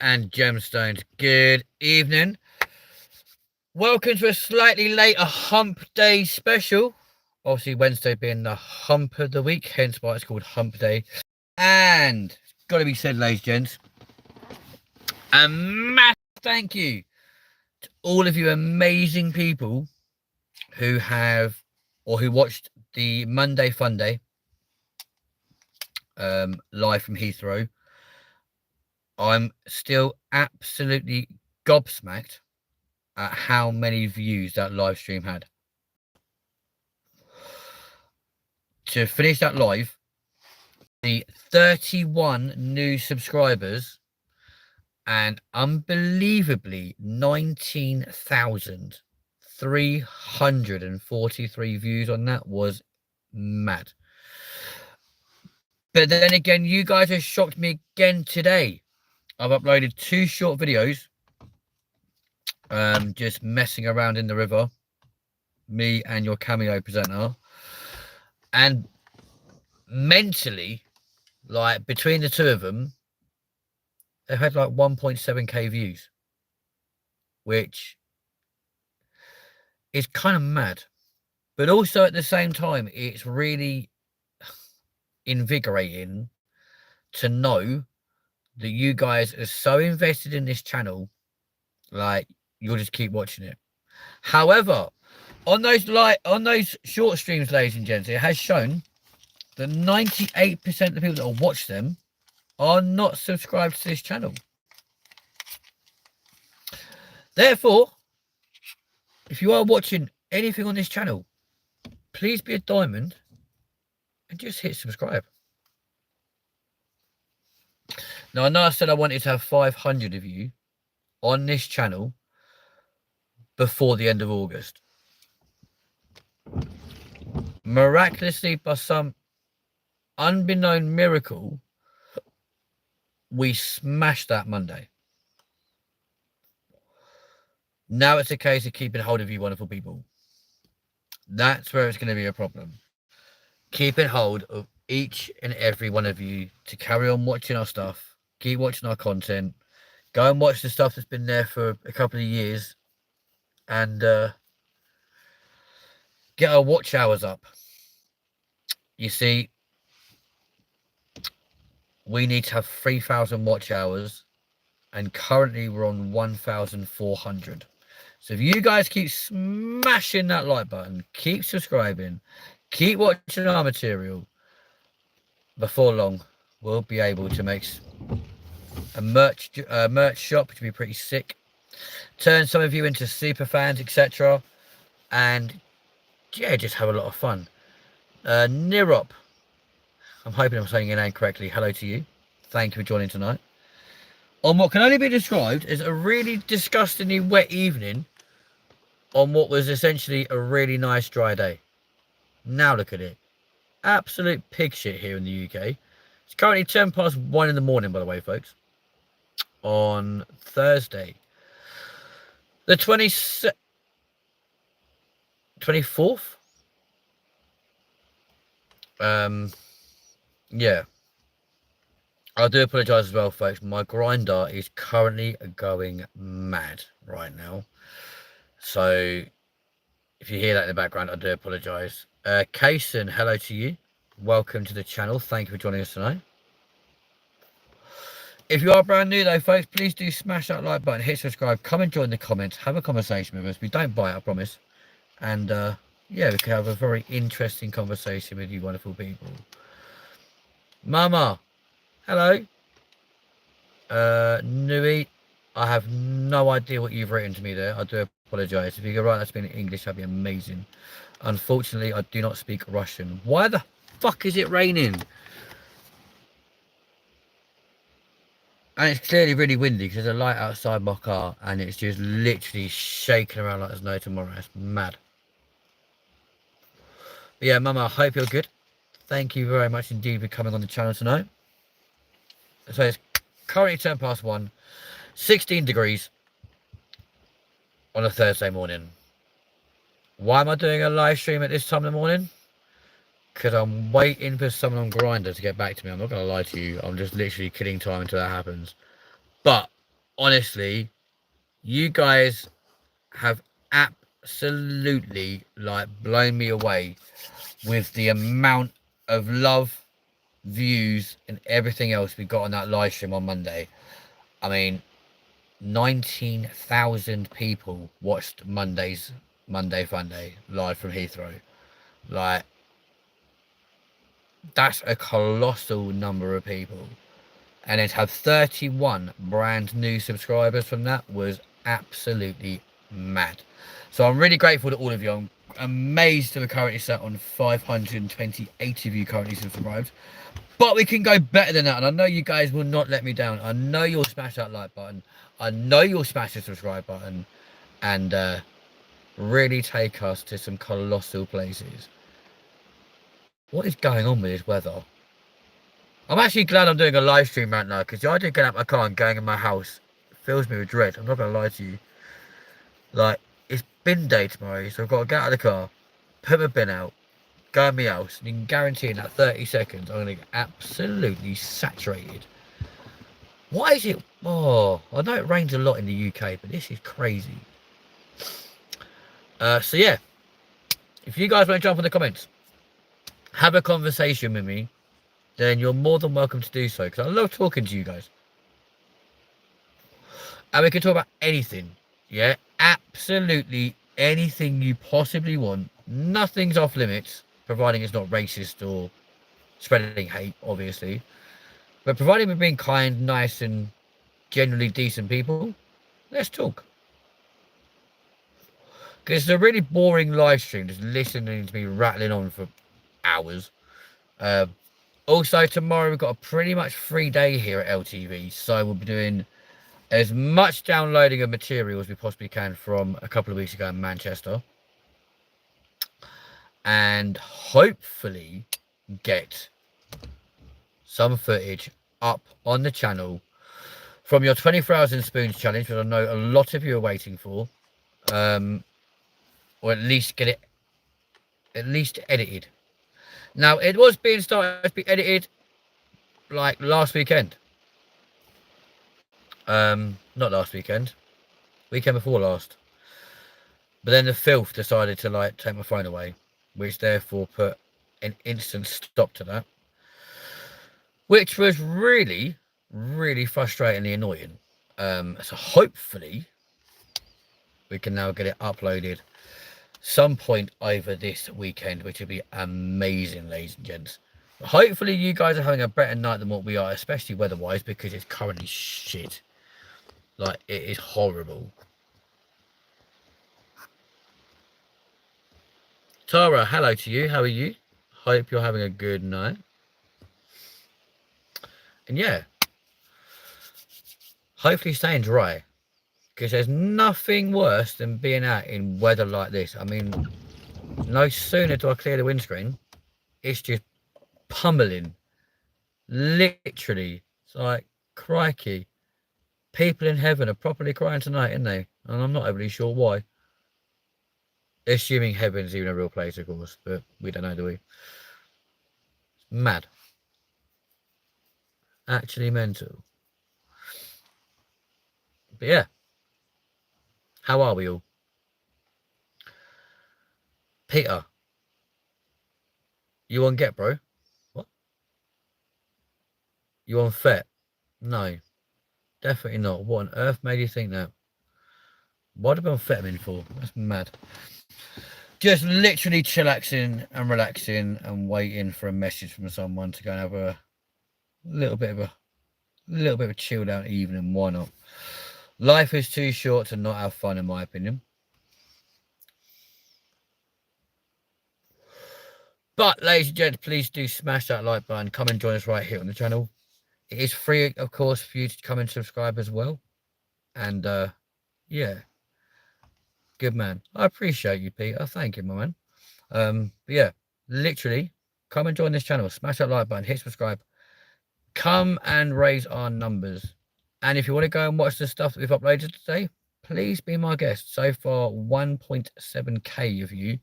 and gemstones. Good evening. Welcome to a slightly later Hump Day special. Obviously, Wednesday being the hump of the week, hence why it's called Hump Day. And it's got to be said, ladies and gents, a massive thank you to all of you amazing people who have or who watched the Monday Fun Day live from Heathrow. I'm still absolutely gobsmacked at how many views that live stream had. To finish that live, the 31 new subscribers and unbelievably 19,343 views on that was mad. But then again, you guys have shocked me again today. I've uploaded 2 short videos, just messing around in the river, me and your cameo presenter, and mentally, like between the two of them, they've had like 1.7k views, which is kind of mad. But also at the same time, it's really invigorating to know that you guys are so invested in this channel, like you'll just keep watching it. However, on those short streams, ladies and gents, it has shown that 98% of the people that will watch them are not subscribed to this channel. Therefore, if you are watching anything on this channel, please be a diamond and just hit subscribe. Now, I know I said I wanted to have 500 of you on this channel before the end of August. Miraculously, by some unbeknown miracle, we smashed that Monday. Now it's a case of keeping hold of you wonderful people. That's where it's going to be a problem. Keeping hold of each and every one of you to carry on watching our stuff, keep watching our content, go and watch the stuff that's been there for a couple of years, and get our watch hours up. You see, we need to have 3,000 watch hours, and currently we're on 1,400. So if you guys keep smashing that like button, keep subscribing, keep watching our material, before long we'll be able to make a merch shop, which would be pretty sick. Turn some of you into super fans, etc. And yeah, just have a lot of fun. Nirop, I'm hoping I'm saying your name correctly. Hello to you. Thank you for joining tonight. On what can only be described as a really disgustingly wet evening on what was essentially a really nice dry day. Now look at it. Absolute pig shit here in the UK. It's currently 10 past 1 in the morning, by the way, folks. On Thursday, the 24th? Yeah. I do apologise as well, folks. My grinder is currently going mad right now. So, if you hear that in the background, I do apologise. Kaysen, hello to you. Welcome to the channel. Thank you for joining us tonight. If you are brand new though, folks, please do smash that like button, hit subscribe, come and join the comments, have a conversation with us. We don't bite, I promise. And yeah, we can have a very interesting conversation with you wonderful people. Mama, hello. Nui, I have no idea what you've written to me there. I do apologise. If you could write that to me in English, that'd be amazing. Unfortunately, I do not speak Russian. Why the fuck is it raining? And it's clearly really windy because there's a light outside my car and it's just literally shaking around like there's no tomorrow. It's mad. But yeah, Mama, I hope you're good. Thank you very much indeed for coming on the channel tonight. So it's currently 10 past 1, 16 degrees on a Thursday morning. Why am I doing a live stream at this time in the morning? Because I'm waiting for someone on Grindr to get back to me. I'm not going to lie to you. I'm just literally killing time until that happens. But honestly, you guys have absolutely like blown me away with the amount of love, views, and everything else we got on that live stream on Monday. I mean, 19,000 people watched Monday Fun Day live from Heathrow. Like, that's a colossal number of people. And then to have 31 brand new subscribers from that was absolutely mad. So I'm really grateful to all of you. I'm amazed to have currently sat on 528 of you currently subscribed. But we can go better than that. And I know you guys will not let me down. I know you'll smash that like button. I know you'll smash the subscribe button. And really take us to some colossal places. What is going on with this weather? I'm actually glad I'm doing a live stream right now, because I did get out my car and going in my house. It fills me with dread. I'm not going to lie to you. Like, it's bin day tomorrow, so I've got to get out of the car, put my bin out, go in my house, and you can guarantee in that 30 seconds I'm going to get absolutely saturated. Why is it... Oh, I know it rains a lot in the UK, but this is crazy. So yeah, if you guys want to jump in the comments, have a conversation with me, then you're more than welcome to do so, because I love talking to you guys. And we can talk about anything, yeah? Absolutely anything you possibly want. Nothing's off limits, providing it's not racist or spreading hate, obviously. But providing we're being kind, nice, and generally decent people, let's talk. Because it's a really boring live stream, just listening to me rattling on for hours. Also, tomorrow we've got a pretty much free day here at LTV, so we'll be doing as much downloading of material as we possibly can from a couple of weeks ago in Manchester, and hopefully get some footage up on the channel from your 24 Hours Spoons challenge, which I know a lot of you are waiting for, or at least get it edited. Now, it was being started to be edited like last weekend. Not last weekend. Weekend before last. But then the filth decided to like take my phone away, which therefore put an instant stop to that. Which was really, really frustratingly annoying. So hopefully we can now get it uploaded some point over this weekend, which will be amazing, ladies and gents. Hopefully you guys are having a better night than what we are, especially weather-wise, because it's currently shit. Like, it is horrible. Tara, hello to you. How are you? Hope you're having a good night. And yeah, hopefully staying dry, because there's nothing worse than being out in weather like this. I mean, no sooner do I clear the windscreen, it's just pummeling. Literally. It's like, crikey. People in heaven are properly crying tonight, aren't they? And I'm not overly sure why. Assuming heaven's even a real place, of course, but we don't know, do we? Mad. Actually mental. But yeah. How are we all? Peter. You on Get, bro? What? You on FET? No. Definitely not. What on earth made you think that? What have I on amphetamine for? That's mad. Just literally chillaxing and relaxing and waiting for a message from someone to go and have a little bit of a chilled out evening. Why not? Life is too short to not have fun, in my opinion. But ladies and gents, please do smash that like button. Come and join us right here on the channel. It is free, of course, for you to come and subscribe as well. And yeah, good man. I appreciate you, Peter. Thank you, my man. But yeah, literally, come and join this channel. Smash that like button, hit subscribe. Come and raise our numbers. And if you want to go and watch the stuff that we've uploaded today, please be my guest. So far, 1.7k of you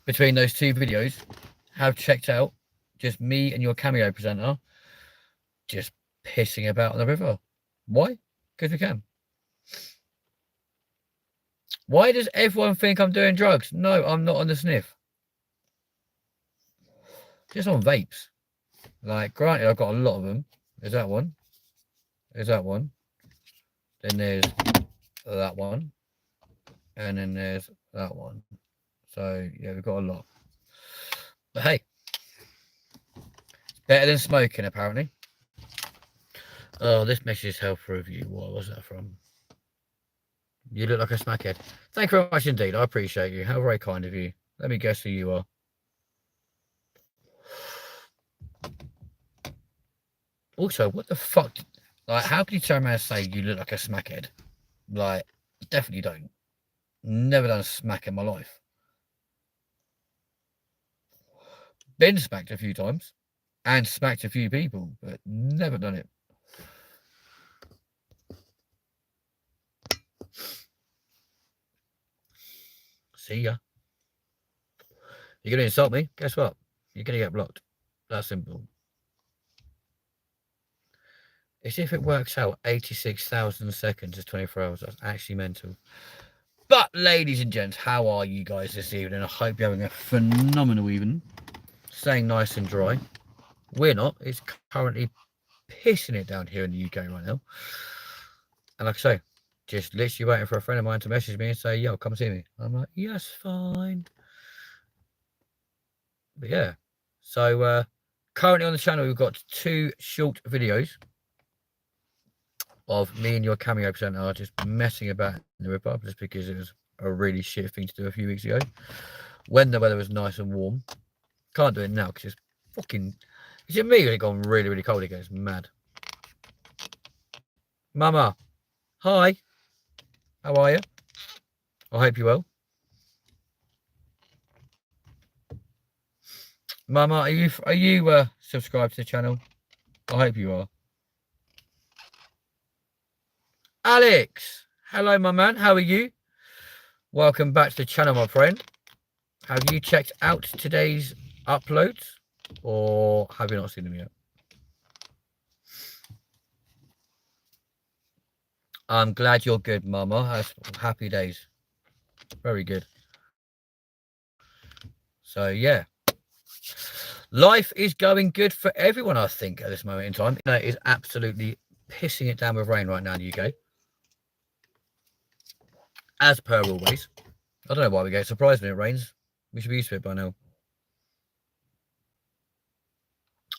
between those two videos have checked out just me and your cameo presenter just pissing about on the river. Why? Because we can. Why does everyone think I'm doing drugs? No, I'm not on the sniff. Just on vapes. Like, granted, I've got a lot of them. There's that one. There's that one. Then there's that one. And then there's that one. So, yeah, we've got a lot. But hey, better than smoking, apparently. Oh, this message is help review. What was that from? You look like a smackhead. Thank you very much indeed. I appreciate you. How very kind of you. Let me guess who you are. Also, what the fuck? Like, how can you turn around and say you look like a smackhead? Like, definitely don't. Never done a smack in my life. Been smacked a few times. And smacked a few people, but never done it. See ya. You're going to insult me? Guess what? You're going to get blocked. That's simple. It's if it works out 86,000 seconds is 24 hours. That's actually mental. But, ladies and gents, how are you guys this evening? I hope you're having a phenomenal evening. Staying nice and dry. We're not. It's currently pissing it down here in the UK right now. And like I say, just literally waiting for a friend of mine to message me and say, yo, come see me. I'm like, yes, fine. But yeah. So, currently on the channel, we've got 2 short videos of me and your cameo presenter just messing about in the river just because it was a really shit thing to do a few weeks ago when the weather was nice and warm. Can't do it now because it's fucking. It's immediately gone really, really cold again. It's mad. Mama, hi. How are you? I hope you're well. Mama, are you subscribed to the channel? I hope you are. Alex, hello, my man. How are you? Welcome back to the channel, my friend. Have you checked out today's uploads, or have you not seen them yet? I'm glad you're good, Mama. Happy days. Very good. So, yeah. Life is going good for everyone, I think, at this moment in time. It is absolutely pissing it down with rain right now in the UK. As per always. I don't know why we get surprised when it rains. We should be used to it by now.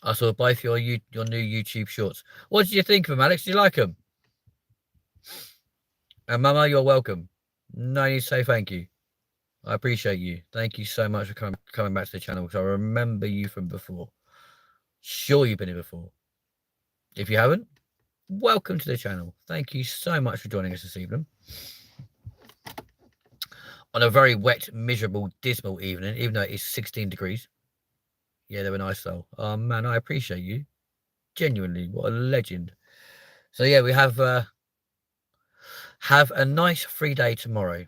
I saw both your new YouTube shorts. What did you think of them, Alex? Did you like them? And Mama, you're welcome. No need to say thank you. I appreciate you. Thank you so much for coming back to the channel because I remember you from before. Sure, you've been here before. If you haven't, welcome to the channel. Thank you so much for joining us this evening. On a very wet, miserable, dismal evening, even though it is 16 degrees. Yeah, they were nice though. Oh man, I appreciate you. Genuinely, what a legend. So yeah, we have a nice free day tomorrow.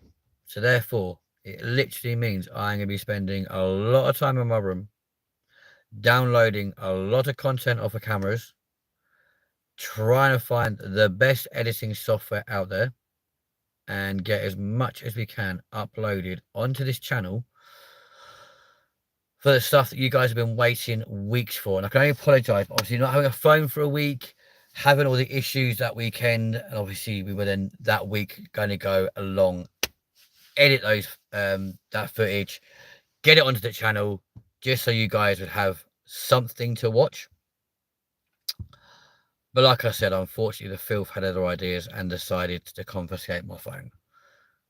So therefore, it literally means I'm going to be spending a lot of time in my room, downloading a lot of content off of cameras, trying to find the best editing software out there, and get as much as we can uploaded onto this channel for the stuff that you guys have been waiting weeks for. And I can only apologize, obviously not having a phone for a week, having all the issues that weekend, and obviously we were then that week going to go along, edit those that footage, get it onto the channel, just so you guys would have something to watch. But like I said, unfortunately, the filth had other ideas and decided to confiscate my phone,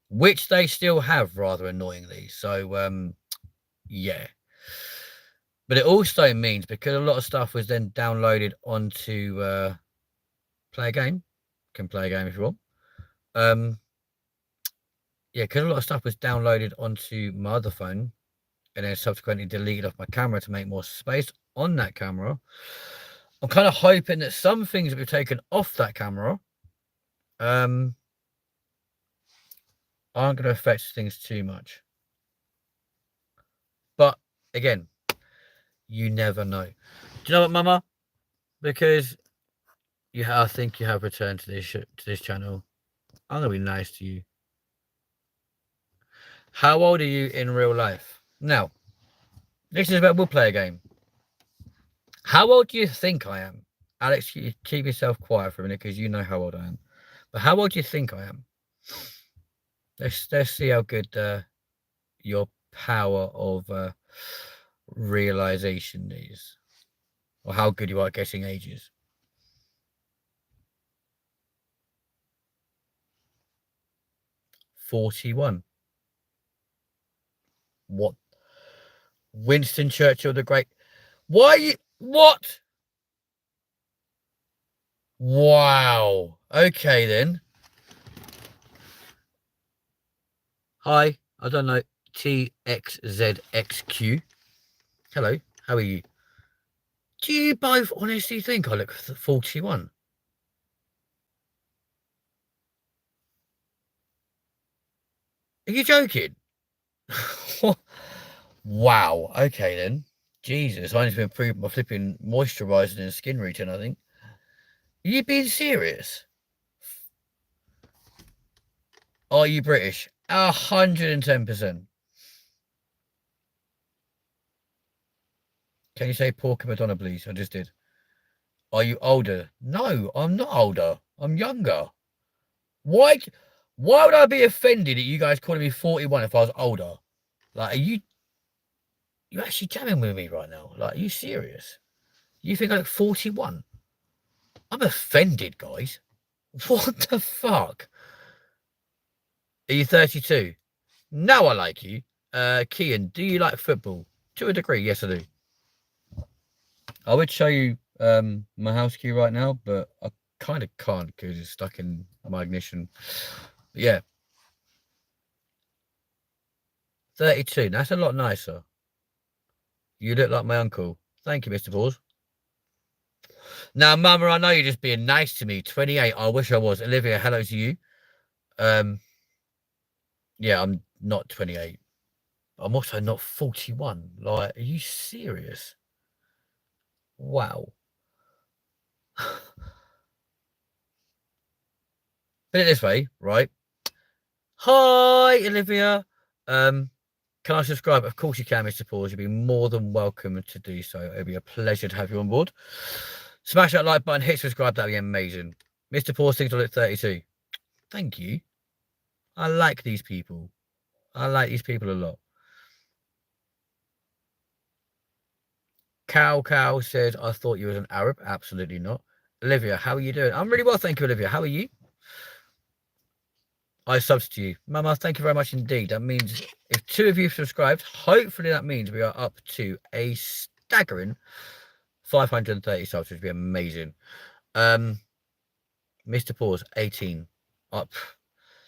which they still have, rather annoyingly. So, yeah. But it also means, because a lot of stuff was then downloaded onto play a game. Can play a game if you want. Yeah, because a lot of stuff was downloaded onto my other phone and then subsequently deleted off my camera to make more space on that camera. I'm kind of hoping that some things that we've taken off that camera aren't going to affect things too much. But again, you never know. Do you know what, Mama? Because I think you have returned to this channel. I'm gonna be nice to you. How old are you in real life? Now, this is about we'll play a game. How old do you think I am? Alex, you keep yourself quiet for a minute because you know how old I am. But how old do you think I am? Let's see how good your power of realization is, or how good you are at guessing ages. 41. What? Winston Churchill the Great. Why you what? Wow. Okay then. Hi, I don't know. TXZXQ. Hello, how are you? Do you both honestly think I look 41? Are you joking? Wow. Okay then. Jesus, I need to improve my flipping moisturising and skin routine, I think. Are you being serious? Are you British? 110%. Can you say Porky Madonna, please? I just did. Are you older? No, I'm not older. I'm younger. Why? Why would I be offended at you guys calling me 41 if I was older? Like, are you actually jamming with me right now? Like, are you serious? You think I look 41? I'm offended, guys. What the fuck? Are you 32? No, I like you. Kian, do you like football? To a degree, yes, I do. I would show you my house key right now, but I kind of can't because it's stuck in my ignition. But yeah. 32. That's a lot nicer. You look like my uncle. Thank you, Mr. Paws. Now, Mama, I know you're just being nice to me. 28. I wish I was. Olivia, hello to you. Yeah, I'm not 28. I'm also not 41. Like, are you serious? Wow. Put it this way, right? Hi, Olivia. Can I subscribe? Of course you can, Mr. Paws. You'd be more than welcome to do so. It'd be a pleasure to have you on board. Smash that like button, hit subscribe. That'd be amazing. Mr. Paws thinks I look 32. Thank you. I like these people. I like these people a lot. Cow says, I thought you was an Arab. Absolutely not. Olivia, how are you doing? I'm really well, thank you, Olivia. How are you? I subs to you. Mama, thank you very much indeed. That means if 2 of you have subscribed, hopefully that means we are up to a staggering 530 subs, which would be amazing. Mr. Paws, 18. Up.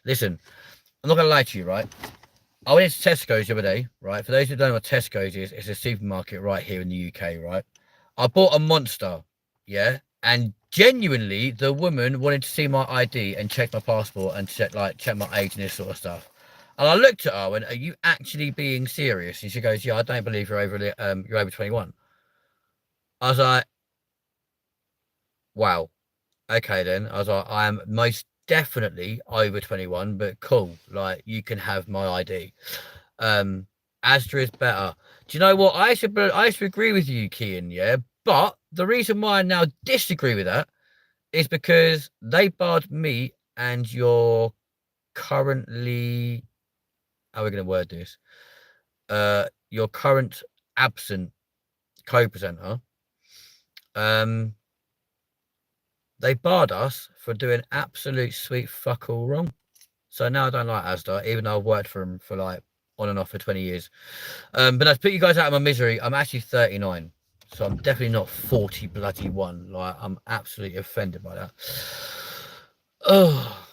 Listen, I'm not going to lie to you, right? I went into Tesco's the other day, right? For those who don't know what Tesco's is, it's a supermarket right here in the UK, right? I bought a Monster, yeah? And genuinely, the woman wanted to see my ID and check my passport and check my age and this sort of stuff. And I looked at her and went, are you actually being serious? And she goes, yeah, I don't believe you're over 21. I was like, wow. Okay then. I was like, I am most definitely over 21, but cool. Like, you can have my ID. Asda is better. Do you know what? I used to agree with you, Kian, yeah? But the reason why I now disagree with that is because they barred me and you're currently, how are we going to word this? Your current absent co-presenter. They barred us for doing absolute sweet fuck all wrong. So now I don't like Asda, even though I've worked for them for like on and off for 20 years. But to put you guys out of my misery, I'm actually 39. So I'm definitely not 40 bloody one. Like, I'm absolutely offended by that. Oh.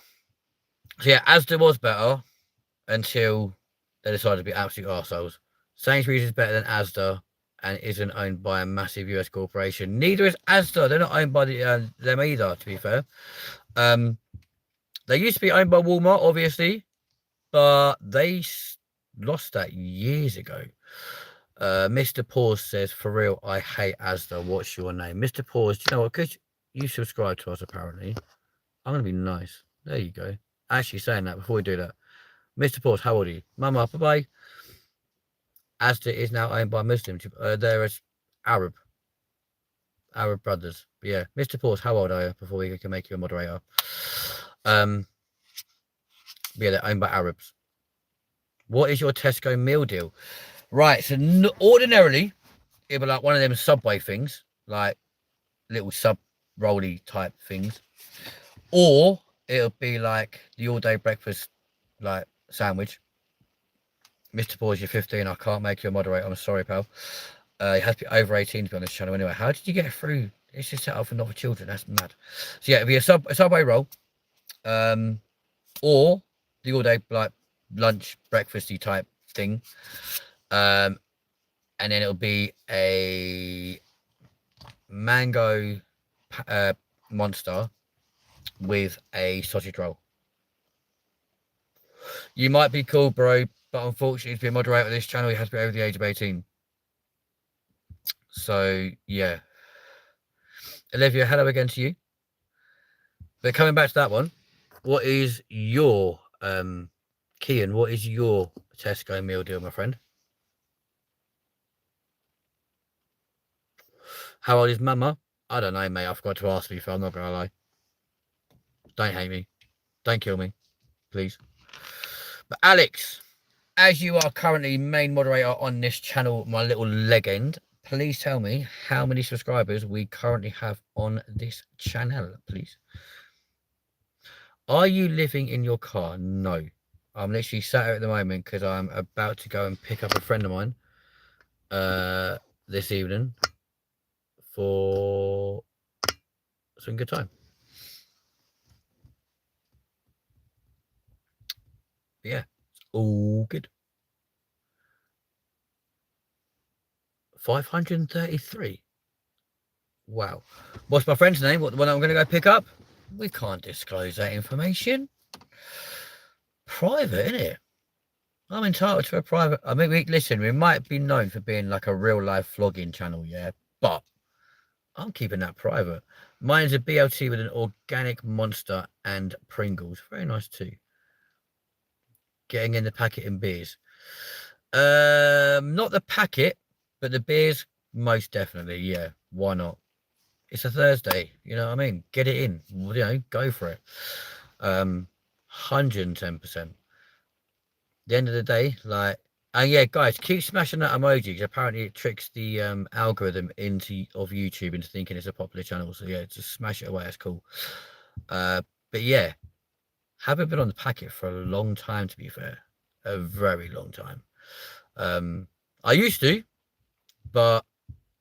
So yeah, Asda was better until they decided to be absolute arseholes. Sainsbury's is better than Asda and isn't owned by a massive US corporation. Neither is Asda. They're not owned by them either, to be fair. They used to be owned by Walmart, obviously, but they lost that years ago. Mr. Paws says, for real, I hate Asda. What's your name? Mr. Paws, do you know what? Because you subscribe to us, apparently. I'm going to be nice. There you go. Actually, saying that, before we do that, Mr. Pause, how old are you? Mama, bye-bye. Asda is now owned by Muslims. There is Arab brothers. But yeah, Mr. Pause, how old are you before we can make you a moderator? Yeah, they're owned by Arabs. What is your Tesco meal deal? Right, so ordinarily, it'd be like one of them Subway things, like little sub rolly type things. Or it'll be like the all-day breakfast, like sandwich. Mr. Pause, you're 15. I can't make you a moderator. I'm sorry, pal. You have to be over 18 to be on this channel anyway. How did you get through? It's just set up for not for children. That's mad. So yeah, it'll be a Subway roll. Or the all-day like lunch breakfasty type thing, and then it'll be a mango monster with a sausage roll. You might be cool, bro, but unfortunately to be a moderator of this channel you have to be over the age of 18. So yeah, Olivia, hello again to you. But coming back to that one, what is your Kian, what is your Tesco meal deal, my friend? How old is Mama? I don't know, mate. I forgot to ask you, I'm not gonna lie. Don't hate me. Don't kill me, please. But Alex, as you are currently main moderator on this channel, my little legend, please tell me how many subscribers we currently have on this channel, please. Are you living in your car? No. I'm literally sat here at the moment because I'm about to go and pick up a friend of mine this evening for some good time. But yeah, it's all good. 533. Wow. What's my friend's name? What the one I'm going to go pick up? We can't disclose that information. Private, isn't it? I'm entitled to a private. I mean, listen, we might be known for being like a real life vlogging channel, yeah, but I'm keeping that private. Mine's a BLT with an organic monster and Pringles. Very nice too. Getting in the packet in beers. Not the packet, but the beers, most definitely. Yeah, why not? It's a Thursday, you know what I mean? Get it in, you know, go for it. 110%. The end of the day, like, and yeah, guys, keep smashing that emoji because apparently it tricks the algorithm of YouTube into thinking it's a popular channel. So yeah, just smash it away. That's cool. But yeah, haven't been on the packet for a long time, to be fair, a very long time. I used to, but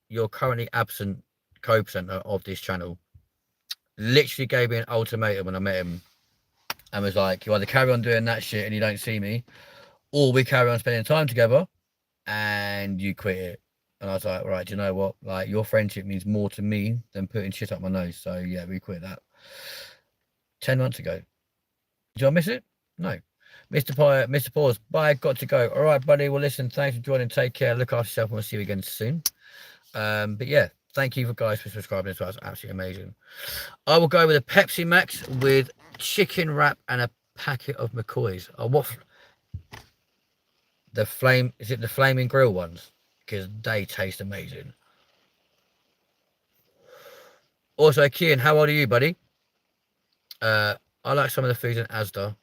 you're currently absent co-presenter of this channel literally gave me an ultimatum when I met him and was like, you either carry on doing that shit and you don't see me, or we carry on spending time together and you quit it. And I was like, right, do you know what? Like, your friendship means more to me than putting shit up my nose. So yeah, we quit that 10 months ago. Did I miss it? No. Mr. Pause, bye, got to go. All right, buddy. Well, listen, thanks for joining. Take care. Look after yourself, and we'll see you again soon. But yeah, thank you guys for subscribing as well. It's absolutely amazing. I will go with a Pepsi Max with chicken wrap and a packet of McCoys. Oh, what? The flame, is it the flaming grill ones? Because they taste amazing. Also, Kian, how old are you, buddy? I like some of the food in Asda.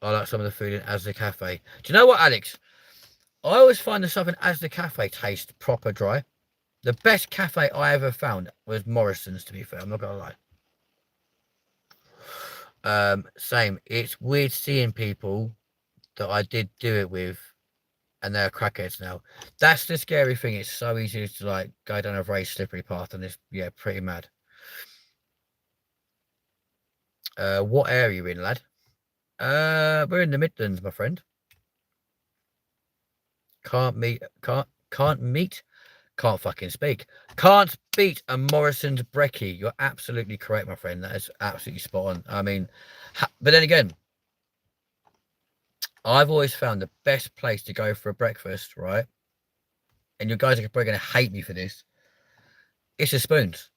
I like some of the food in Asda Cafe. Do you know what, Alex? I always find the stuff in Asda Cafe taste proper dry. The best cafe I ever found was Morrison's, to be fair. I'm not going to lie. Same. It's weird seeing people that I did do it with and they're crackheads now. That's the scary thing. It's so easy to like go down a very slippery path and it's, yeah, pretty mad. What area are you in, lad? We're in the Midlands, my friend. Can't fucking speak. Can't beat a Morrison's brekkie. You're absolutely correct, my friend. That is absolutely spot on. I mean, but then again, I've always found the best place to go for a breakfast, right? And you guys are probably going to hate me for this. It's a Spoons.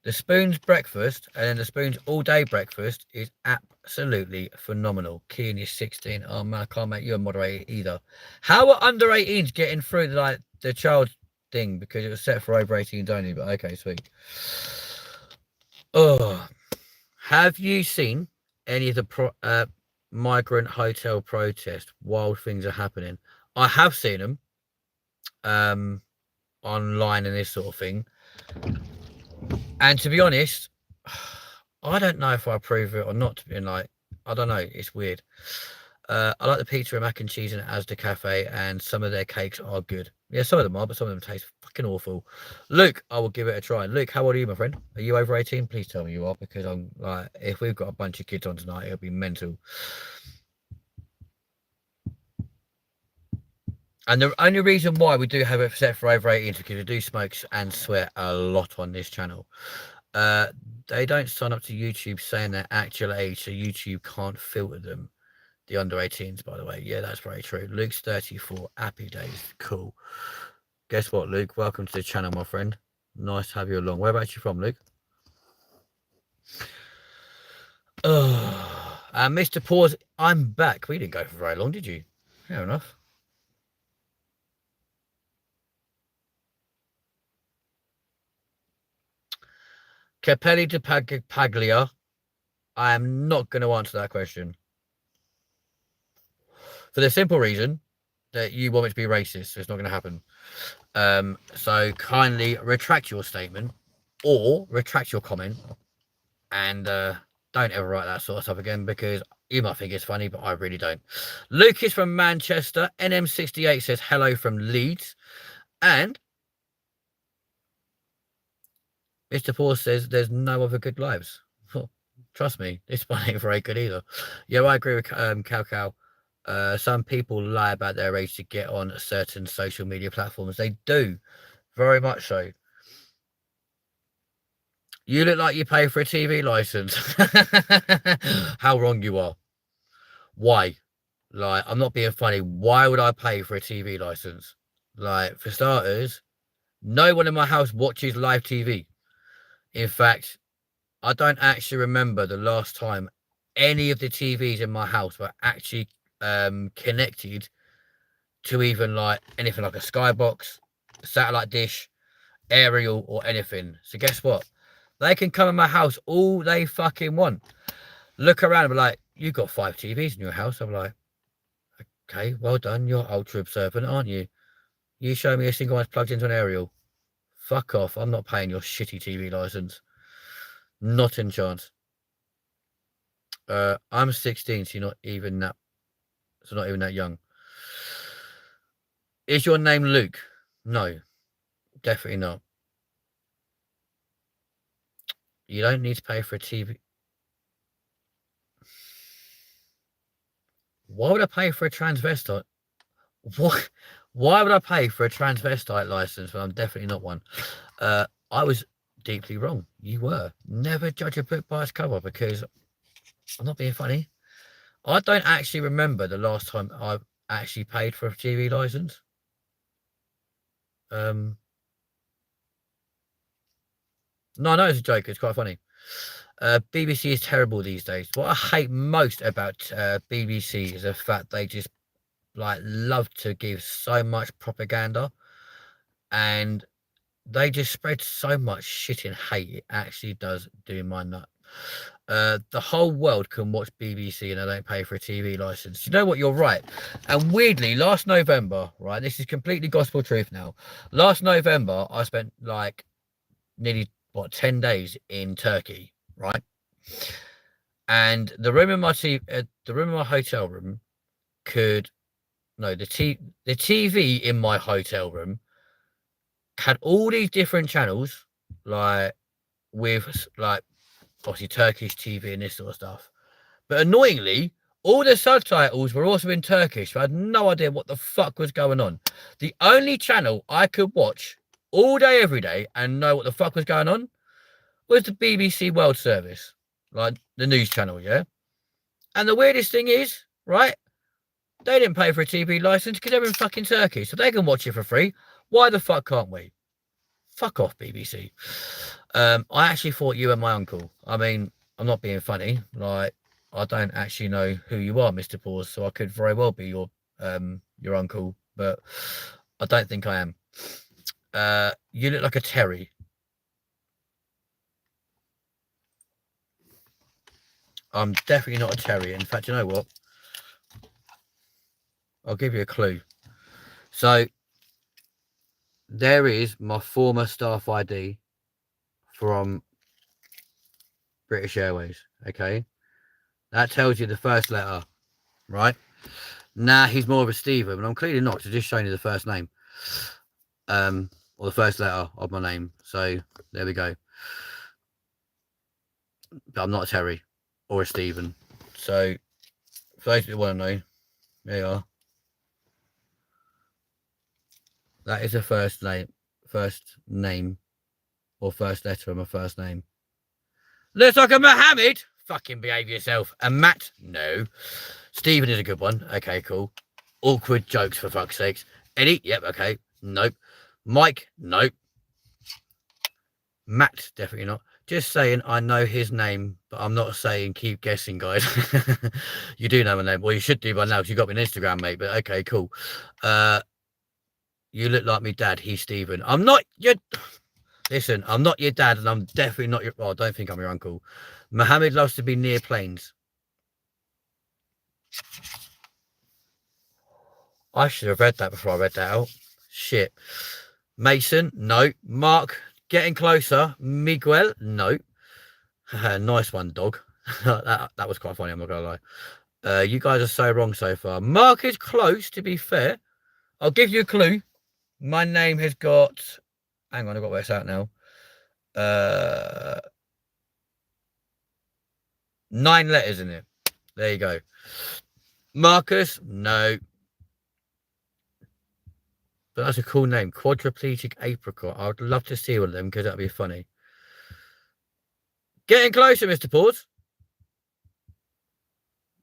The Spoon's breakfast and then the Spoon's all day breakfast is absolutely phenomenal. Kean is 16. Oh man, I can't make you a moderator either. How are under 18s getting through like the child thing because it was set for over 18s only? But okay, sweet. Oh, have you seen any of the migrant hotel protests while things are happening? I have seen them online and this sort of thing. And to be honest, I don't know if I approve it or not. Being like, I don't know. It's weird. I like the pizza and mac and cheese in Asda Cafe, and some of their cakes are good. Yeah, some of them are, but some of them taste fucking awful. Luke, I will give it a try. Luke, how old are you, my friend? Are you over 18? Please tell me you are, because I'm like, if we've got a bunch of kids on tonight, it'll be mental. And the only reason why we do have it set for over 18 is because we do smoke and swear a lot on this channel. They don't sign up to YouTube saying their actual age, so YouTube can't filter them. The under 18s, by the way. Yeah, that's very true. Luke's 34. Happy days. Cool. Guess what, Luke? Welcome to the channel, my friend. Nice to have you along. Whereabouts you from, Luke? Oh, Mr. Pause, I'm back. We didn't go for very long, did you? Fair enough. Capelli de Paglia. I am not going to answer that question. For the simple reason that you want me to be racist, so it's not going to happen. So kindly retract your statement or retract your comment and don't ever write that sort of stuff again, because you might think it's funny, but I really don't. Lucas from Manchester, NM68 says hello from Leeds, and Mr. Paul says there's no other good lives. Trust me, this one ain't very good either. Yeah, I agree with Cow. Some people lie about their age to get on certain social media platforms. They do, very much so. You look like you pay for a TV license. How wrong you are. Why? Like, I'm not being funny. Why would I pay for a TV license? Like, for starters, no one in my house watches live TV. In fact, I don't actually remember the last time any of the TVs in my house were actually connected to even like anything like a skybox, satellite dish, aerial, or anything. So guess what? They can come in my house all they fucking want. Look around and be like, you've got 5 TVs in your house. I'm like, okay, well done. You're ultra observant, aren't you? You show me a single one's plugged into an aerial. Fuck off. I'm not paying your shitty TV license. Not in chance. I'm 16, so you're not even that. So not even that young. Is your name Luke? No, definitely not. You don't need to pay for a TV. Why would I pay for a transvestite? What? Why would I pay for a transvestite license when I'm definitely not one? I was deeply wrong. You were. Never judge a book by its cover, because I'm not being funny. I don't actually remember the last time I actually paid for a TV license. No, it's a joke. It's quite funny. BBC is terrible these days. What I hate most about BBC is the fact they just like love to give so much propaganda, and they just spread so much shit and hate. It actually does do my nut. The whole world can watch BBC and I don't pay for a TV license. You know what? You're right. And weirdly, last November, right? This is completely gospel truth now. Last November, I spent like nearly 10 days in Turkey, right? And the room in my hotel room the TV in my hotel room had all these different channels, like with like obviously Turkish TV and this sort of stuff. But annoyingly, all the subtitles were also in Turkish, so I had no idea what the fuck was going on. The only channel I could watch all day, every day, and know what the fuck was going on was the BBC World Service, like the news channel, yeah? And the weirdest thing is, right, they didn't pay for a TV license because they're in fucking Turkey, so they can watch it for free. Why the fuck can't we? Fuck off, BBC. I actually thought you were my uncle. I mean, I'm not being funny. Like, I don't actually know who you are, Mr. Paws, so I could very well be your uncle, but I don't think I am. You look like a Terry. I'm definitely not a Terry. In fact, you know what? I'll give you a clue. So there is my former staff ID from British Airways. Okay, that tells you the first letter, right? Nah, he's more of a Stephen, but I'm clearly not. So just showing you the first name, or the first letter of my name. So there we go. But I'm not a Terry or a Stephen. So for those who want to know, there you are. That is the first name, or first letter of my first name. Looks like a Mohammed. Fucking behave yourself. And Matt, no. Stephen is a good one. Okay, cool. Awkward jokes for fuck's sakes. Eddie, yep, okay. Nope. Mike, nope. Matt, definitely not. Just saying, I know his name, but I'm not saying keep guessing, guys. You do know my name. Well, you should do by now because you got me on Instagram, mate. But okay, cool. You look like me dad. He's Stephen. I'm not your... Listen, I'm not your dad, and I'm definitely not your... Well, I don't think I'm your uncle. Mohammed loves to be near planes. I should have read that before I read that out. Shit. Mason, no. Mark, getting closer. Miguel, no. Nice one, dog. that was quite funny, I'm not going to lie. You guys are so wrong so far. Mark is close, to be fair. I'll give you a clue. My name has got... Hang on, I've got to work this out now. 9 letters in it. There you go. Marcus, no. But that's a cool name. Quadriplegic Apricot. I would love to see one of them because that'd be funny. Getting closer, Mr. Paws.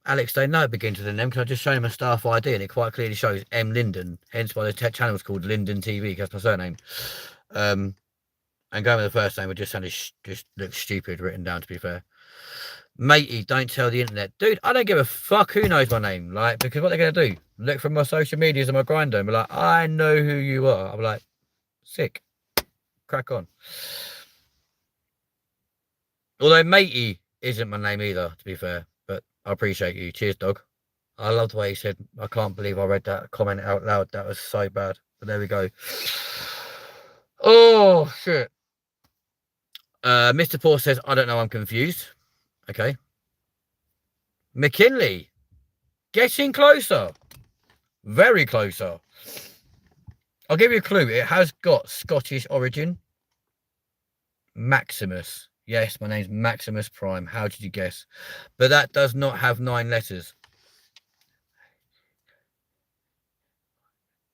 Alex, they know it begins with an M because I just showed him a staff ID and it quite clearly shows M. Linden. Hence why the channel's called Linden TV because that's my surname. And going with the first name would just look stupid written down, to be fair. Matey, don't tell the internet. Dude, I don't give a fuck who knows my name. Like, because what they're going to do? Look from my social medias and my grinder and be like, I know who you are. I'm like, sick. Crack on. Although Matey isn't my name either, to be fair. But I appreciate you. Cheers, dog. I love the way he said, I can't believe I read that comment out loud. That was so bad. But there we go. Oh, shit. Mr. Paul says, I don't know, I'm confused. Okay. McKinley. Getting closer. Very closer. I'll give you a clue. It has got Scottish origin. Maximus. Yes, my name's Maximus Prime. How did you guess? But that does not have 9 letters.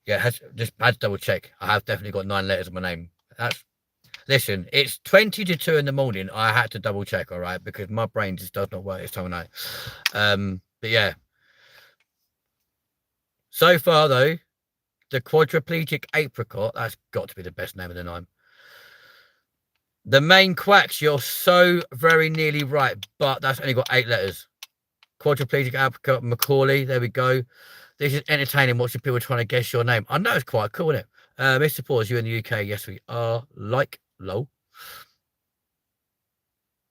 Yeah, just had to double check. I have definitely got 9 letters in my name. Listen, it's 20 to 2 in the morning. I had to double check, all right, because my brain just does not work this time of night. But yeah. So far, though, the quadriplegic apricot, that's got to be the best name of the 9. The main quacks, you're so very nearly right, but that's only got 8 letters. Quadriplegic apricot Macaulay, there we go. This is entertaining watching people trying to guess your name. I know it's quite cool, isn't it? Mr. Paws, you in the UK? Yes, we are. Like, lol.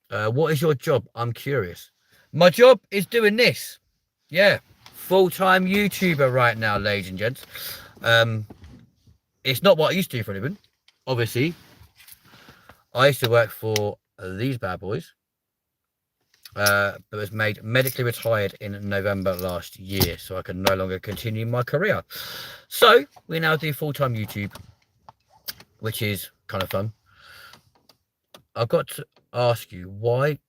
What is your job? I'm curious. My job is doing this. Yeah. Full-time YouTuber right now, ladies and gents. It's not what I used to do for a living. Obviously, I used to work for these bad boys. But was made medically retired in November last year, so I can no longer continue my career. So we now do full-time YouTube, which is kind of fun. I've got to ask you, why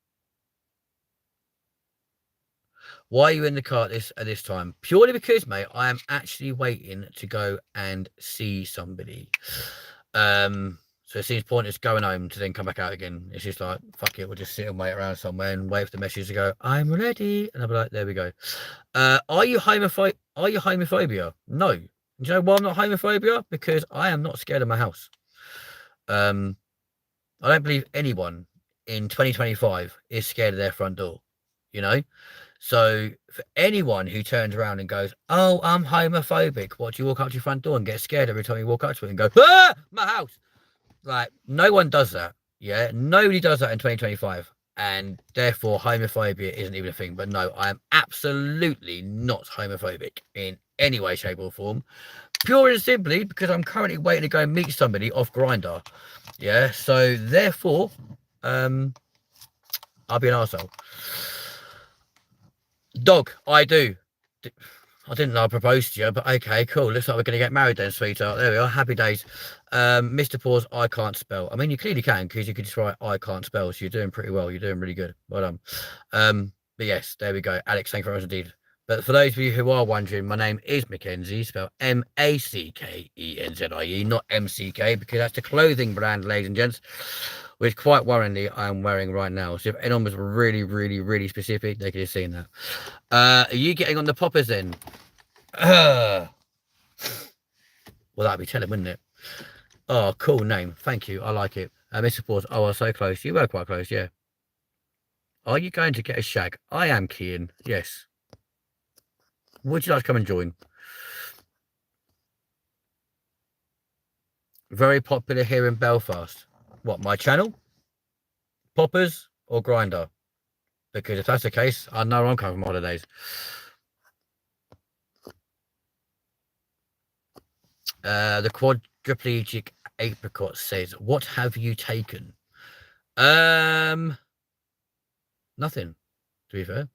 are you in the car at this time? Purely because, mate, I am actually waiting to go and see somebody. So it seems pointless going home to then come back out again. It's just like, fuck it, we'll just sit and wait around somewhere and wait for the message to go, I'm ready. And I'll be like, there we go. Are you homophobia? No. Do you know why I'm not homophobia? Because I am not scared of my house. I don't believe anyone in 2025 is scared of their front door, you know? So for anyone who turns around and goes, "Oh, I'm homophobic," what, do you walk up to your front door and get scared every time you walk up to it and go, "Ah, my house"? Like, no one does that. Yeah, nobody does that in 2025, and therefore homophobia isn't even a thing. But no, I am absolutely not homophobic in any way, shape, or form. Pure and simply because I'm currently waiting to go and meet somebody off Grinder. Yeah, so therefore, I'll be an arsehole. Dog, I do. I didn't know I proposed to you, but okay, cool. Looks like we're going to get married then, sweetheart. There we are. Happy days. Mr. Pause, I can't spell. I mean, you clearly can because you could just write I can't spell. So you're doing pretty well. You're doing really good. Well done. But yes, there we go. Alex, thank you very much indeed. But for those of you who are wondering, my name is Mackenzie, spelled Mackenzie, not MCK, because that's the clothing brand, ladies and gents, which quite worryingly I'm wearing right now. So if anyone was really, really, really specific, they could have seen that. Are you getting on the poppers then? Well, that'd be telling, wouldn't it? Oh, cool name. Thank you. I like it. Mr. Pause. Oh, I was so close. You were quite close, yeah. Are you going to get a shag? I am, Kian. Yes. Would you like to come and join? Very popular here in Belfast. What, my channel? Poppers or Grinder? Because if that's the case, I know I'm coming from holidays. The quadriplegic apricot says, "What have you taken?" Nothing, to be fair.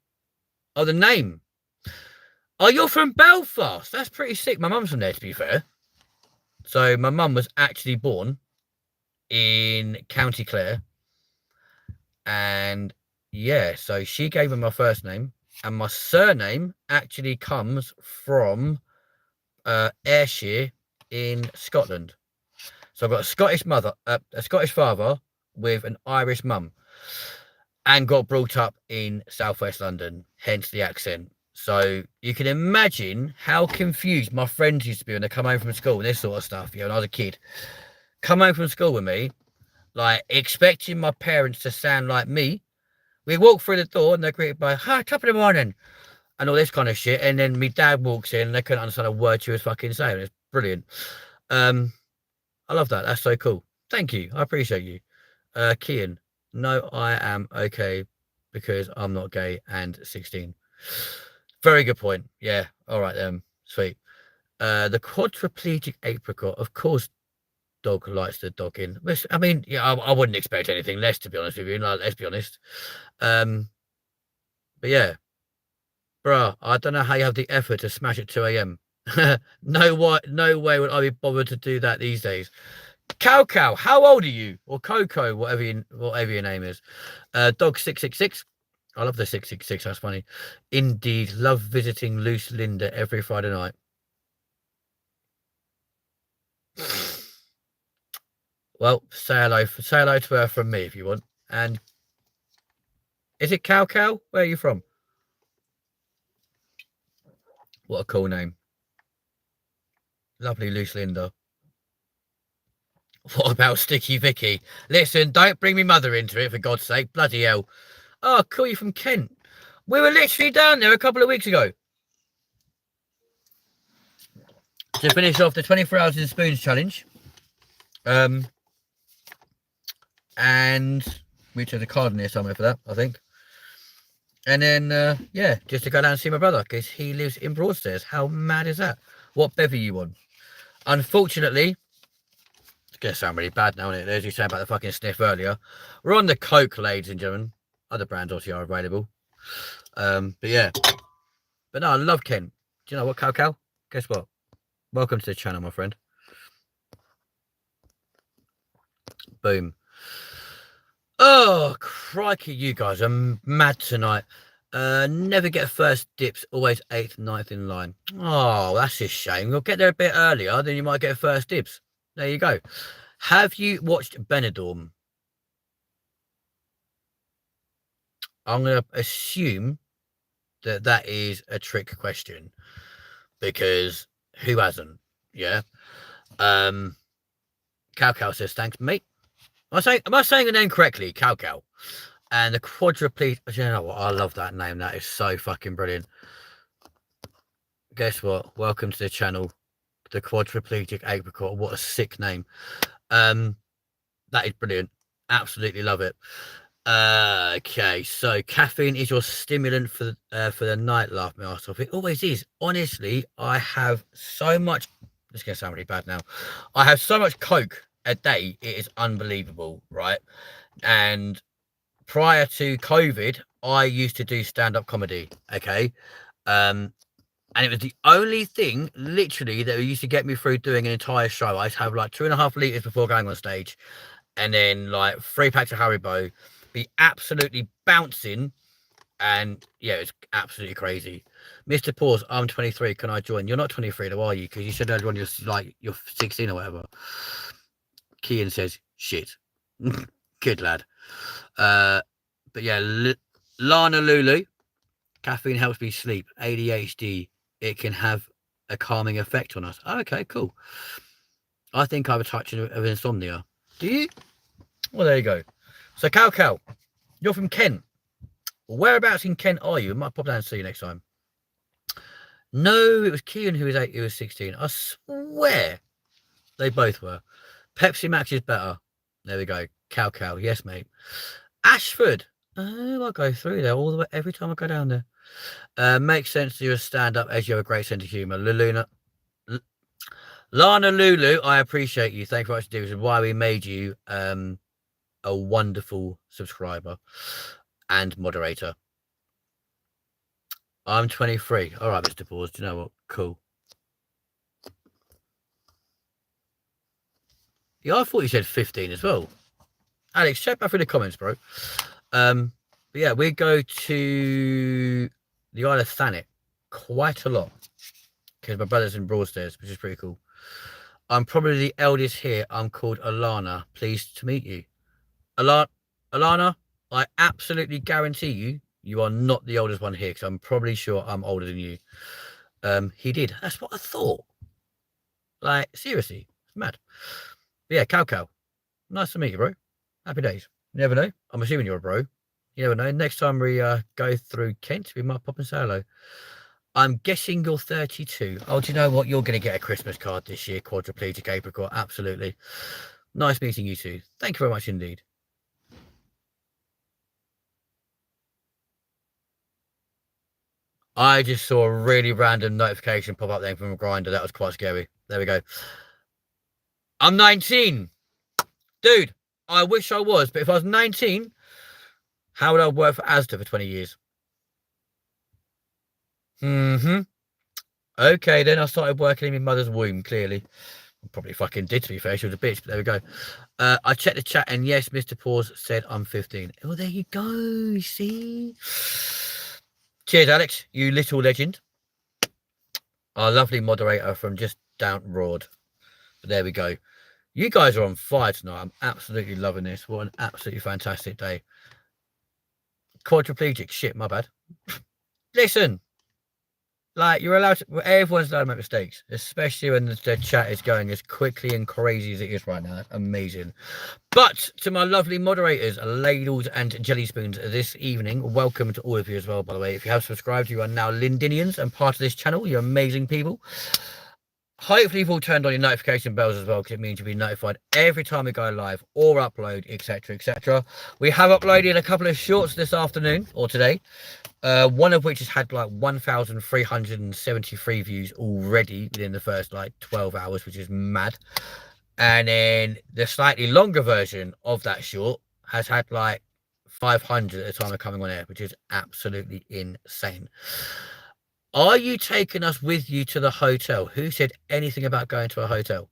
Oh, the name. Oh, you're from Belfast. That's pretty sick. My mum's from there, to be fair. So my mum was actually born in County Clare. And yeah, so she gave me my first name. And my surname actually comes from Ayrshire in Scotland. So I've got a Scottish mother, a Scottish father with an Irish mum, and got brought up in southwest London, hence the accent. So you can imagine how confused my friends used to be when they come home from school and this sort of stuff. You know, when I was a kid, come home from school with me, like expecting my parents to sound like me. We walk through the door and they're greeted by, "Hi, top of the morning," and all this kind of shit. And then my dad walks in and they couldn't understand a word she was fucking saying. It's brilliant. I love that. That's so cool. Thank you. I appreciate you. Kian, no, I am okay because I'm not gay and 16. Very good point. Yeah. All right, sweet. The quadriplegic apricot, of course, dog likes the dog in. I mean, yeah, I wouldn't expect anything less, to be honest with you. Like, let's be honest. But yeah, bruh, I don't know how you have the effort to smash at 2 a.m. No way would I be bothered to do that these days. Cow, how old are you? Or Coco, whatever your name is. Dog 666. I love the 666. That's funny. Indeed, love visiting Loose Linda every Friday night. Well, say hello to her from me if you want. And is it Cow? Where are you from? What a cool name. Lovely Loose Linda. What about Sticky Vicky? Listen, don't bring me mother into it, for God's sake. Bloody hell. Oh, cool, you from Kent. We were literally down there a couple of weeks ago to finish off the 24 hours in spoons challenge. And we took a card in here somewhere for that, I think. And then, yeah, just to go down and see my brother because he lives in Broadstairs. How mad is that? What bevy you on? Unfortunately, it's going to sound really bad now, isn't it? As you said about the fucking sniff earlier. We're on the Coke, ladies and gentlemen. Other brands obviously are available. But yeah. But no, I love Ken. Do you know what, Cow? Guess what? Welcome to the channel, my friend. Boom. Oh, crikey, you guys are mad tonight. Never get first dips, always 8th, 9th in line. Oh, that's a shame. You'll get there a bit earlier, then you might get first dibs. There you go. Have you watched Benidorm? I'm going to assume that that is a trick question because who hasn't? Yeah. Cow says, thanks, mate. Am I saying the name correctly? Cow Cow. And the quadriplegic. You know what? I love that name. That is so fucking brilliant. Guess what? Welcome to the channel. The quadriplegic apricot. What a sick name. That is brilliant. Absolutely love it. Okay, so caffeine is your stimulant for the night, laugh me ass off. It always is. Honestly, I have so much. This is gonna sound really bad now. I have so much Coke a day. It is unbelievable, right? And prior to COVID, I used to do stand-up comedy. Okay, and it was the only thing, literally, that used to get me through doing an entire show. I'd have like 2.5 liters before going on stage, and then like 3 packs of Haribo, be absolutely bouncing, and yeah, it's absolutely crazy. Mr. Pause, I'm 23. Can I join? You're not 23, though, are you? Because you said earlier on you're 16 or whatever. Kian says shit. Good lad. But yeah, Lana Lulu. Caffeine helps me sleep. ADHD. It can have a calming effect on us. Oh, okay, cool. I think I have a touch of insomnia. Do you? Well, there you go. So, Cow, you're from Kent. Whereabouts in Kent are you? I might pop down and see you next time. No, it was Kean who was 8, who was 16. I swear they both were. Pepsi Max is better. There we go. Cow. Yes, mate. Ashford. Oh, I go through there all the way every time I go down there. Makes sense to you a stand-up as you have a great sense of humour. Lana Lulu, I appreciate you. Thank you very much, This is why we made you a wonderful subscriber and moderator. I'm 23. All right, Mr. Pause. Do you know what? Cool. Yeah, I thought you said 15 as well. Alex, check back through the comments, bro. But yeah, we go to the Isle of Thanet quite a lot because my brother's in Broadstairs, which is pretty cool. I'm probably the eldest here. I'm called Alana. Pleased to meet you. Alana, I absolutely guarantee you are not the oldest one here because I'm probably sure I'm older than you. He did. That's what I thought. Like, seriously, it's mad. But yeah, Cow. Nice to meet you, bro. Happy days. You never know. I'm assuming you're a bro. You never know. Next time we go through Kent, we might pop and say hello. I'm guessing you're 32. Oh, do you know what? You're going to get a Christmas card this year, quadriplegic apricot. Absolutely. Nice meeting you two. Thank you very much indeed. I just saw a really random notification pop up there from Grindr. That was quite scary. There we go. I'm 19. Dude, I wish I was, but if I was 19, how would I work for Asda for 20 years? Okay, then I started working in my mother's womb, clearly. I probably fucking did, to be fair. She was a bitch, but there we go. I checked the chat, and yes, Mr. Pause said I'm 15. Oh, there you go. See? Cheers, Alex, you little legend. Our lovely moderator from just down Road. But there we go. You guys are on fire tonight. I'm absolutely loving this. What an absolutely fantastic day. Quadriplegic. Shit, my bad. Listen. Like, you're allowed to, everyone's allowed to make mistakes, especially when the chat is going as quickly and crazy as it is right now. That's amazing. But to my lovely moderators, ladles and jelly spoons this evening, welcome to all of you as well, by the way. If you have subscribed, you are now Lindinians and part of this channel. You're amazing people. Hopefully you've all turned on your notification bells as well, because it means you'll be notified every time we go live or upload, etc, etc. We have uploaded a couple of shorts this afternoon or today, one of which has had like 1,373 views already within the first like 12 hours, which is mad. And then the slightly longer version of that short has had like 500 at the time of coming on air, which is absolutely insane. Are you taking us with you to the hotel? Who said anything about going to a hotel?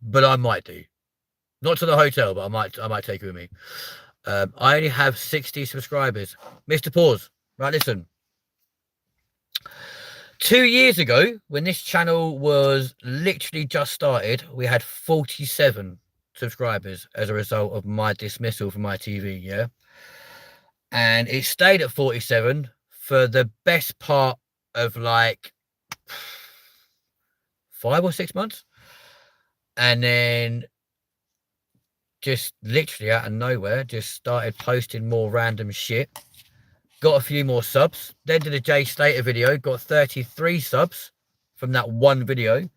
But I might do. Not to the hotel, but I might take you with me. I only have 60 subscribers. Mr. Pause. Right, listen. 2 years ago, when this channel was literally just started, we had 47 subscribers as a result of my dismissal from my TV, yeah? And it stayed at 47 for the best part of like 5 or 6 months. And then just literally out of nowhere, just started posting more random shit. Got a few more subs. Then did a Jay Slater video. Got 33 subs from that one video.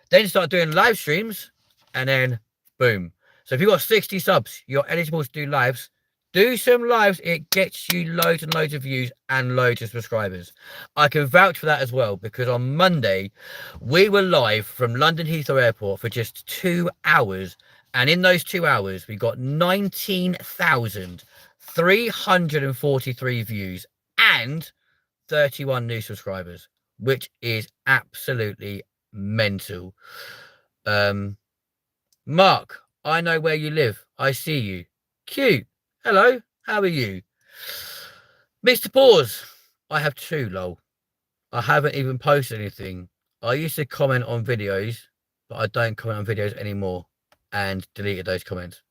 Then started doing live streams. And then, boom. So if you've got 60 subs, you're eligible to do lives. Do some lives. It gets you loads and loads of views and loads of subscribers. I can vouch for that as well, because on Monday, we were live from London Heathrow Airport for just 2 hours. And in those 2 hours, we got 19,343 views and 31 new subscribers, which is absolutely mental. Mark, I know where you live. I see you. Cute. Hello. How are you? Mr. Pause. I have 2, lol. I haven't even posted anything. I used to comment on videos, but I don't comment on videos anymore, and deleted those comments.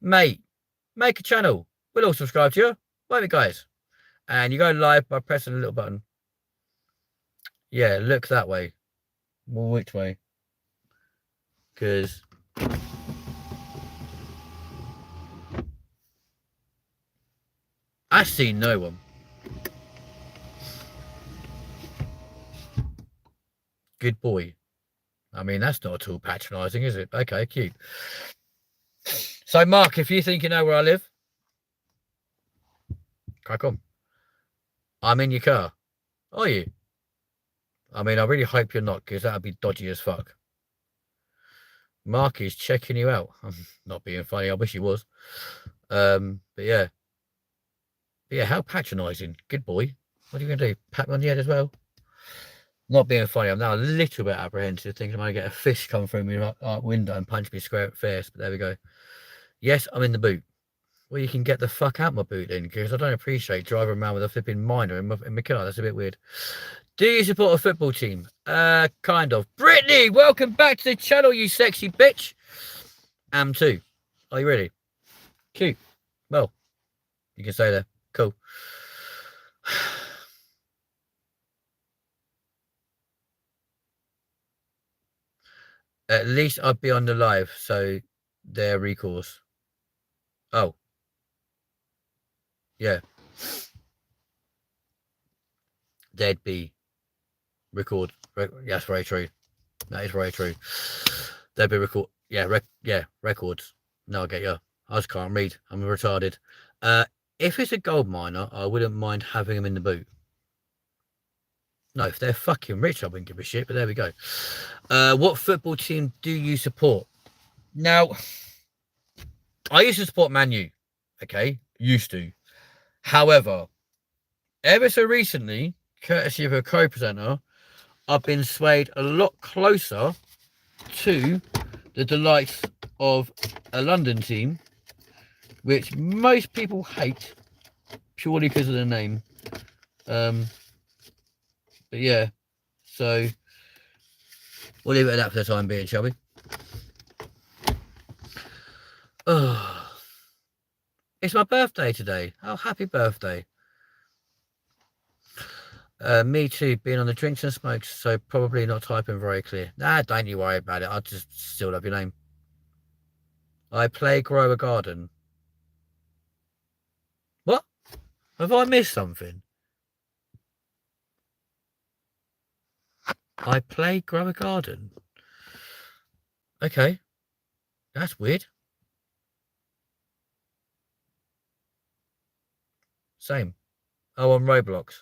Mate, make a channel. We'll all subscribe to you. Won't we, guys? And you go live by pressing a little button. Yeah, look that way. Well, which way? Because I see no one. Good boy. I mean, that's not at all patronising, is it? Okay, cute. So, Mark, if you think you know where I live, crack on. I'm in your car. Are you? I mean, I really hope you're not, because that would be dodgy as fuck. Mark is checking you out. I'm not being funny. I wish he was. But yeah. But yeah, how patronising. Good boy. What are you going to do? Pat me on the head as well? Not being funny. I'm now a little bit apprehensive, thinking I might get a fish come through my window and punch me square at face. But there we go. Yes, I'm in the boot. Well, you can get the fuck out my boot then, because I don't appreciate driving around with a flipping minor in my car. That's a bit weird. Do you support a football team? Kind of. Brittany, welcome back to the channel, you sexy bitch. Am too. Are you ready? Cute. Well, you can say that. Cool. At least I'd be on the live, so their recourse. Oh. Yeah. There'd be record. That's very true. That is very true. There'd be record. Yeah, records. No, I get you. I just can't read. I'm retarded. If it's a gold miner, I wouldn't mind having them in the boot. No, if they're fucking rich, I wouldn't give a shit, but there we go. What football team do you support? Now, I used to support Man U. Okay? Used to. However, ever so recently, courtesy of a co-presenter, I've been swayed a lot closer to the delights of a London team, which most people hate purely because of the name. But yeah, so we'll leave it at that for the time being, shall we? Oh, it's my birthday today. Oh, happy birthday. Me too, being on the drinks and smokes, so probably not typing very clear. Nah, don't you worry about it. I just still love your name. I play grow a garden. What? Have I missed something? I play grow a garden. Okay. That's weird. Same. Oh, on Roblox.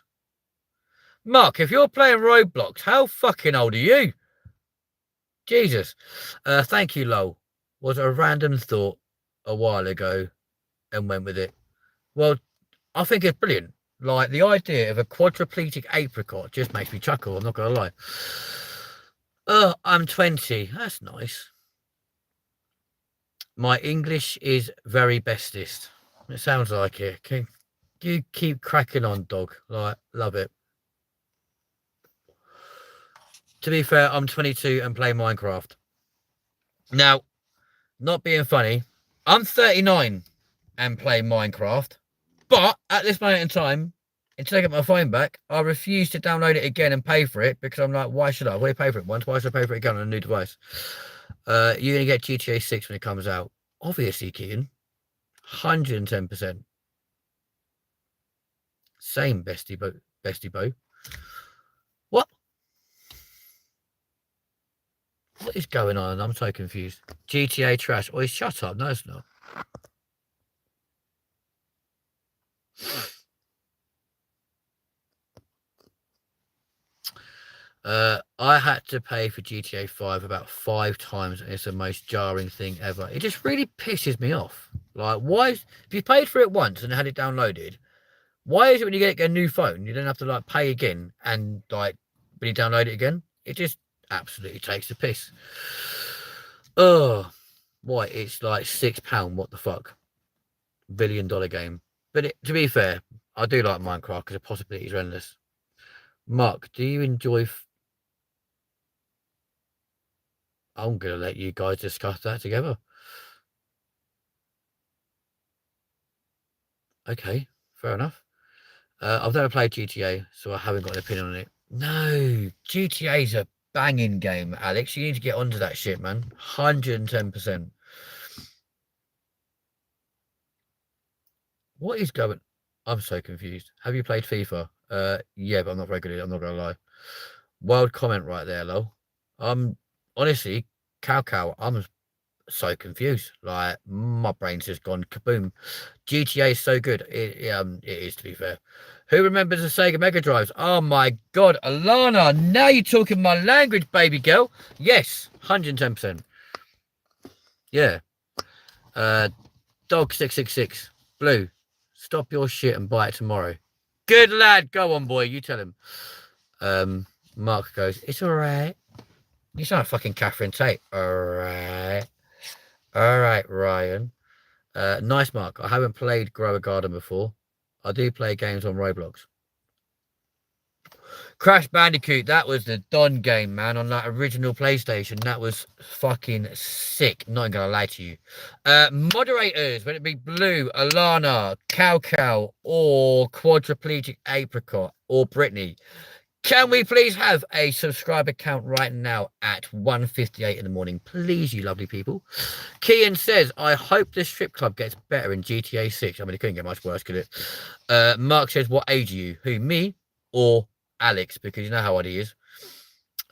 Mark, if you're playing Roblox, how fucking old are you? Jesus. Thank you, lol. Was a random thought a while ago and went with it. Well, I think it's brilliant. Like, the idea of a quadriplegic apricot just makes me chuckle, I'm not going to lie. Oh, I'm 20. That's nice. My English is very bestest. It sounds like it. Can you keep cracking on, dog? Like, love it. To be fair, I'm 22 and play Minecraft. Now, not being funny, I'm 39 and play Minecraft. But at this moment in time, until I get my phone back, I refuse to download it again and pay for it, because I'm like, why should I? I've already paid for it once. Why should I pay for it again on a new device? You're going to get GTA 6 when it comes out. Obviously, Keaton. 110%. Same, bestie Bo. Bestie Bo. What? What is going on? I'm so confused. GTA trash. Oh, shut up. No, it's not. I had to pay for GTA 5 about 5 times, and it's the most jarring thing ever. It just really pisses me off. Like, why? If you paid for it once and had it downloaded, why is it when you get a new phone, you don't have to like pay again and like when you download it again? It just absolutely takes the piss. Oh, why? It's like £6. What the fuck? $1 billion game. But to be fair, I do like Minecraft because the possibilities are endless. Mark, do you enjoy? I'm gonna let you guys discuss that together. Okay, fair enough. I've never played GTA, so I haven't got an opinion on it. No, GTA's a banging game, Alex. You need to get onto that shit, man. 110%. What is going? I'm so confused. Have you played FIFA? Yeah, but I'm not regularly. I'm not gonna lie. Wild comment right there, lol. Honestly, cow. I'm so confused. Like my brain's just gone kaboom. GTA is so good. It is, to be fair. Who remembers the Sega Mega Drives? Oh my god, Alana! Now you're talking my language, baby girl. Yes, 110%. Yeah. Dog 666. Blue. Stop your shit and buy it tomorrow. Good lad. Go on, boy. You tell him. Mark goes, it's all right. You sound like fucking Catherine Tate. All right. All right, Ryan. Nice, Mark. I haven't played Grow a Garden before. I do play games on Roblox. Crash Bandicoot, that was the Don game, man, on that original PlayStation. That was fucking sick. Not gonna lie to you. Moderators, whether it be Blue, Alana, Cow, or Quadriplegic Apricot, or Brittany. Can we please have a subscriber count right now at 1:58 in the morning? Please, you lovely people. Kian says, I hope the strip club gets better in GTA 6. I mean, it couldn't get much worse, could it? Mark says, what age are you? Who, me or Alex? Because you know how old he is.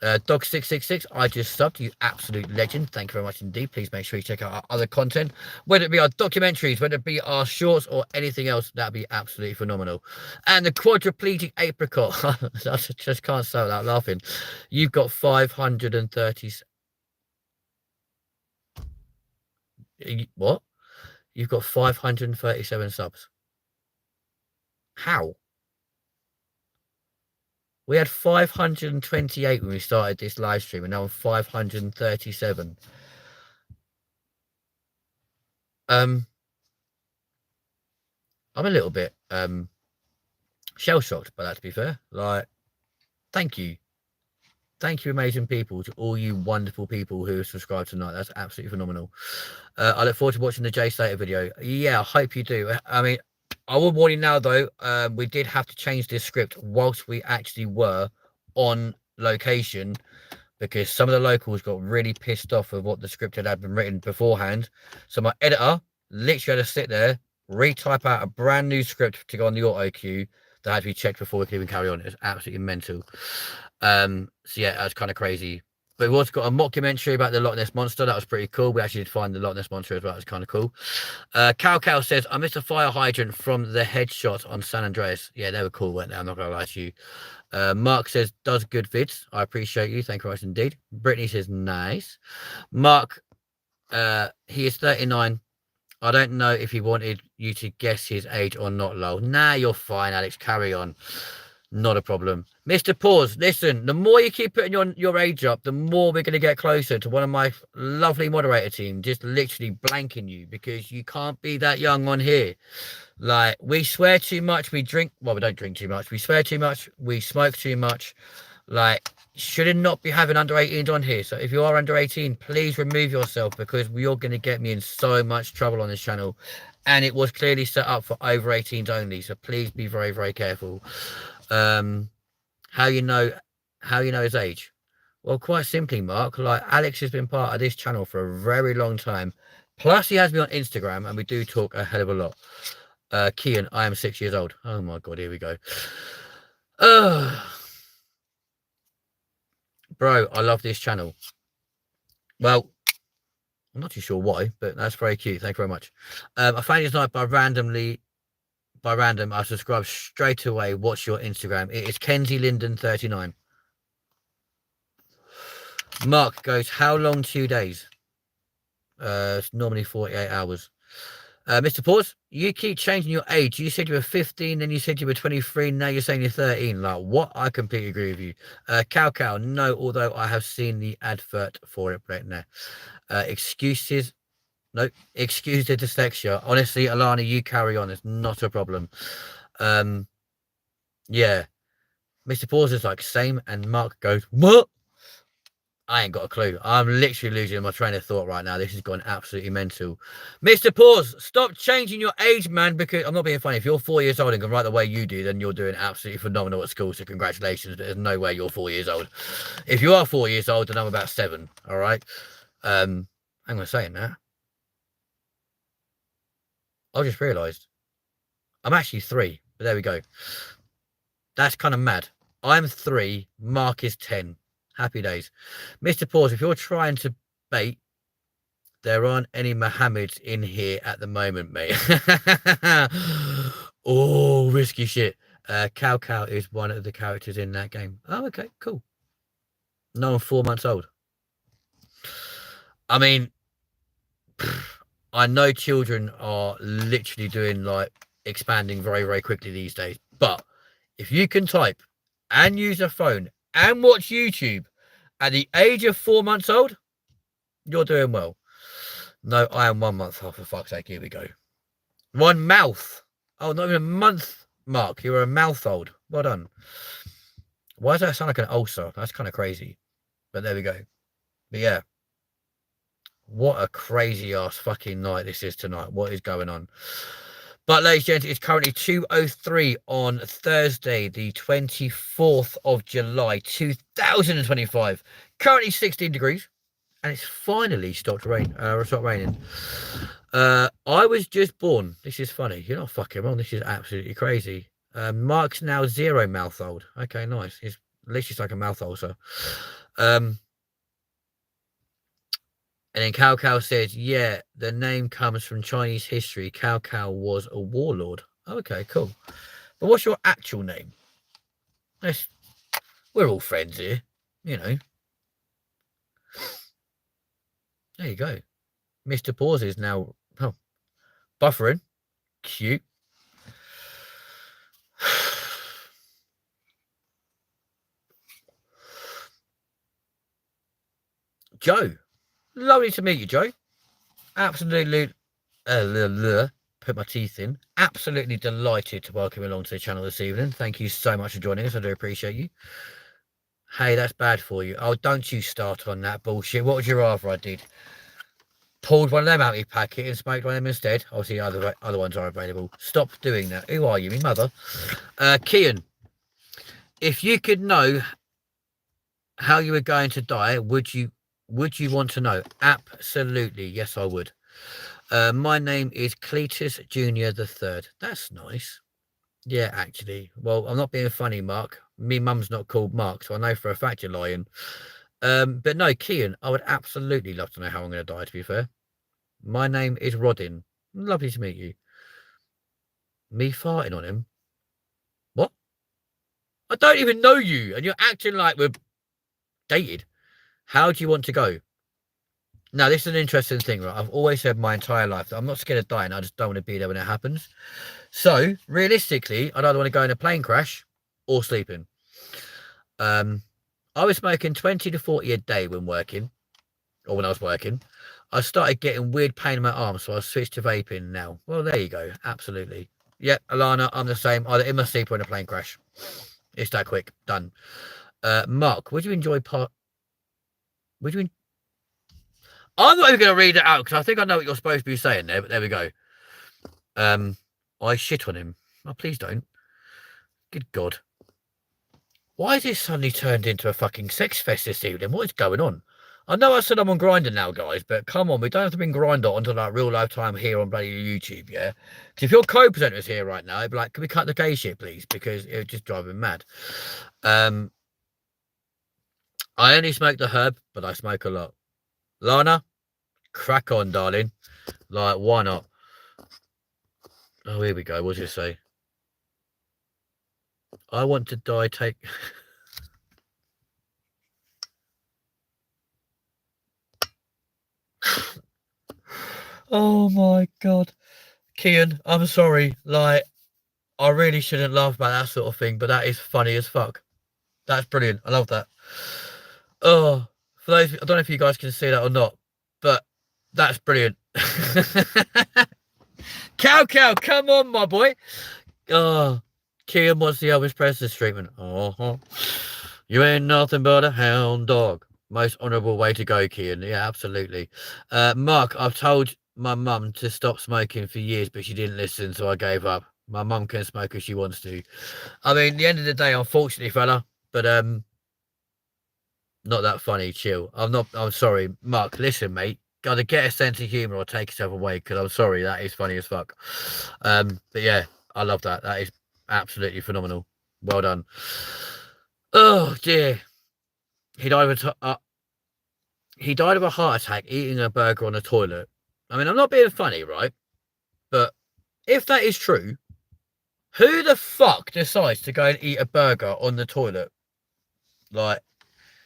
Dog666, I just subbed, you absolute legend. Thank you very much indeed. Please make sure you check out our other content, whether it be our documentaries, whether it be our shorts or anything else. That'd be absolutely phenomenal. And the quadriplegic apricot, I just can't stop without laughing. You've got 530. What? You've got 537 subs. How? We had 528 when we started this live stream, and now I'm 537. I'm a little bit shell shocked by that, to be fair. Like, thank you. Thank you, amazing people, to all you wonderful people who have subscribed tonight. That's absolutely phenomenal. I look forward to watching the Jay Slater video. Yeah, I hope you do. I mean, I will warn you now, though, we did have to change this script whilst we actually were on location, because some of the locals got really pissed off of what the script had been written beforehand. So my editor literally had to sit there, retype out a brand new script to go on the auto cue that had to be checked before we could even carry on. It was absolutely mental. So yeah, that's kind of crazy. But we've also got a mockumentary about the Loch Ness Monster. That was pretty cool. We actually did find the Loch Ness Monster as well. It was kind of cool. Cow says, I missed a fire hydrant from the headshot on San Andreas. Yeah, they were cool, weren't they? I'm not going to lie to you. Mark says, does good vids. I appreciate you. Thank you very much indeed. Brittany says, nice. Mark, he is 39. I don't know if he wanted you to guess his age or not, lol. Nah, you're fine, Alex. Carry on. Not a problem. Mr. Pause, listen, the more you keep putting your age up, the more we're going to get closer to one of my lovely moderator team just literally blanking you, because you can't be that young on here. Like, we swear too much, we drink, well, we don't drink too much, we swear too much, we smoke too much. Like, should not be having under 18s on here. So if you are under 18, please remove yourself, because you're going to get me in so much trouble on this channel. And it was clearly set up for over 18s only, so please be very, very careful. How you know his age? Well, quite simply, Mark, like, Alex has been part of this channel for a very long time, Plus, he has me on Instagram, and we do talk a hell of a lot. Kian, I am 6 years old. Oh my god, here we go. Bro, I love this channel. Well, I'm not too sure why, but that's very cute. Thank you very much. I found his night by random. I subscribe straight away. What's your Instagram? It is Kenzie Linden 39. Mark goes, how long? 2 days. It's normally 48 hours. Mr. Pause, you keep changing your age. You said you were 15, then you said you were 23, now you're saying you're 13. Like, what? I completely agree with you. Cow, no, although I have seen the advert for it right now. Excuses. No, excuse the dyslexia. Honestly, Alana, you carry on. It's not a problem. Yeah. Mr. Pause is like, same, and Mark goes, what? I ain't got a clue. I'm literally losing my train of thought right now. This has gone absolutely mental. Mr. Pause, stop changing your age, man, because I'm not being funny. If you're 4 years old and can write the way you do, then you're doing absolutely phenomenal at school, so congratulations. But there's no way you're 4 years old. If you are 4 years old, then I'm about 7, all right? I'm going to say it now. I just realised I'm actually 3, but there we go. That's kind of mad. I'm 3, Mark is 10. Happy days. Mr. Pause, if you're trying to bait, there aren't any Mohammeds in here at the moment, mate. Oh, risky shit. Cow is one of the characters in that game. Oh, okay, cool. No, I'm 4 months old. I mean, I know children are literally doing like expanding very, very quickly these days. But if you can type and use a phone and watch YouTube at the age of 4 months old, you're doing well. No, I am 1 month. Oh, for fuck's sake, here we go. 1 mouth. Oh, not even a month, Mark. You're a mouth old. Well done. Why does that sound like an ulcer? That's kind of crazy. But there we go. But yeah. What a crazy ass fucking night this is tonight. What is going on? But ladies and gents, it's currently 2:03 on Thursday, the 24th of July, 2025. Currently 16 degrees. And it's finally stopped raining. I was just born. This is funny. You're not fucking wrong. This is absolutely crazy. Mark's now 0 mouth old. Okay, nice. At least it's like a mouth ulcer. And then Cow says, yeah, the name comes from Chinese history. Cow was a warlord. Okay, cool. But what's your actual name? We're all friends here, you know. There you go. Mr. Pause is now buffering. Cute. Joe. Lovely to meet you, Joe. Absolutely. Put my teeth in. Absolutely delighted to welcome you along to the channel this evening. Thank you so much for joining us. I do appreciate you. Hey, that's bad for you. Oh, don't you start on that bullshit. What would you rather I did? Pulled one of them out of your packet and smoked one of them instead. Obviously, other ones are available. Stop doing that. Who are you, me mother? Kian, if you could know how you were going to die, would you want to know? Absolutely. Yes, I would. My name is Cletus Jr. the Third. That's nice. Yeah, actually. Well, I'm not being funny, Mark. Me mum's not called Mark, so I know for a fact you're lying. But no, Kian, I would absolutely love to know how I'm going to die, to be fair. My name is Rodin. Lovely to meet you. Me farting on him? What? I don't even know you, and you're acting like we're dated. How do you want to go? Now, this is an interesting thing, right? I've always said my entire life that I'm not scared of dying. I just don't want to be there when it happens. So, realistically, I'd either want to go in a plane crash or sleeping. I was smoking 20 to 40 a day when working, or when I was working. I started getting weird pain in my arms, so I switched to vaping now. Well, there you go. Absolutely. Yeah, Alana, I'm the same. Either in my sleep or in a plane crash. It's that quick. Done. Mark, would you enjoy I'm not even going to read it out because I think I know what you're supposed to be saying there, but there we go. I shit on him. Oh, please don't. Good God. Why is this suddenly turned into a fucking sex fest this evening? What is going on? I know I said I'm on Grinder now, guys, but come on, we don't have to bring Grinder onto like real life time here on bloody YouTube, yeah? Because if your co-presenters here right now, it'd be like, can we cut the gay shit, please? Because it would just drive me mad. I only smoke the herb, but I smoke a lot. Lana, crack on, darling. Like, why not? Oh, here we go. What does it say? I want to die. Take. Oh my god, Kian, I'm sorry. Like, I really shouldn't laugh about that sort of thing, but that is funny as fuck. That's brilliant. I love that. Oh, for those, I don't know if you guys can see that or not, but that's brilliant. Cow, come on, my boy. Oh, Kian wants the Elvis Presley treatment. Oh, you ain't nothing but a hound dog. Most honourable way to go, Kian. Yeah, absolutely. Mark, I've told my mum to stop smoking for years, but she didn't listen, so I gave up. My mum can smoke if she wants to. I mean, at the end of the day, unfortunately, fella, but not that funny. Chill. I'm sorry, Mark. Listen, mate. Gotta get a sense of humour or take yourself away. Because I'm sorry, that is funny as fuck. But yeah, I love that. That is absolutely phenomenal. Well done. Oh dear. He died of he died of a heart attack eating a burger on a toilet. I mean, I'm not being funny, right? But if that is true, who the fuck decides to go and eat a burger on the toilet? Like,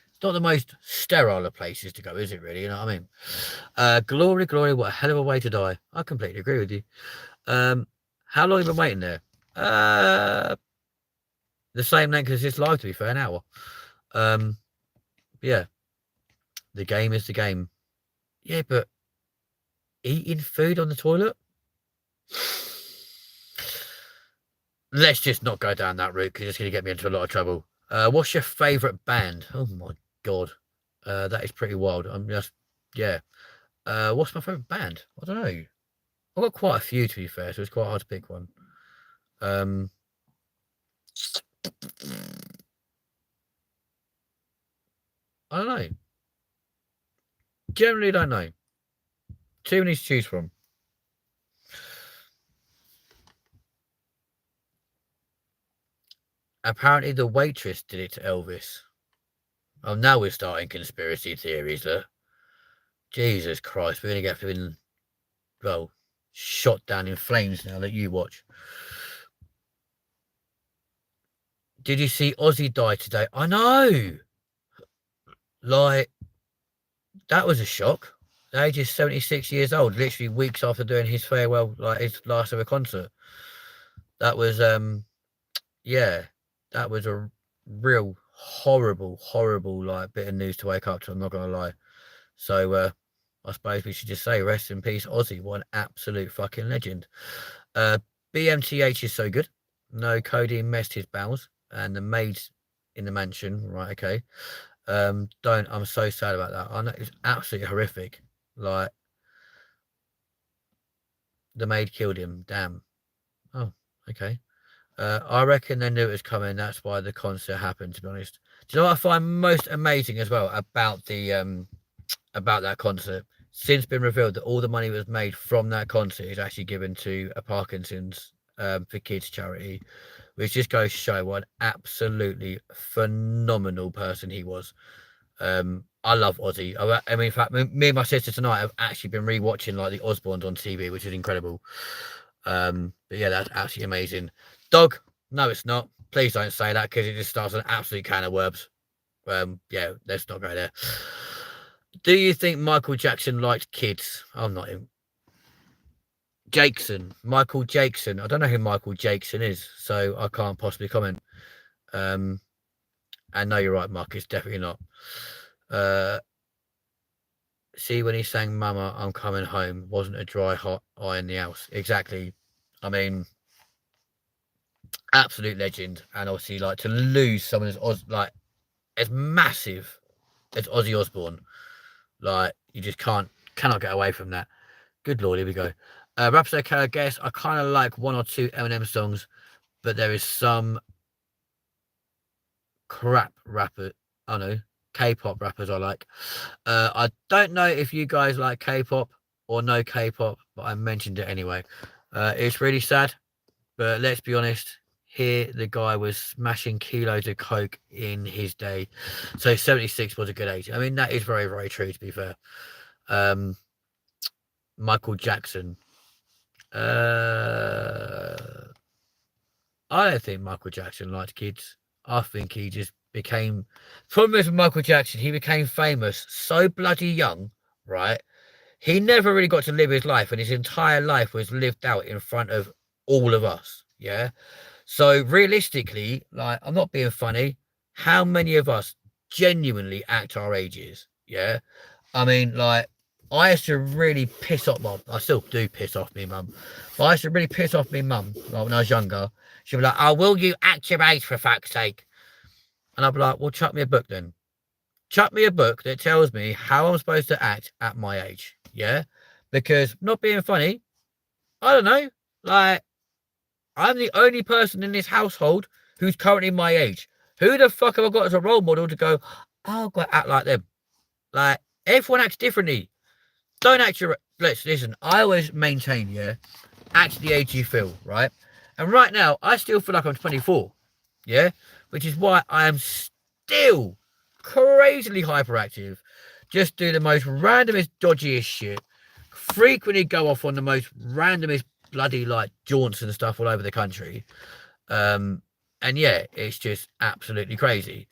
it's not the most sterile of places to go, is it really? You know what I mean? Glory, what a hell of a way to die. I completely agree with you. How long have you been waiting there? The same length as this live, to be fair, an hour. Yeah. The game is the game. Yeah, but eating food on the toilet? Let's just not go down that route because it's going to get me into a lot of trouble. What's your favourite band? Oh my god. That is pretty wild. I'm just, yeah. What's my favourite band? I don't know. I've got quite a few, to be fair, so it's quite hard to pick one. I don't know. Generally don't know. Too many to choose from. Apparently the waitress did it to Elvis. Oh, now we're starting conspiracy theories, look. Jesus Christ, we're going to get flipping, well, shot down in flames now that you watch. Did you see Ozzy die today? I know. Like, that was a shock. The age is 76 years old, literally weeks after doing his farewell, like his last ever concert. That was, yeah, that was a real horrible, like bit of news to wake up to. I'm not gonna lie. So, I suppose we should just say rest in peace, Ozzy. What an absolute fucking legend. BMTH is so good. No, Cody messed his bowels, and the maids in the mansion. Right, okay. Don't. I'm so sad about that. I know it's absolutely horrific. Like, the maid killed him. Damn. Oh, okay. I reckon they knew it was coming. That's why the concert happened. To be honest, do you know what I find most amazing as well about that concert? Since been revealed that all the money was made from that concert is actually given to a Parkinson's for kids charity, which just goes to show what an absolutely phenomenal person he was. I love Ozzy. I mean, in fact, me and my sister tonight have actually been rewatching like the Osbournes on TV, which is incredible. But yeah, that's absolutely amazing. Dog, no, it's not. Please don't say that because it just starts an absolute can of worms. Yeah, let's not go there. Do you think Michael Jackson liked kids? I'm not him. Michael Jackson. I don't know who Michael Jackson is, so I can't possibly comment. And no, you're right, Mark. It's definitely not. See, when he sang "Mama, I'm Coming Home," wasn't a dry hot eye in the house. Exactly. I mean, absolute legend, and obviously, like to lose someone as massive as Ozzy Osbourne, like you just cannot get away from that. Good lord, here we go. Rhapsody Carol guess I kind of like one or two Eminem songs, but there is some crap rapper. I know. K-pop rappers I like. I don't know if you guys like K-pop or no K-pop, but I mentioned it anyway. It's really sad, but let's be honest. Here, the guy was smashing kilos of coke in his day, so 76 was a good age. I mean, that is very, very true. To be fair, Michael Jackson. I don't think Michael Jackson liked kids. I think he just became. Problem is with Michael Jackson, he became famous so bloody young, right? He never really got to live his life, and his entire life was lived out in front of all of us. Yeah. So realistically, like, I'm not being funny. How many of us genuinely act our ages? Yeah. I mean, like, I used to really piss off mum. I still do piss off me mum. But I used to really piss off me mum like, when I was younger. She'd be like, "Oh, will you act your age for fuck's sake?" And I'd be like, "Well, chuck me a book then. Chuck me a book that tells me how I'm supposed to act at my age." Yeah. Because, not being funny, I don't know. Like, I'm the only person in this household who's currently my age. Who the fuck have I got as a role model to go, "Oh, I've got to act like them"? Like, everyone acts differently. Don't act your. Listen, I always maintain, yeah, act the age you feel, right? And right now, I still feel like I'm 24, yeah, which is why I am still crazily hyperactive. Just do the most randomest, dodgiest shit. Frequently go off on the most randomest bloody like jaunts and stuff all over the country. And yeah, it's just absolutely crazy.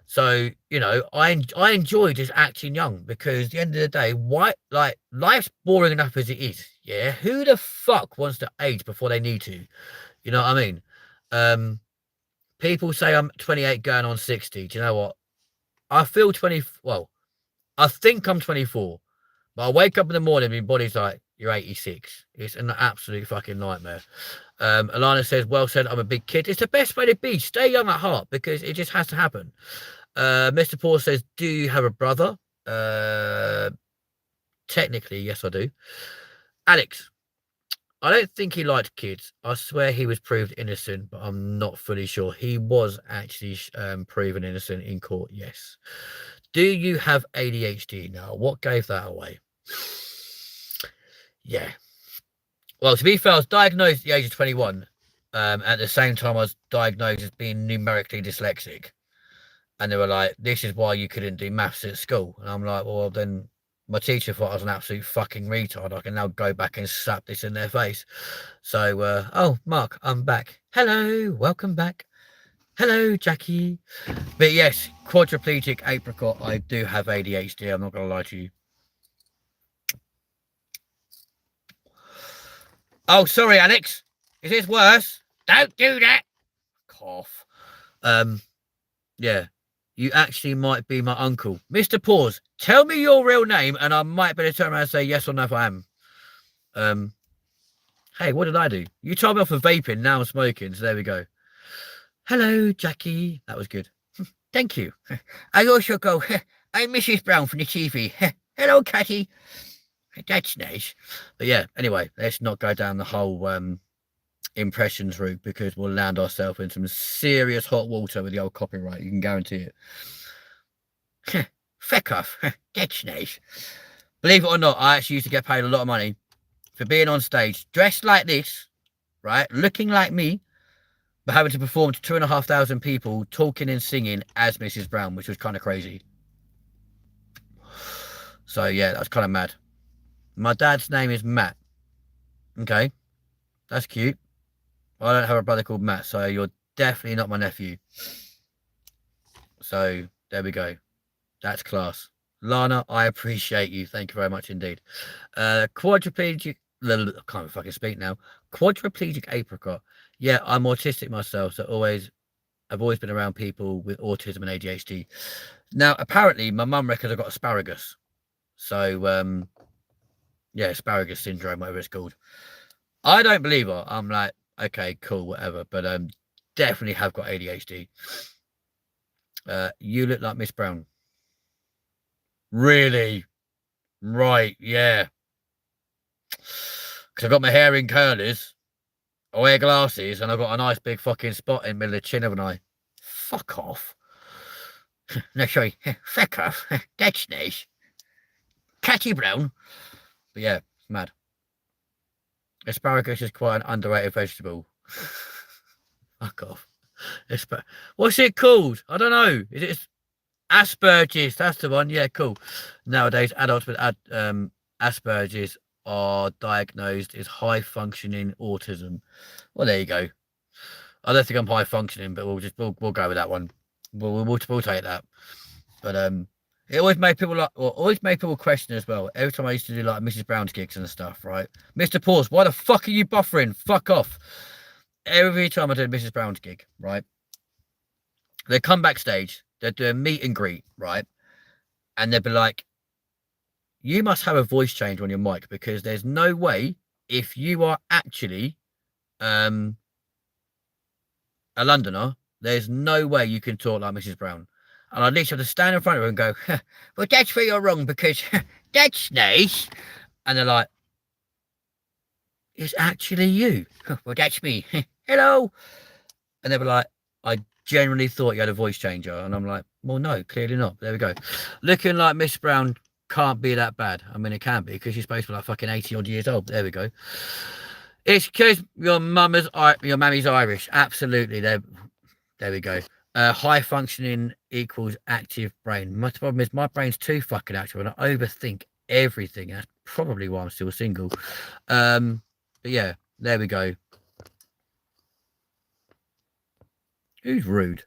So, you know, I enjoy just acting young because at the end of the day, why, like, life's boring enough as it is. Yeah. Who the fuck wants to age before they need to? You know what I mean? Um, People say I'm 28 going on 60. Do you know what? I feel 20. Well, I think I'm 24, but I wake up in the morning, my body's like, "You're 86." It's an absolute fucking nightmare. Alana says, "Well said, I'm a big kid." It's the best way to be. Stay young at heart because it just has to happen. Mr. Paul says, "Do you have a brother?" Technically, yes, I do. Alex, I don't think he liked kids. I swear he was proved innocent, but I'm not fully sure. He was actually proven innocent in court, yes. Do you have ADHD now? What gave that away? Yeah. Well, to be fair, I was diagnosed at the age of 21. At the same time, I was diagnosed as being numerically dyslexic. And they were like, "This is why you couldn't do maths at school." And I'm like, "Well, then my teacher thought I was an absolute fucking retard. I can now go back and slap this in their face." So, oh, Mark, I'm back. Hello, welcome back. Hello, Jackie. But yes, quadriplegic apricot. I do have ADHD. I'm not going to lie to you. Oh, sorry, Alex. Is this worse? Don't do that. Cough. Yeah. You actually might be my uncle. Mr. Pause, tell me your real name and I might better turn around and say yes or no if I am. Hey, what did I do? You told me off for vaping, now I'm smoking, so there we go. Hello, Jackie. That was good. Thank you. I also go, I'm Mrs. Brown from the TV. Hello, Catty. That's nice. But yeah, anyway, let's not go down the whole impressions route because we'll land ourselves in some serious hot water with the old copyright. You can guarantee it. Feck off. That's nice. Believe it or not, I actually used to get paid a lot of money for being on stage dressed like this, right? Looking like me, but having to perform to 2,500 people talking and singing as Mrs. Brown, which was kind of crazy. So yeah, that's kind of mad. My dad's name is Matt. Okay, that's cute. I don't have a brother called Matt, so you're definitely not my nephew. So there we go. That's class. Lana, I appreciate you. Thank you very much indeed. Quadriplegic. I can't fucking speak now. Quadriplegic apricot. Yeah, I'm autistic myself, so I've always been around people with autism and ADHD. Now, apparently, my mum reckons I've got asparagus. So, yeah, asparagus syndrome, whatever it's called. I don't believe her. I'm like, okay, cool, whatever. But definitely have got ADHD. You look like Miss Brown. Really? Right, yeah. Because I've got my hair in curlers, I wear glasses, and I've got a nice big fucking spot in the middle of the chin of an eye. Fuck off. No, sorry, fuck off. That's nice. Catty brown. But yeah, it's mad. Asparagus is quite an underrated vegetable. Fuck off. What's it called? I don't know. Is it Asperger's? That's the one. Yeah, cool. Nowadays, adults with Asperger's are diagnosed as high functioning autism. Well, there you go. I don't think I'm high functioning, but we'll go with that one. We'll take that. But it always made people always made people question as well. Every time I used to do like Mrs. Brown's gigs and stuff, right? Mr. Pause, why the fuck are you buffering? Fuck off. Every time I did Mrs. Brown's gig, right? They come backstage, they'd do a meet and greet, right? And they'd be like, you must have a voice change on your mic because there's no way if you are actually a Londoner, there's no way you can talk like Mrs. Brown. And I'd literally have to stand in front of her and go, well, that's where you're wrong because that's nice. And they're like, it's actually you. Well, that's me. Hello. And they were like, I generally thought you had a voice changer. And I'm like, well, no, clearly not. There we go. Looking like Miss Brown can't be that bad. I mean, it can be because she's supposed to be like fucking 80 odd years old. There we go. It's because your mammy's Irish. Absolutely. There we go. High functioning equals active brain. My problem is my brain's too fucking active and I overthink everything. That's probably why I'm still single. But yeah, there we go. Who's rude?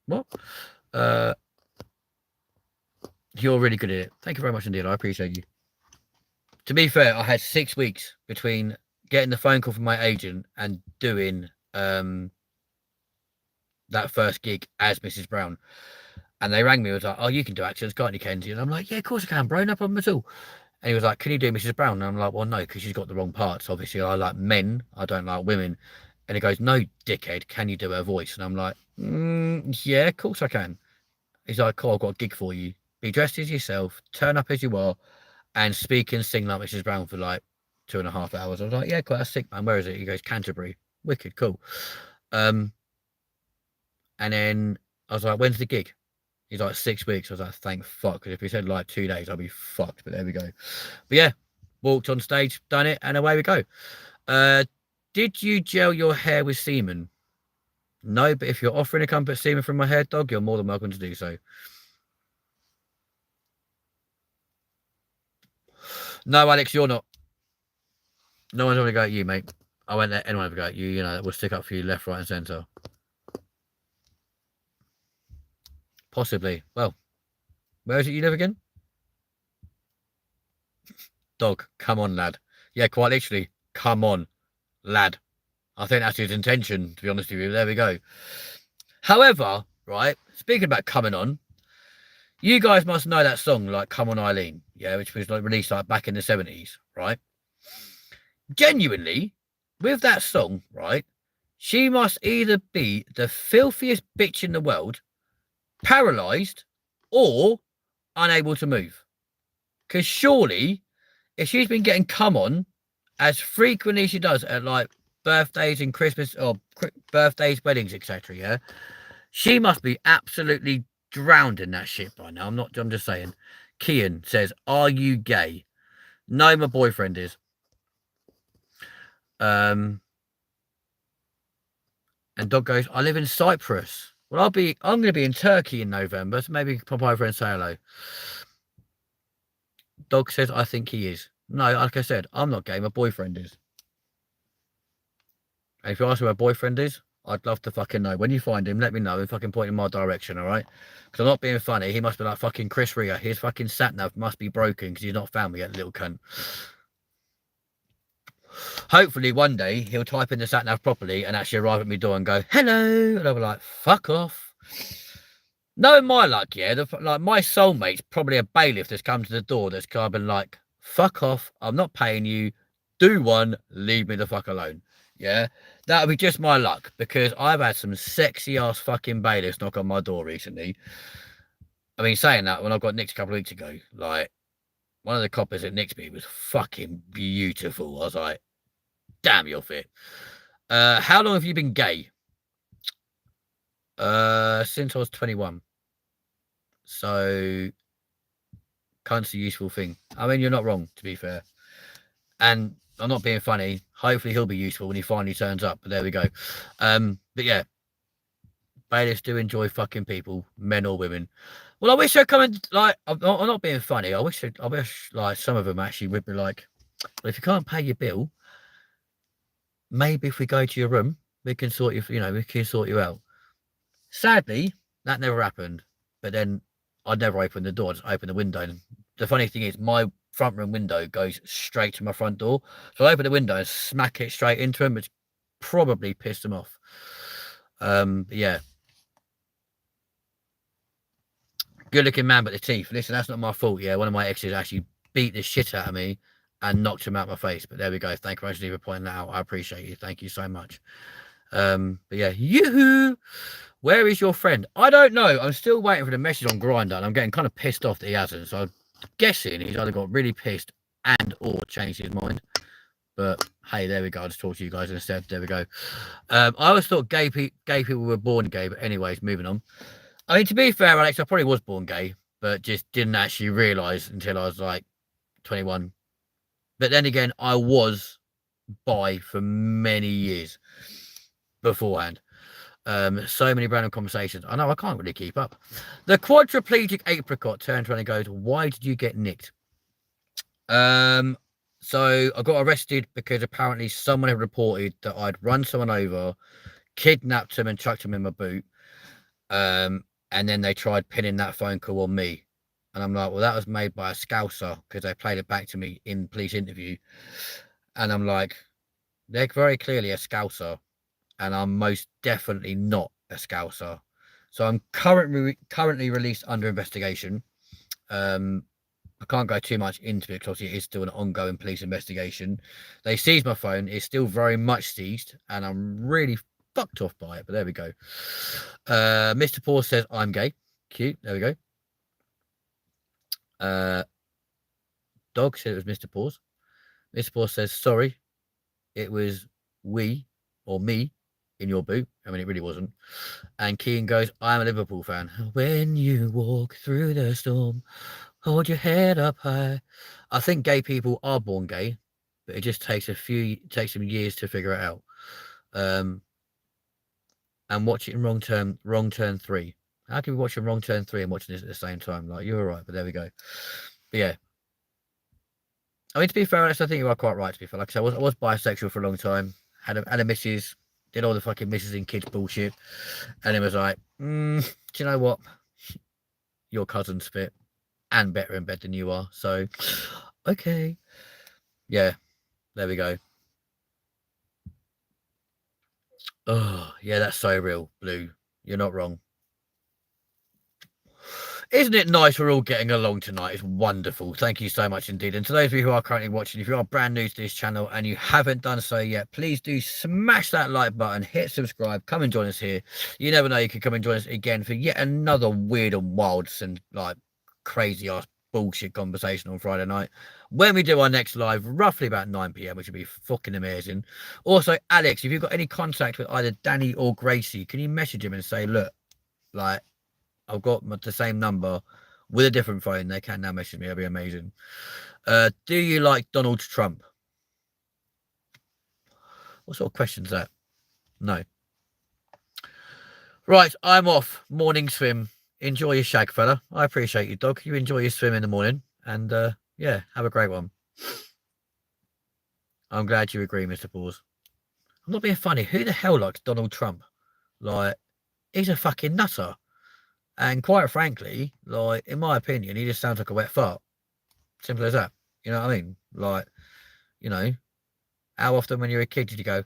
What? You're really good at it. Thank you very much indeed. I appreciate you. To be fair, I had 6 weeks between getting the phone call from my agent and doing that first gig as Mrs. Brown. And they rang me and was like, oh, you can do accents, can't you, Kenzie? And I'm like, yeah, of course I can, bro, no problem at all. And he was like, can you do Mrs. Brown? And I'm like, well, no, because she's got the wrong parts. Obviously, I like men. I don't like women. And he goes, no, dickhead, can you do her voice? And I'm like, yeah, of course I can. He's like, cool, I've got a gig for you. Be dressed as yourself, turn up as you are, and speak and sing like Mrs. Brown for like 2.5 hours. I was like, yeah, cool, that's sick, man. Where is it? He goes, Canterbury. Wicked, cool. And then I was like, when's the gig? He's like, 6 weeks. I was like, thank fuck. Because if he said like 2 days, I'd be fucked. But there we go. But yeah, walked on stage, done it, and away we go. Did you gel your hair with semen? No, but if you're offering a comfort semen from my hair, dog, you're more than welcome to do so. No, Alex, you're not. No one's ever go at you, mate. I won't let anyone ever go at you. You know, we'll stick up for you left, right, and centre. Possibly. Well, where is it you live again? Dog, come on, lad. Yeah, quite literally, come on, lad. I think that's his intention, to be honest with you. There we go. However, right, speaking about coming on, you guys must know that song, like Come On Eileen, yeah, which was like released like back in the 70s, right? Genuinely, with that song, right, she must either be the filthiest bitch in the world, paralysed, or unable to move. Because surely, if she's been getting come on as frequently as she does at like birthdays and Christmas or birthdays, weddings, etc., yeah, she must be absolutely drowned in that shit by now. I'm just saying. Kian says, are you gay? No, my boyfriend is. And Dog goes, I live in Cyprus. Well, I'm going to be in Turkey in November, so maybe pop over and say hello. Dog says, I think he is. No, like I said, I'm not gay, my boyfriend is. And if you ask who my boyfriend is, I'd love to fucking know. When you find him, let me know and fucking point in my direction, all right? Because I'm not being funny. He must be like fucking Chris Rea. His fucking sat-nav must be broken because he's not found me yet, little cunt. Hopefully one day he'll type in the sat-nav properly and actually arrive at my door and go, hello. And I'll be like, fuck off. Knowing my luck, yeah, like my soulmate's probably a bailiff that's come to the door that's kind of been like, fuck off. I'm not paying you. Do one. Leave me the fuck alone. Yeah, that would be just my luck because I've had some sexy ass fucking bailiffs knock on my door recently. I mean, saying that, when I got nicked a couple of weeks ago, like one of the coppers that nicked me was fucking beautiful. I was like, damn, you're fit. How long have you been gay? Since I was 21. So, cunt's a useful thing. I mean, you're not wrong, to be fair. And I'm not being funny. Hopefully, he'll be useful when he finally turns up. But there we go. But yeah, bailiffs do enjoy fucking people, men or women. Well, I wish they'd come and like. I'm not being funny. I wish like some of them actually would be like, well, if you can't pay your bill, maybe if we go to your room, we can sort you. You know, we can sort you out. Sadly, that never happened. But then I'd never open the door. Just open the window. And the funny thing is, my front room window goes straight to my front door. So I open the window and smack it straight into him, which probably pissed him off. Yeah. Good looking man, but the teeth. Listen, that's not my fault. Yeah, one of my exes actually beat the shit out of me and knocked him out my face. But there we go. Thank you very much for pointing that out. I appreciate you. Thank you so much. But yeah, yoo-hoo. Where is your friend? I don't know. I'm still waiting for the message on Grindr, and I'm getting kind of pissed off that he hasn't. So I'm guessing he's either got really pissed and or changed his mind. But hey, there we go. I'll just talk to you guys instead. There we go. I always thought gay people were born gay, but anyways, moving on. I mean, to be fair, Alex, I probably was born gay, but just didn't actually realise until I was like 21. But then again, I was bi for many years beforehand. So many random conversations. I know I can't really keep up. The quadriplegic apricot turns around and goes, "Why did you get nicked?" So I got arrested because apparently someone had reported that I'd run someone over, kidnapped him and chucked him in my boot. And then they tried pinning that phone call on me. And I'm like, well, that was made by a scouser because they played it back to me in police interview. And I'm like, they're very clearly a scouser. And I'm most definitely not a scouser. So I'm currently released under investigation. I can't go too much into it because obviously it is still an ongoing police investigation. They seized my phone. It's still very much seized. And I'm really fucked off by it, but there we go. Mr. Paul says I'm gay. Cute. There we go. Dog said it was Mr. Paul. Mr. Paul says sorry. It was we or me in your boot. I mean, it really wasn't. And Keane goes, I'm a Liverpool fan. When you walk through the storm, hold your head up high. I think gay people are born gay, but it just takes some years to figure it out. And watch it in Wrong Turn 3. How can we watch Wrong Turn 3 and watching this at the same time? Like, you're all right, but there we go. But yeah. I mean, to be fair, I think you are quite right, to be fair. Like I said, I was bisexual for a long time. Had a missus, did all the fucking missus and kids bullshit. And it was like, do you know what? Your cousin's fit and better in bed than you are. So, okay. Yeah, there we go. Oh, yeah, that's so real, Blue. You're not wrong. Isn't it nice we're all getting along tonight? It's wonderful. Thank you so much indeed. And to those of you who are currently watching, if you are brand new to this channel and you haven't done so yet, please do smash that like button, hit subscribe, come and join us here. You never know, you could come and join us again for yet another weird and wild and like crazy ass bullshit conversation on Friday night when we do our next live, roughly about 9 p.m, which would be fucking amazing. Also, Alex, if you've got any contact with either Danny or Gracie, can you message him and say, look, like, I've got the same number with a different phone. They can now message me. It'll be amazing. Do you like Donald Trump? What sort of question is that? No. Right, I'm off. Morning swim. Enjoy your shag, fella. I appreciate you, dog. You enjoy your swim in the morning. And yeah, have a great one. I'm glad you agree, Mr. Paws. I'm not being funny. Who the hell likes Donald Trump? Like, he's a fucking nutter. And quite frankly, like, in my opinion, he just sounds like a wet fart. Simple as that. You know what I mean? Like, you know, how often when you're a kid did you go,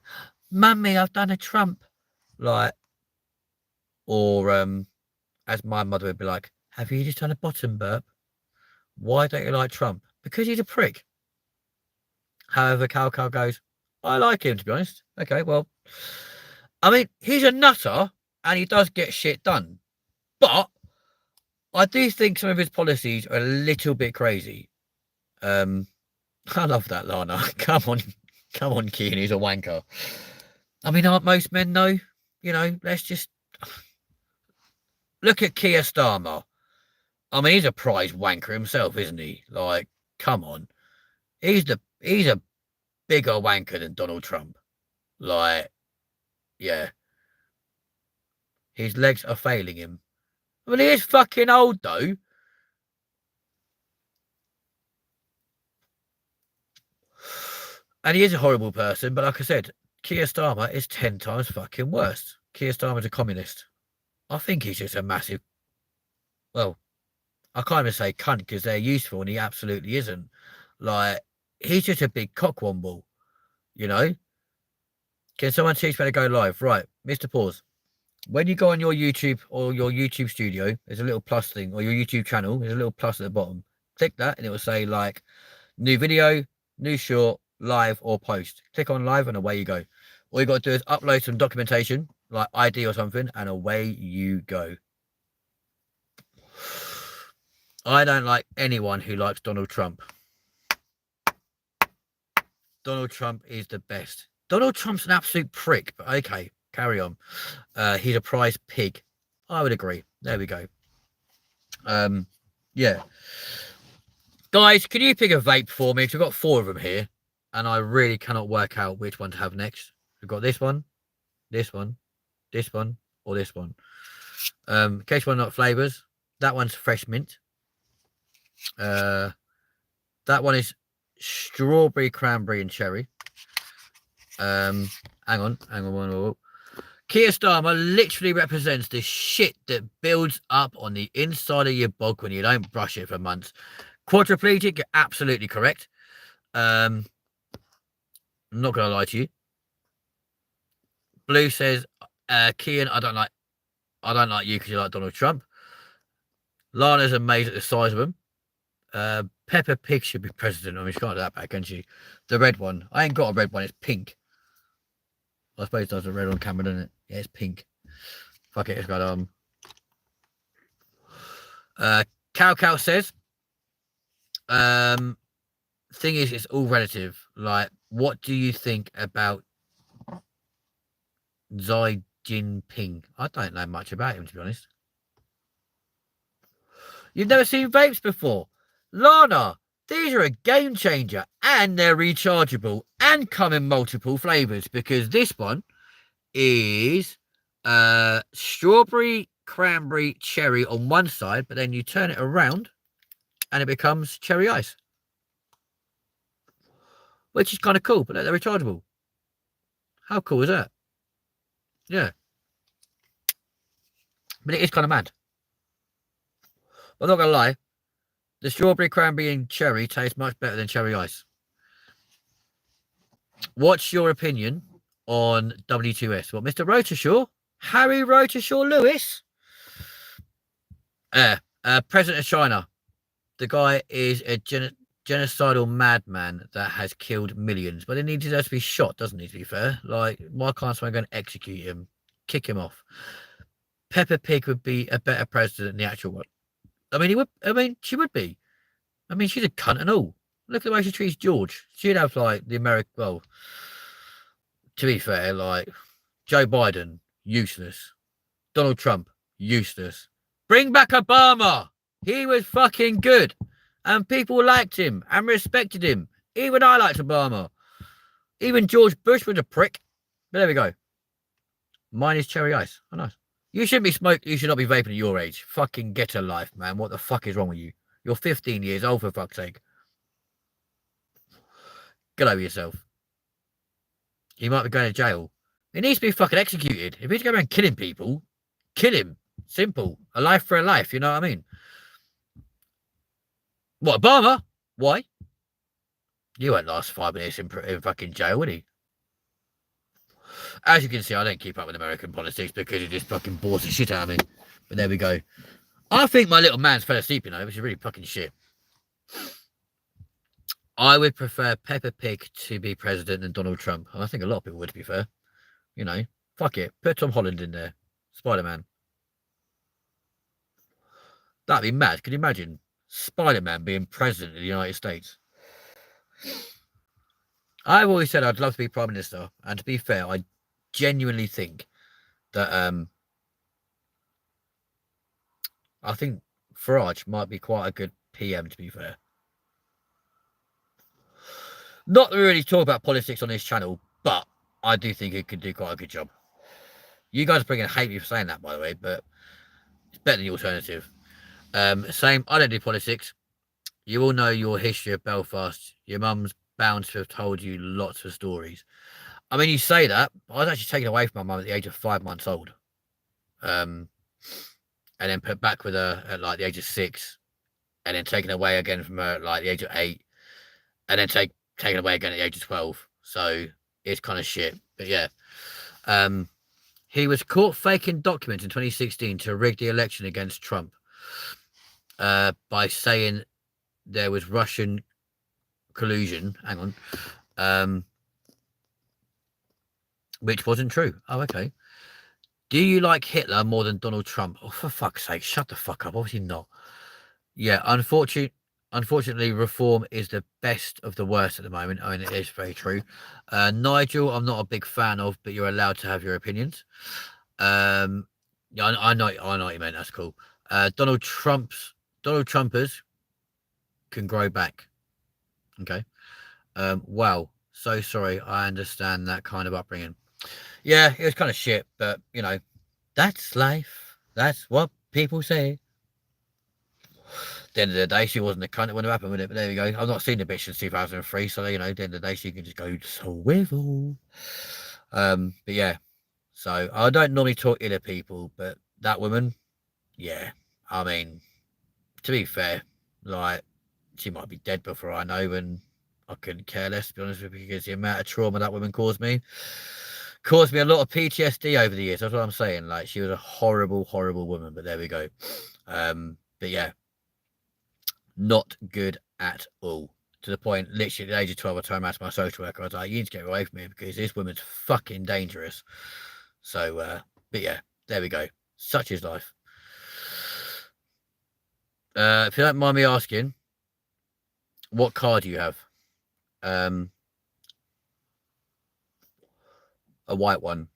Mummy, I've done a Trump? Like, or as my mother would be like, have you just done a bottom burp? Why don't you like Trump? Because he's a prick. However, Cal goes, I like him, to be honest. Okay, well, I mean, he's a nutter and he does get shit done. But I do think some of his policies are a little bit crazy. I love that, Lana. Come on, Keane, he's a wanker. I mean, aren't most men though? You know, let's just look at Keir Starmer. I mean, he's a prize wanker himself, isn't he? Like, come on. He's a bigger wanker than Donald Trump. Like, yeah. His legs are failing him. I mean, he is fucking old, though. And he is a horrible person, but like I said, Keir Starmer is 10 times fucking worse. Keir Starmer's a communist. I think he's just a massive, well, I can't even say cunt because they're useful and he absolutely isn't. Like, he's just a big cockwomble, you know? Can someone teach me how to go live? Right, Mr. Pause. When you go on your YouTube or your YouTube studio, there's a little plus thing, or your YouTube channel, there's a little plus at the bottom. Click that and it will say like new video, new short, live or post. Click on live and away you go. All you got to do is upload some documentation, like ID or something, and away you go. I don't like anyone who likes Donald Trump. Donald Trump is the best. Donald Trump's an absolute prick, but okay, carry on. He's a prize pig. I would agree. There we go. Yeah. Guys, can you pick a vape for me? Because we've got 4 of them here, and I really cannot work out which one to have next. We've got this one, this one, this one, or this one. In case one not flavors, that one's fresh mint. That one is strawberry, cranberry, and cherry. Hang on. Keir Starmer literally represents the shit that builds up on the inside of your bog when you don't brush it for months. Quadriplegic, you're absolutely correct. I'm not gonna lie to you. Blue says, Kian, I don't like you because you like Donald Trump. Lana's amazed at the size of him. Peppa Pig should be president. I mean, she can't do that back, can she? The red one. I ain't got a red one, it's pink. I suppose it does a red on camera, doesn't it? Yeah, it's pink. Fuck it, it's got Cow says, thing is, it's all relative. Like, what do you think about Xi Jinping? I don't know much about him, to be honest. You've never seen vapes before? Lana, these are a game changer and they're rechargeable and come in multiple flavors because this one is strawberry, cranberry, cherry on one side, but then you turn it around and it becomes cherry ice, which is kind of cool, but they're rechargeable. How cool is that? Yeah. But it is kind of mad. I'm not going to lie. The strawberry, cranberry, and cherry taste much better than cherry ice. What's your opinion on W2S? What, Mr. Rotershaw? Harry Rotershaw Lewis? President of China. The guy is a genocidal madman that has killed millions. But he needs to be shot, doesn't he, to be fair? Like, why can't someone go and execute him? Kick him off. Peppa Pig would be a better president than the actual one. I mean, she would be. I mean, she's a cunt and all. Look at the way she treats George. She'd have, like, the American... Well, to be fair, like, Joe Biden, useless. Donald Trump, useless. Bring back Obama. He was fucking good. And people liked him and respected him. Even I liked Obama. Even George Bush was a prick. But there we go. Mine is cherry ice. Oh, nice. You shouldn't be smoking. You should not be vaping at your age. Fucking get a life, man. What the fuck is wrong with you? You're 15 years old, for fuck's sake. Get over yourself. He might be going to jail. He needs to be fucking executed. If he's going around killing people, kill him. Simple. A life for a life, you know what I mean? What, Obama? Why? You won't last 5 minutes in fucking jail, would he? As you can see, I don't keep up with American politics because it just fucking bores the shit out of me. But there we go. I think my little man's fell asleep, you know, which is really fucking shit. I would prefer Peppa Pig to be president than Donald Trump. And I think a lot of people would, to be fair. You know, fuck it. Put Tom Holland in there. Spider-Man. That'd be mad. Can you imagine Spider-Man being president of the United States? I've always said I'd love to be Prime Minister. And to be fair, I genuinely think that I think Farage might be quite a good PM, to be fair. Not that we really talk about politics on this channel, but I do think he could do quite a good job. You guys are probably going to hate me for saying that, by the way, but it's better than the alternative. Same, I don't do politics. You all know your history of Belfast. Your mum's bound to have told you lots of stories. I mean, you say that. I was actually taken away from my mum at the age of 5 months old. And then put back with her at like the age of 6. And then taken away again from her at like the age of 8. And then taken away again at the age of 12. So it's kind of shit. But yeah. He was caught faking documents in 2016 to rig the election against Trump by saying there was Russian collusion. Hang on. Which wasn't true. Oh, okay. Do you like Hitler more than Donald Trump? Oh, for fuck's sake, shut the fuck up. Obviously not. Yeah, unfortunately, reform is the best of the worst at the moment. I mean, it is very true. Nigel, I'm not a big fan of, but you're allowed to have your opinions. Yeah, I know what you meant. That's cool. Donald Trumpers can grow back. Okay. Wow. So sorry. I understand that kind of upbringing. Yeah, it was kind of shit, but you know, that's life. That's what people say. At the end of the day, she wasn't the cunt that wouldn't have happened with it, but there we go. I've not seen the bitch since 2003, so you know, at the end of the day, she can just go swivel. But yeah, so I don't normally talk ill of people, but that woman, yeah, I mean, to be fair, like she might be dead before I know, and I couldn't care less, to be honest with you, because the amount of trauma that woman caused me a lot of PTSD over the years. That's what I'm saying. Like she was a horrible, horrible woman, but there we go. But yeah, not good at all. To the point, literally at the age of 12, I turned around to my social worker. I was like, you need to get away from me because this woman's fucking dangerous. So, but yeah, there we go. Such is life. If you don't mind me asking, what car do you have? A white one.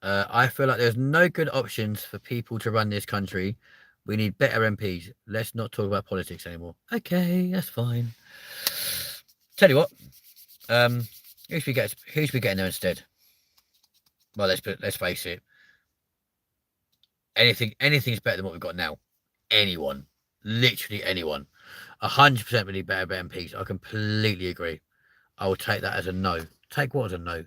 I feel like there's no good options for people to run this country. We need better MPs. Let's not talk about politics anymore. Okay, that's fine. Tell you what, who should we get in there instead? Well, let's face it. Anything's better than what we've got now. Anyone, literally anyone, 100% really better MPs. I completely agree. I will take that as a no. Take what as a no?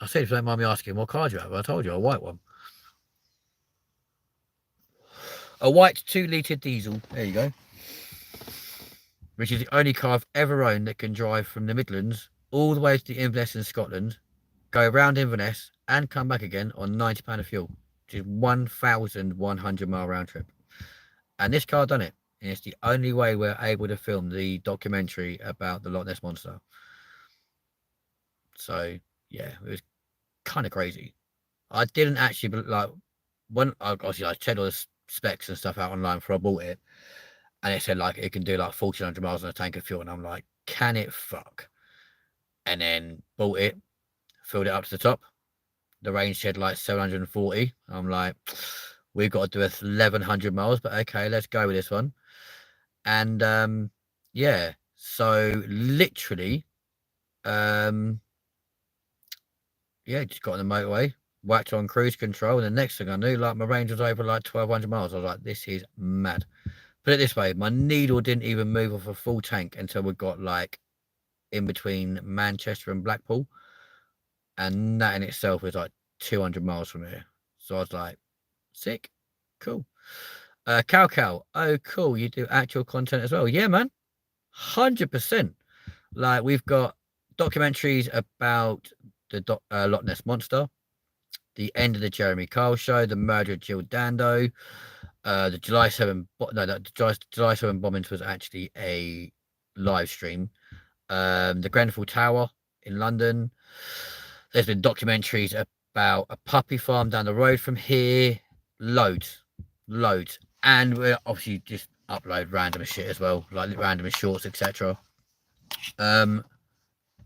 I said if you don't mind me asking, what car do you have? I told you, a white one. A white 2-litre diesel. There you go. Which is the only car I've ever owned that can drive from the Midlands all the way to the Inverness in Scotland, go around Inverness and come back again on £90 of fuel, which is 1,100-mile round trip. And this car done it. And it's the only way we're able to film the documentary about the Loch Ness Monster. So, yeah, it was kind of crazy. I didn't actually, like, when obviously I checked all the specs and stuff out online before I bought it, and it said like it can do like 1,400 miles on a tank of fuel, and I'm like, can it fuck? And then bought it, filled it up to the top. The range said like 740. I'm like, we've got to do 1,100 miles, but okay, let's go with this one. And yeah, so literally, yeah, just got on the motorway, whacked on cruise control, and the next thing I knew, like my range was over like 1,200 miles. I was like, this is mad. Put it this way, my needle didn't even move off a full tank until we got like in between Manchester and Blackpool, and that in itself was like 200 miles from here. So I was like, sick, cool. Cow, oh cool, you do actual content as well. Yeah, man, 100%. Like we've got documentaries about the Loch Ness Monster, the end of the Jeremy Kyle show, the murder of Jill Dando, the July 7 July 7 bombings was actually a live stream. The Grenfell Tower in London. There's been documentaries about a puppy farm down the road from here. Loads. And we obviously just upload random shit as well, like random shorts, etc.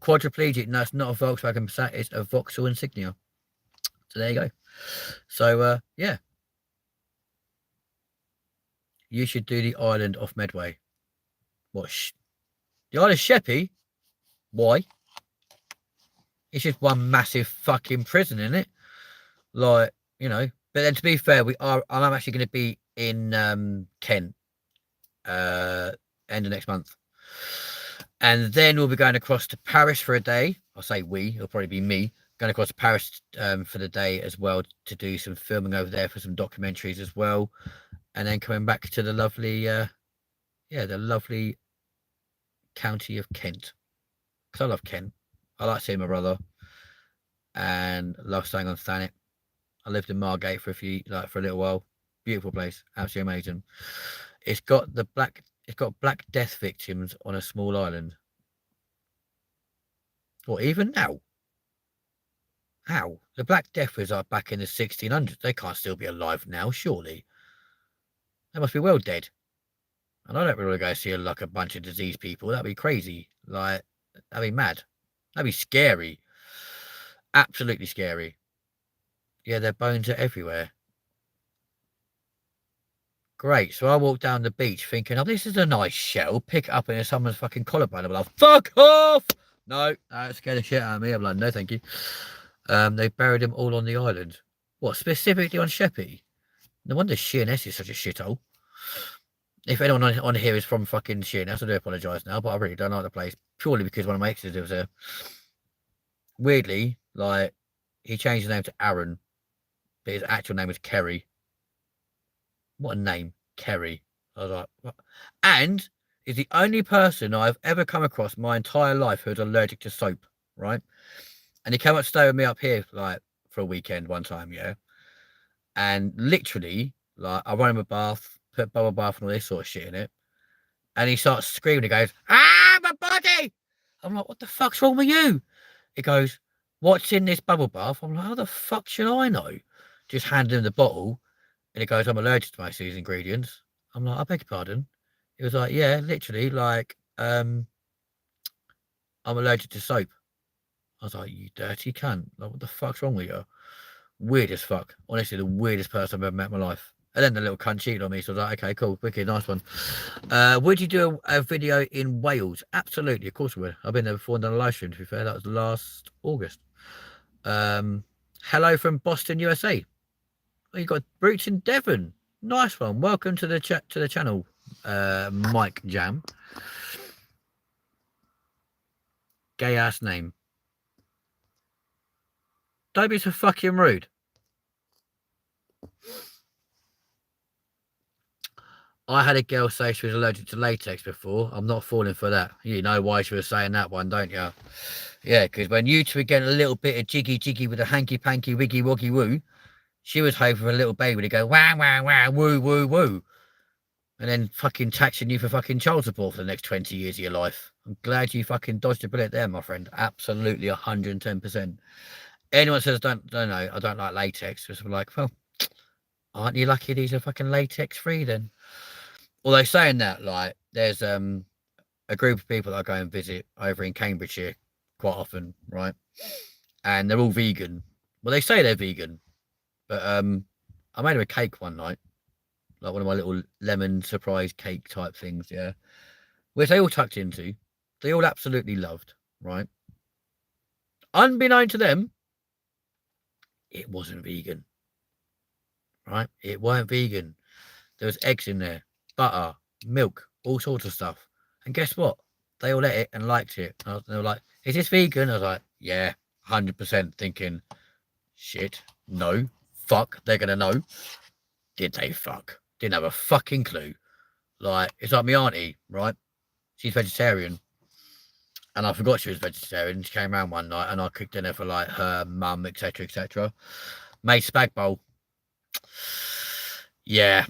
quadriplegic. No, it's not a Volkswagen Passat. It's a Vauxhall Insignia. So there you go. So yeah, you should do the island off Medway. What? The Isle of Sheppey? Why? It's just one massive fucking prison, isn't it? Like, you know. But then to be fair, I'm actually going to be in Kent end of next month. And then we'll be going across to Paris for a day. I'll say we, it'll probably be me, going across to Paris for the day as well to do some filming over there for some documentaries as well. And then coming back to the lovely, the lovely county of Kent. Because I love Kent. I like seeing my brother. And love staying on Thanet. I lived in Margate for a little while. Beautiful place, absolutely amazing. It's got black death victims on a small island. What, even now? How? The Black Deathers are back in the 1600s. They can't still be alive now, surely. They must be well dead. And I don't really go see like a bunch of diseased people. That'd be crazy. Like, that'd be mad. That'd be scary. Absolutely scary. Yeah, their bones are everywhere. Great. So I walk down the beach thinking, oh, this is a nice shell. Pick it up and it's someone's fucking collarbone. I'm like, fuck off! No, that scared the shit out of me. I'm like, no, thank you. They buried them all on the island. What, specifically on Sheppey? No wonder Sheerness is such a shithole. If anyone on here is from fucking Sheerness, I do apologise now, but I really don't like the place. Purely because one of my exes, there was a... Weirdly, like, he changed his name to Aaron, but his actual name was Kerry. What a name, Kerry. I was like, what? And he's the only person I've ever come across my entire life who's allergic to soap, right? And he came up to stay with me up here, like, for a weekend one time, yeah? And literally, like, I run him a bath, put bubble bath and all this sort of shit in it. And he starts screaming. He goes, ah, my body! I'm like, what the fuck's wrong with you? He goes, what's in this bubble bath? I'm like, how the fuck should I know? Just hand him the bottle. And he goes, I'm allergic to most of these ingredients. I'm like, I beg your pardon. He was like, yeah, literally, like, I'm allergic to soap. I was like, you dirty cunt. Like, what the fuck's wrong with you? Weird as fuck. Honestly, the weirdest person I've ever met in my life. And then the little cunt cheated on me. So I was like, okay, cool. Wicked, nice one. Would you do a video in Wales? Absolutely. Of course we would. I've been there before and done a live stream, to be fair. That was last August. Hello from Boston, USA. Oh, you got roots in Devon. Nice one. Welcome to the channel, Mike Jam. Gay ass name. Don't be so fucking rude. I had a girl say she was allergic to latex before. I'm not falling for that. You know why she was saying that one, don't you? Yeah, because when you two were getting a little bit of jiggy with a hanky-panky, wiggy-woggy woo, she was hoping for a little baby to go, wah, wah, wah, woo, woo, woo. And then fucking taxing you for fucking child support for the next 20 years of your life. I'm glad you fucking dodged a bullet there, my friend. Absolutely 110%. Anyone says, don't know, I don't like latex. It's like, well, aren't you lucky these are fucking latex-free then? Although saying that, like, there's a group of people that I go and visit over in Cambridgeshire quite often, right? And they're all vegan. Well, they say they're vegan, but I made them a cake one night, like one of my little lemon surprise cake type things, yeah, which they all tucked into. They all absolutely loved, right? Unbeknown to them, it wasn't vegan, right? It weren't vegan. There was eggs in there, butter, milk, all sorts of stuff. And guess what? They all ate it and liked it. And they were like, is this vegan? I was like, yeah, 100%, thinking, shit, no, fuck, they're going to know. Did they fuck? Didn't have a fucking clue. Like, it's like my auntie, right? She's vegetarian. And I forgot she was vegetarian. She came around one night and I cooked dinner for like her mum, etc., etc. Made spag bowl. Yeah.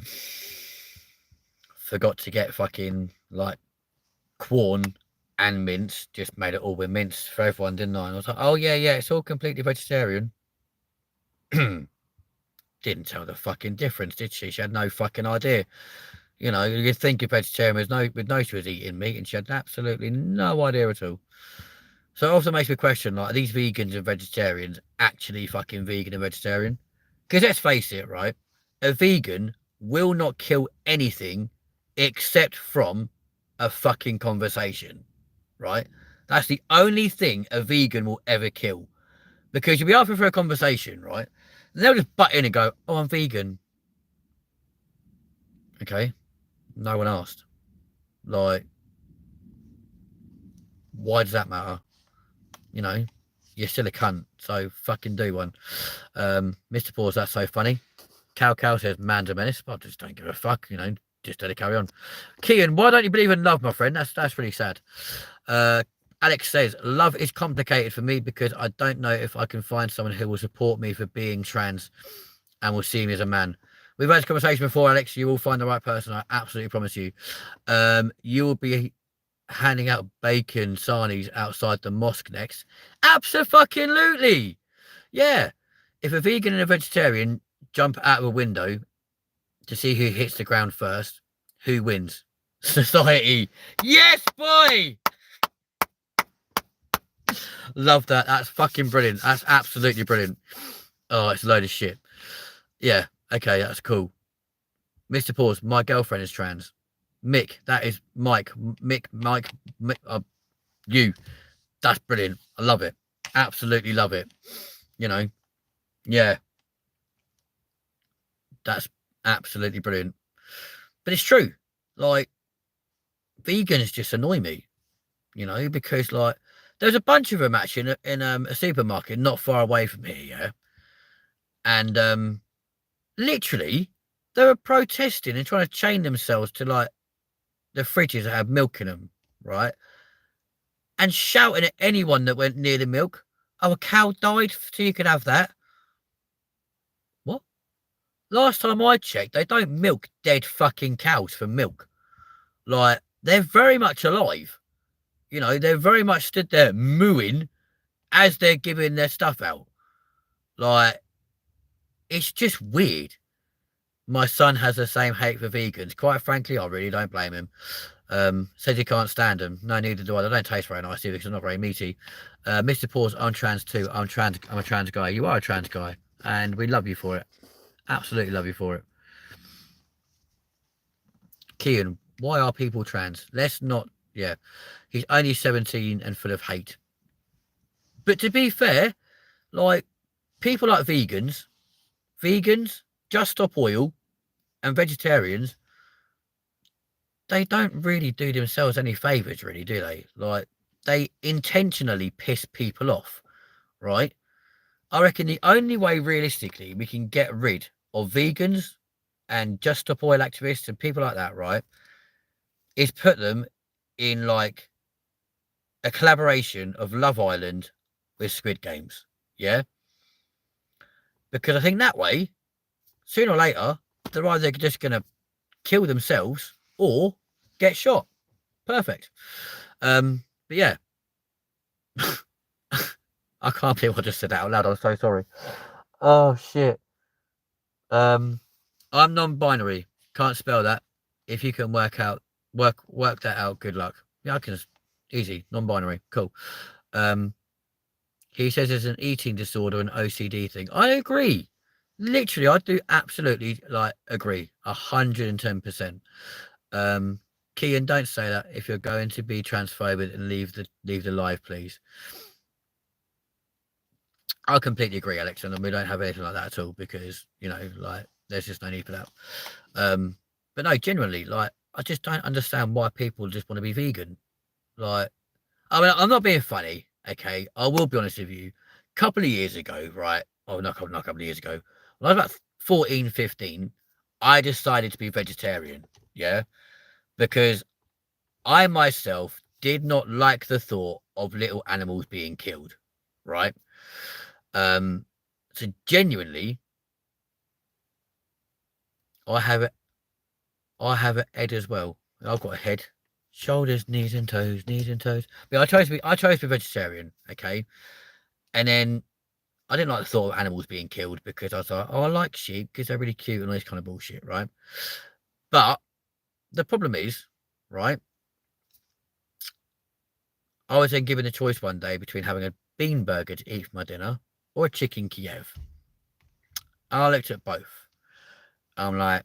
Forgot to get fucking like corn and mince. Just made it all with mince for everyone, didn't I? And I was like, oh yeah, it's all completely vegetarian. Didn't tell the fucking difference, did she? She had no fucking idea. You know, you'd think a vegetarian with no she was eating meat, and she had absolutely no idea at all. So it also makes me question, like, are these vegans and vegetarians actually fucking vegan and vegetarian? Because let's face it, right? A vegan will not kill anything except from a fucking conversation, right? That's the only thing a vegan will ever kill. Because you'll be asking for a conversation, right? And they'll just butt in and go, oh, I'm vegan. Okay. No one asked. Like, why does that matter? You know, you're still a cunt, so fucking do one. Mr. Paws, that's so funny. Cow says, man's a menace. I just don't give a fuck, you know, just let it carry on. Kean, why don't you believe in love, my friend? That's really sad. Alex says, love is complicated for me because I don't know if I can find someone who will support me for being trans and will see me as a man. We've had this conversation before, Alex. You will find the right person. I absolutely promise you. You will be handing out bacon sarnies outside the mosque next. Absolutely. Yeah. If a vegan and a vegetarian jump out of a window to see who hits the ground first, who wins? Society. Yes, boy. Love that. That's fucking brilliant. That's absolutely brilliant. Oh, it's a load of shit. Yeah. Okay, that's cool. Mr. Pause, my girlfriend is trans. Mick, that is Mike. Mick, you. That's brilliant. I love it. Absolutely love it. You know, yeah, that's absolutely brilliant. But it's true. Like, vegans just annoy me, you know, because, like, there's a bunch of them actually in a supermarket not far away from here, yeah. And literally, they were protesting and trying to chain themselves to, like, the fridges that have milk in them, right? And shouting at anyone that went near the milk. Oh, a cow died, so you could have that. What? Last time I checked, they don't milk dead fucking cows for milk. Like, they're very much alive. You know, they're very much stood there mooing as they're giving their stuff out. Like, it's just weird. My son has the same hate for vegans. Quite frankly, I really don't blame him. Says he can't stand them. No, neither do I. They don't taste very nice either because they're not very meaty. Mr. Paws, I'm trans too. I'm a trans guy. You are a trans guy. And we love you for it. Absolutely love you for it. Kian, why are people trans? Let's not, yeah. He's only 17 and full of hate. But to be fair, like, people like vegans, Just Stop Oil, and vegetarians, they don't really do themselves any favours, really, do they? Like, they intentionally piss people off, right? I reckon the only way, realistically, we can get rid of vegans and Just Stop Oil activists and people like that, right, is put them in, like, a collaboration of Love Island with Squid Games, yeah? Because I think that way, sooner or later, they're either just going to kill themselves or get shot. Perfect. But yeah. I can't believe I just said that out loud. I'm so sorry. Oh shit. I'm non-binary. Can't spell that. If you can work that out, good luck. Yeah, I can. Easy. Non-binary. Cool. He says it's an eating disorder, an OCD thing. I agree. Literally, I do absolutely, like, agree. 110%. Kean, don't say that. If you're going to be transphobic, and leave the live, please. I completely agree, Alex, and we don't have anything like that at all because, you know, like, there's just no need for that. But no, generally, like, I just don't understand why people just want to be vegan. Like, I mean, I'm not being funny, okay? I will be honest with you. A couple of years ago, right? Oh, not a couple of years ago. When I was about 14, 15, I decided to be vegetarian, yeah? Because I myself did not like the thought of little animals being killed, right? So genuinely, I have a head as well. I've got a head, shoulders, knees and toes, But I chose to be vegetarian, okay? And then I didn't like the thought of animals being killed because I was like, oh, I like sheep because they're really cute and all this kind of bullshit, right? But the problem is, right, I was then given a choice one day between having a bean burger to eat for my dinner or a chicken Kiev. And I looked at both. I'm like,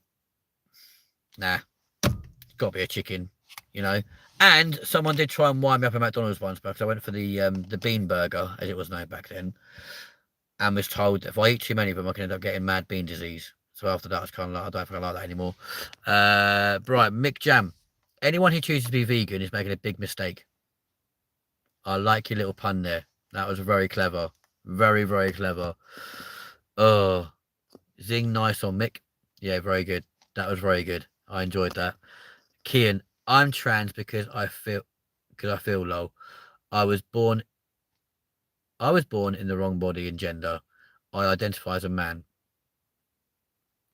nah, it's got to be a chicken, you know. And someone did try and wind me up at McDonald's once because I went for the bean burger, as it was known back then, and was told that if I eat too many of them, I can end up getting mad bean disease. So after that, I was kind of like, I don't think I like that anymore. Right, Mick Jam. Anyone who chooses to be vegan is making a big mistake. I like your little pun there. That was very clever. Very, very clever. Oh, zing nice on Mick. Yeah, very good. That was very good. I enjoyed that. Kian, I'm trans because I feel low. I was born in the wrong body and gender. I identify as a man.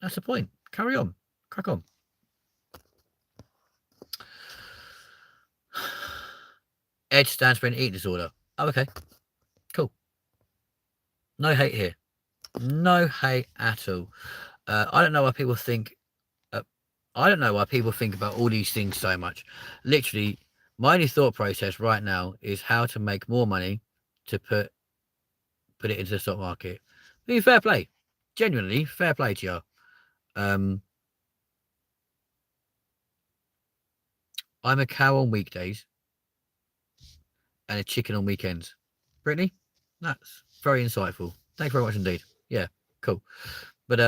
That's the point. Carry on. Crack on. Edge stands for an eating disorder. Oh, okay. Cool. No hate here. No hate at all. I don't know why people think. I don't know why people think about all these things so much. Literally, my only thought process right now is how to make more money to put it into the stock market. I mean, fair play. Genuinely, fair play to you. I'm a cow on weekdays and a chicken on weekends. Brittany, that's very insightful. Thank you very much indeed. Yeah, cool. But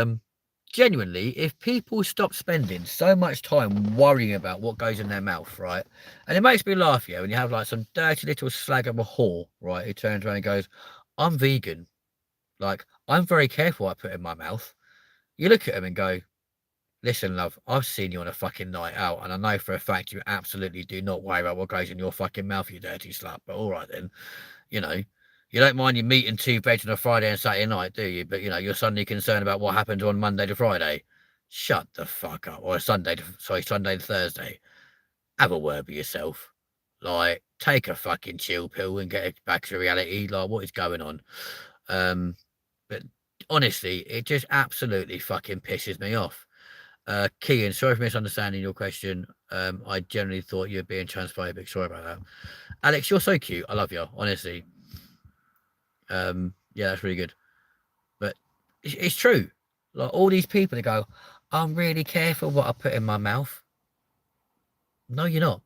genuinely, if people stop spending so much time worrying about what goes in their mouth, right? And it makes me laugh, yeah, when you have like some dirty little slag of a whore, right, who turns around and goes, I'm vegan. Like, I'm very careful what I put in my mouth. You look at them and go, listen, love, I've seen you on a fucking night out, and I know for a fact you absolutely do not worry about what goes in your fucking mouth, you dirty slut. But all right then, you know, you don't mind your meat and two veg on a Friday and Saturday night, do you? But, you know, you're suddenly concerned about what happens on Monday to Friday. Shut the fuck up. Or Sunday to Thursday. Have a word with yourself. Like, take a fucking chill pill and get back to reality. Like, what is going on? But honestly, it just absolutely fucking pisses me off. Kean, sorry for misunderstanding your question. I generally thought you were being transphobic. Sorry about that. Alex, you're so cute. I love you, honestly. Yeah, that's really good. But it's true. Like all these people that go, I'm really careful what I put in my mouth. No, you're not.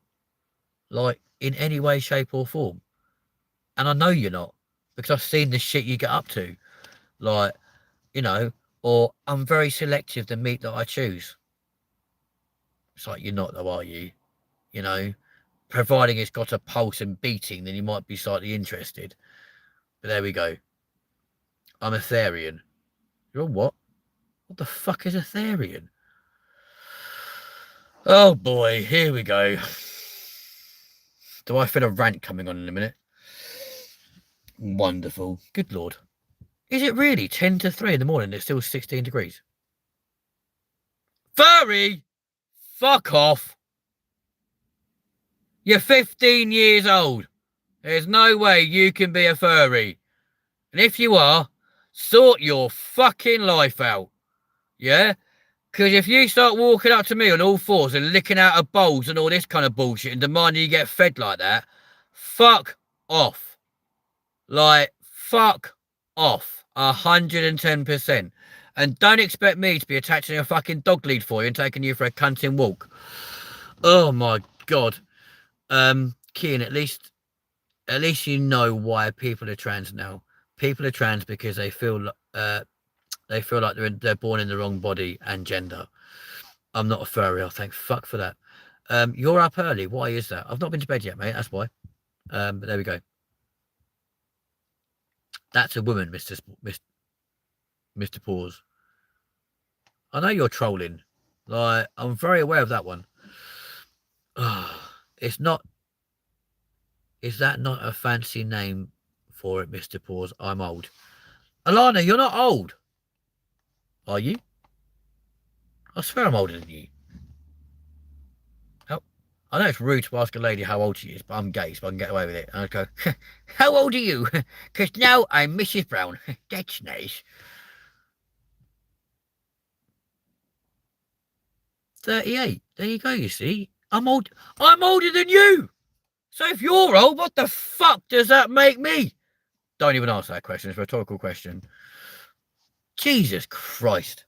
Like in any way, shape, or form. And I know you're not because I've seen the shit you get up to. Like, you know, or I'm very selective the meat that I choose. It's like you're not though, are you? You know, providing it's got a pulse and beating, then you might be slightly interested. But there we go. I'm a Therian. You're a what? What the fuck is a Therian? Oh boy, here we go. Do I feel a rant coming on in a minute? Wonderful. Good lord. Is it really 10 to 3 in the morning? It's still 16 degrees. Furry? Fuck off. You're 15 years old. There's no way you can be a furry. And if you are, sort your fucking life out. Yeah? Because if you start walking up to me on all fours and licking out of bowls and all this kind of bullshit and demanding you get fed like that, fuck off. Like, fuck off. 110%. And don't expect me to be attaching a fucking dog lead for you and taking you for a cunting walk. Oh my god. Kian, at least you know why people are trans now. People are trans because they feel like they're born in the wrong body and gender. I'm not a furry. I'll thank fuck for that. You're up early. Why is that? I've not been to bed yet, mate. That's why. But there we go. That's a woman, Mr. Pause. I know you're trolling. Like, I'm very aware of that one. It's not. Is that not a fancy name for it, Mr. Pause? I'm old. Alana, you're not old. Are you? I swear I'm older than you. How? I know it's rude to ask a lady how old she is, but I'm gay, so I can get away with it. And I go, how old are you? Because now I'm Mrs. Brown. That's nice. 38. There you go, you see. I'm older than you. So if you're old, what the fuck does that make me? Don't even answer that question. It's a rhetorical question. Jesus Christ.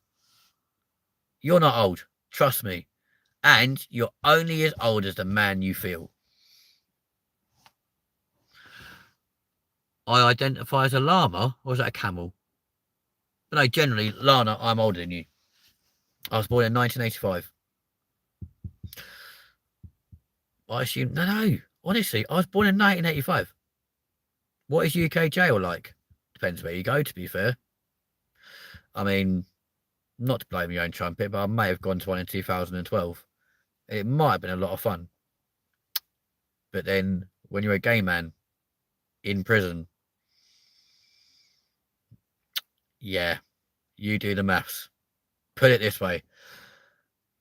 You're not old. Trust me. And you're only as old as the man you feel. I identify as a llama, or is that a camel? But no, generally, Lana, I'm older than you. I was born in 1985. I assume, no. Honestly, I was born in 1985. What is UK jail like? Depends where you go, to be fair. I mean, not to blow my own trumpet, but I may have gone to one in 2012. It might have been a lot of fun. But then, when you're a gay man in prison, yeah, you do the maths. Put it this way,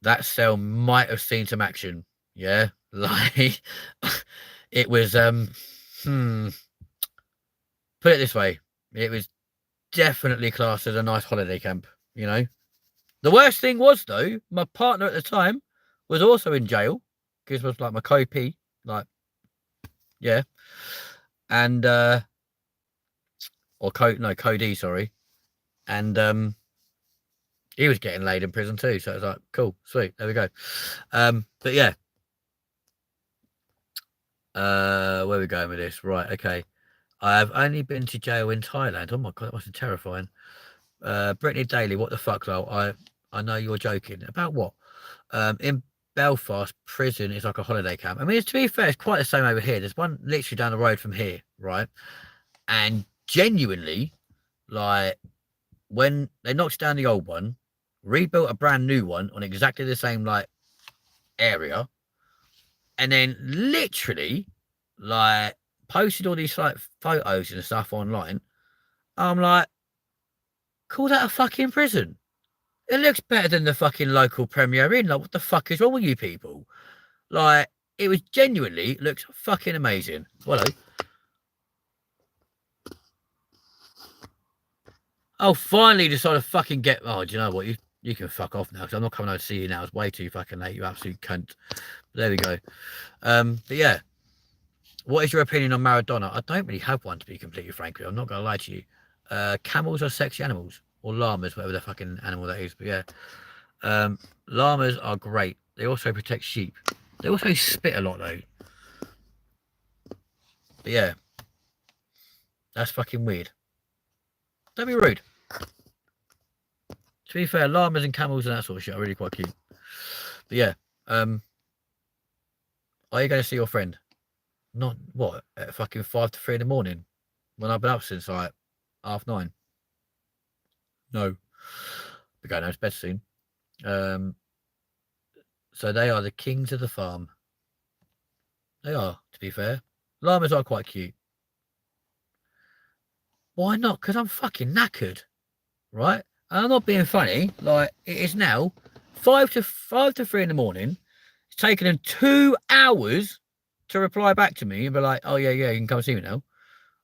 that cell might have seen some action. Yeah, like it was. Put it this way, it was definitely classed as a nice holiday camp. You know, the worst thing was though, my partner at the time was also in jail because it was like my co-P, like yeah, and or co-D, sorry, and he was getting laid in prison too. So it was like, cool, sweet, there we go. But yeah, where are we going with this? Right, okay. I have only been to jail in Thailand. Oh my god, that must be terrifying. Brittany Daly, what the fuck, lol? I know you're joking. About what? In Belfast, prison is like a holiday camp. I mean, to be fair, it's quite the same over here. There's one literally down the road from here, right? And genuinely, like, when they knocked down the old one, rebuilt a brand new one on exactly the same, like, area, and then literally, like, posted all these, like, photos and stuff online. I'm like, call that a fucking prison? It looks better than the fucking local Premier Inn. Like, what the fuck is wrong with you people? Like, it was genuinely looks fucking amazing. Hello. Oh, finally decided to fucking get. Oh, do you know what? You can fuck off now because I'm not coming over to see you now. It's way too fucking late. You absolute cunt. There we go. But yeah, what is your opinion on Maradona? I don't really have one, to be completely frank with you. I'm not gonna lie to you. Camels are sexy animals, or llamas, whatever the fucking animal that is. But yeah, llamas are great. They also protect sheep. They also spit a lot though. But yeah, that's fucking weird. Don't be rude. To be fair, llamas and camels and that sort of shit are really quite cute. But yeah, are you going to see your friend? Not what, at fucking 5 to 3 in the morning when I've been up since like 9:30. No, we're going home to bed soon. So they are the kings of the farm. They are, to be fair. Llamas are quite cute. Why not? Because I'm fucking knackered, right? And I'm not being funny. Like, it is now 5 to 3 in the morning. It's taken them 2 hours to reply back to me and be like, "Oh yeah, you can come see me now."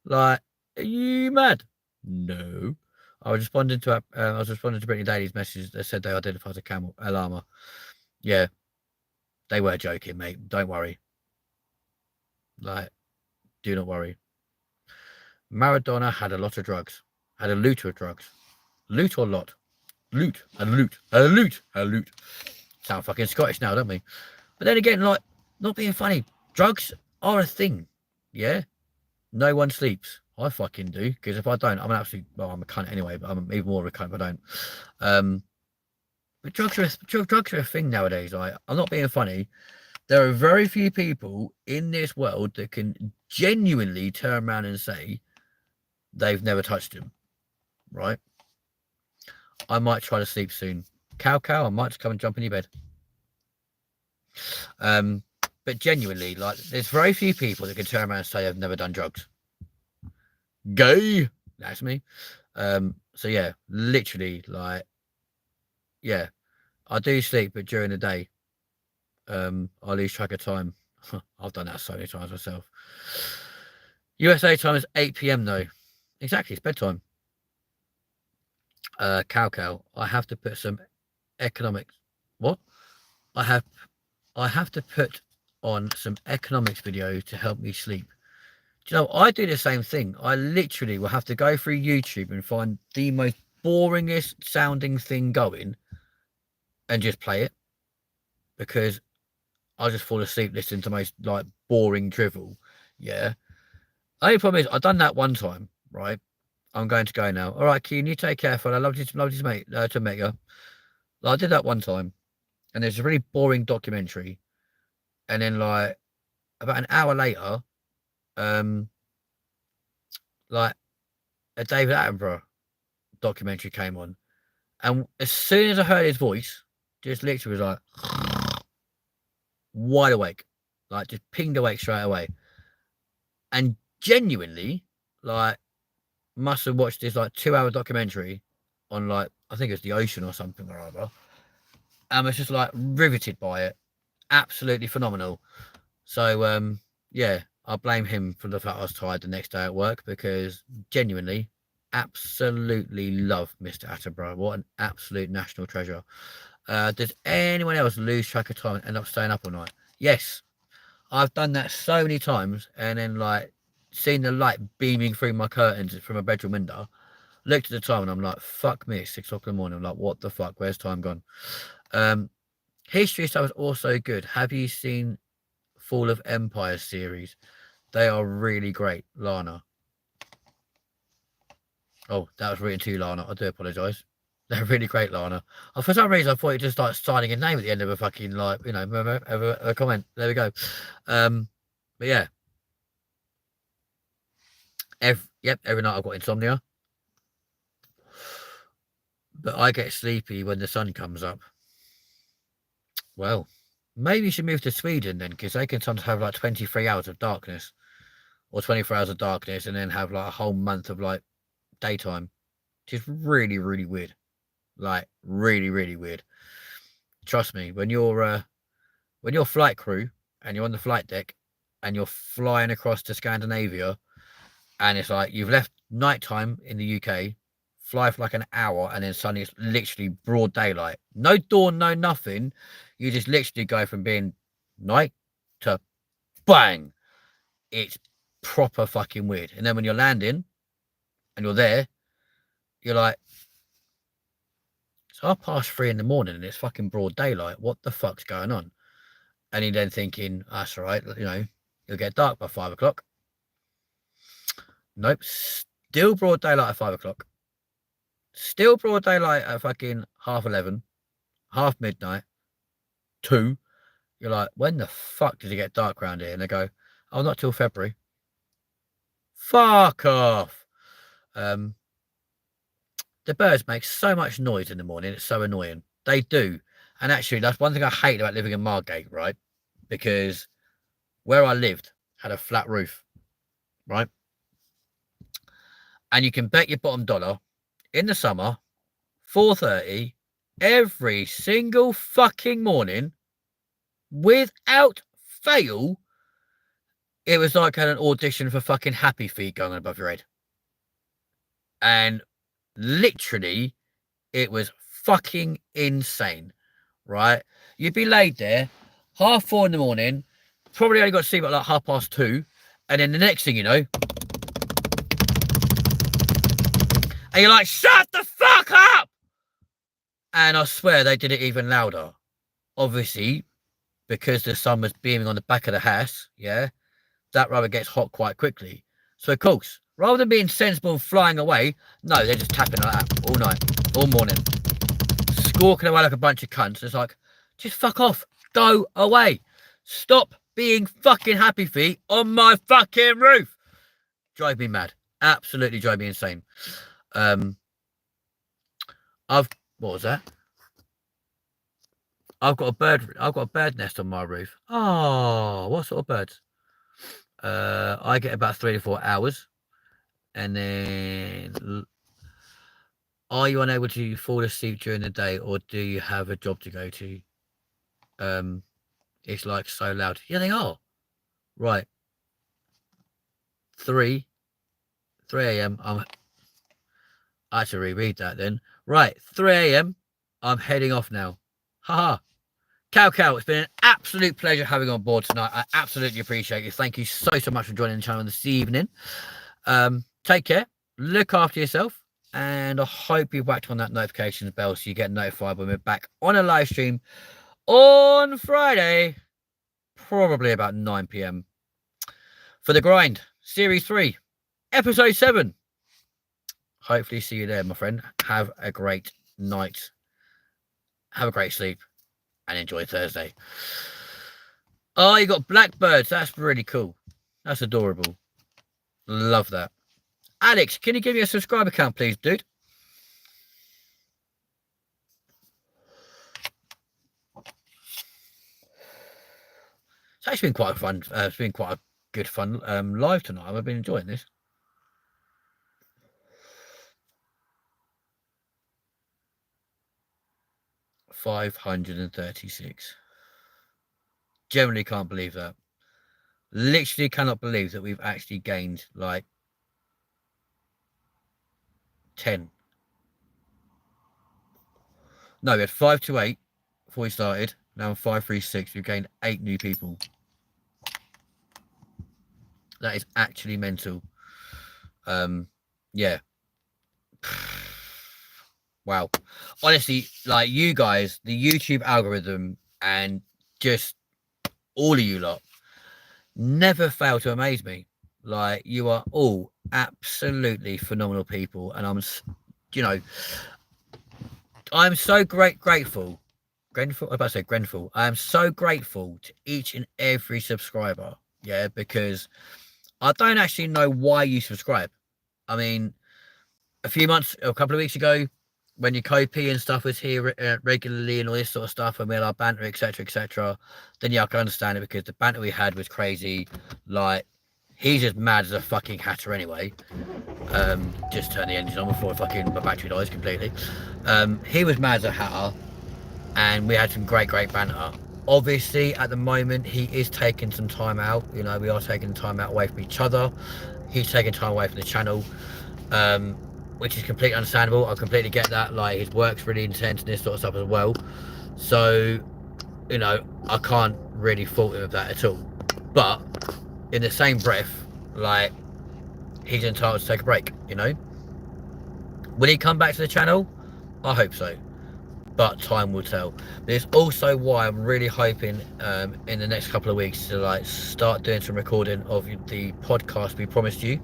Like, are you mad? No. I was responding to Brittany Daly's message that said they identified as a llama. Yeah, they were joking, mate. Don't worry. Like, do not worry. Maradona had a lot of drugs. Had a loot of drugs. Loot or lot? Loot. A loot. A loot. A loot. Sound fucking Scottish now, don't we? But then again, like, not being funny, drugs are a thing. Yeah? No one sleeps. I fucking do. Because if I don't, I'm a cunt anyway, but I'm even more of a cunt if I don't. But drugs are a thing nowadays. I'm not being funny. There are very few people in this world that can genuinely turn around and say they've never touched them. Right? I might try to sleep soon. Cow, I might just come and jump in your bed. But genuinely, like, there's very few people that can turn around and say I've never done drugs. Gay, that's me. So yeah, literally, like, yeah, I do sleep, but during the day, I lose track of time. I've done that so many times myself. USA time is 8 p.m. though. Exactly, it's bedtime. Cow, I have to put some economics. What? I have to put on some economics video to help me sleep. Do you know, I do the same thing. I literally will have to go through YouTube and find the most boringest sounding thing going and just play it, because I just fall asleep listening to most like boring drivel. Yeah. Only problem is I've done that one time, right? I'm going to go now. All right, Keen, you take care, fella. Lovely to meet you. I did that one time, and there's a really boring documentary, and then like about an hour later, like a David Attenborough documentary came on, and as soon as I heard his voice, just literally was like wide awake, like just pinged awake straight away, and genuinely like must have watched this like 2 hour documentary on like I think it's the ocean or something or other, and was just like riveted by it. Absolutely phenomenal. So yeah, I blame him for the fact I was tired the next day at work, because genuinely, absolutely love Mr. Attenborough. What an absolute national treasure. Does anyone else lose track of time and end up staying up all night? Yes, I've done that so many times, and then like seen the light beaming through my curtains from a bedroom window. Looked at the time and I'm like, fuck me, it's 6 o'clock in the morning. I'm like, what the fuck? Where's time gone? History stuff is also good. Have you seen Fall of Empire series? They are really great, Lana. Oh, that was written to you, Lana. I do apologise. They're really great, Lana. Oh, for some reason, I thought it just like signing a name at the end of a fucking like, you know, a comment. There we go. But yeah, every night I've got insomnia, but I get sleepy when the sun comes up. Well, maybe you should move to Sweden then, because they can sometimes have like 23 hours of darkness, or 24 hours of darkness, and then have like a whole month of like daytime. Just really, really weird. Like really, really weird. Trust me, when you're flight crew and you're on the flight deck and you're flying across to Scandinavia, and it's like you've left nighttime in the UK, fly for like an hour, and then suddenly it's literally broad daylight. No dawn, no nothing. You just literally go from being night to bang. It's proper fucking weird. And then when you're landing and you're there, you're like, it's 3:30 in the morning and it's fucking broad daylight. What the fuck's going on? And you're then thinking, that's all right, you know, it'll get dark by 5 o'clock. Nope, still broad daylight at 5 o'clock. Still broad daylight at fucking 11:30, half midnight, 2. You're like, when the fuck did it get dark around here? And they go, oh, not till February. Fuck off. The birds make so much noise in the morning. It's so annoying. They do. And actually, that's one thing I hate about living in Margate, right? Because where I lived had a flat roof, right? And you can bet your bottom dollar in the summer, 4:30, every single fucking morning, without fail, it was like an audition for fucking Happy Feet going on above your head. And literally, it was fucking insane, right? You'd be laid there, 4:30 in the morning, probably only got to sleep at like 2:30, and then the next thing you know, and you're like, shut the fuck up! And I swear they did it even louder. Obviously, because the sun was beaming on the back of the house, yeah, that rubber gets hot quite quickly. So, of course, rather than being sensible and flying away, no, they're just tapping like that all night, all morning, squawking away like a bunch of cunts. It's like, just fuck off. Go away. Stop being fucking Happy Feet on my fucking roof. Drive me mad. Absolutely drive me insane. What was that? I've got a bird nest on my roof. Oh, what sort of birds? I get about 3 to 4 hours. And then, are you unable to fall asleep during the day, or do you have a job to go to? It's like so loud. Yeah, they are. Right. 3 a.m. I had to reread that then. Right, 3 a.m. I'm heading off now. Haha. Cal, it's been an absolute pleasure having you on board tonight. I absolutely appreciate you. Thank you so much for joining the channel this evening. Take care, look after yourself, and I hope you whacked on that notifications bell so you get notified when we're back on a live stream on Friday, probably about 9 p.m. for The Grind, Series 3, Episode 7. Hopefully see you there, my friend. Have a great night. Have a great sleep. And enjoy Thursday. Oh, you got blackbirds. That's really cool. That's adorable. Love that. Alex, can you give me a subscriber count, please, dude? It's actually been quite fun. It's been quite a good fun live tonight. I've been enjoying this. $536. Generally can't believe that. Literally cannot believe that we've actually gained like 10. No, we had 528 before we started. Now 536. We've gained 8 new people. That is actually mental. Yeah. Wow. Honestly, like you guys, the YouTube algorithm and just all of you lot never fail to amaze me. Like, you are all absolutely phenomenal people, and I'm so grateful. Grateful. I about to say grateful. I am so grateful to each and every subscriber. Yeah, because I don't actually know why you subscribe. I mean, a couple of weeks ago, when your Kopi and stuff was here regularly and all this sort of stuff, and we had our banter, etc., then yeah, I can understand it, because the banter we had was crazy. Like, he's just mad as a fucking hatter anyway. Just turn the engine on before my battery dies completely. He was mad as a hatter, and we had some great banter. Obviously, at the moment, he is taking some time out. You know, we are taking time out away from each other. He's taking time away from the channel. Which is completely understandable. I completely get that. Like, his work's really intense and this sort of stuff as well. So, you know, I can't really fault him with that at all. But in the same breath, like, he's entitled to take a break, you know? Will he come back to the channel? I hope so. But time will tell. But it's also why I'm really hoping in the next couple of weeks to like start doing some recording of the podcast we promised you.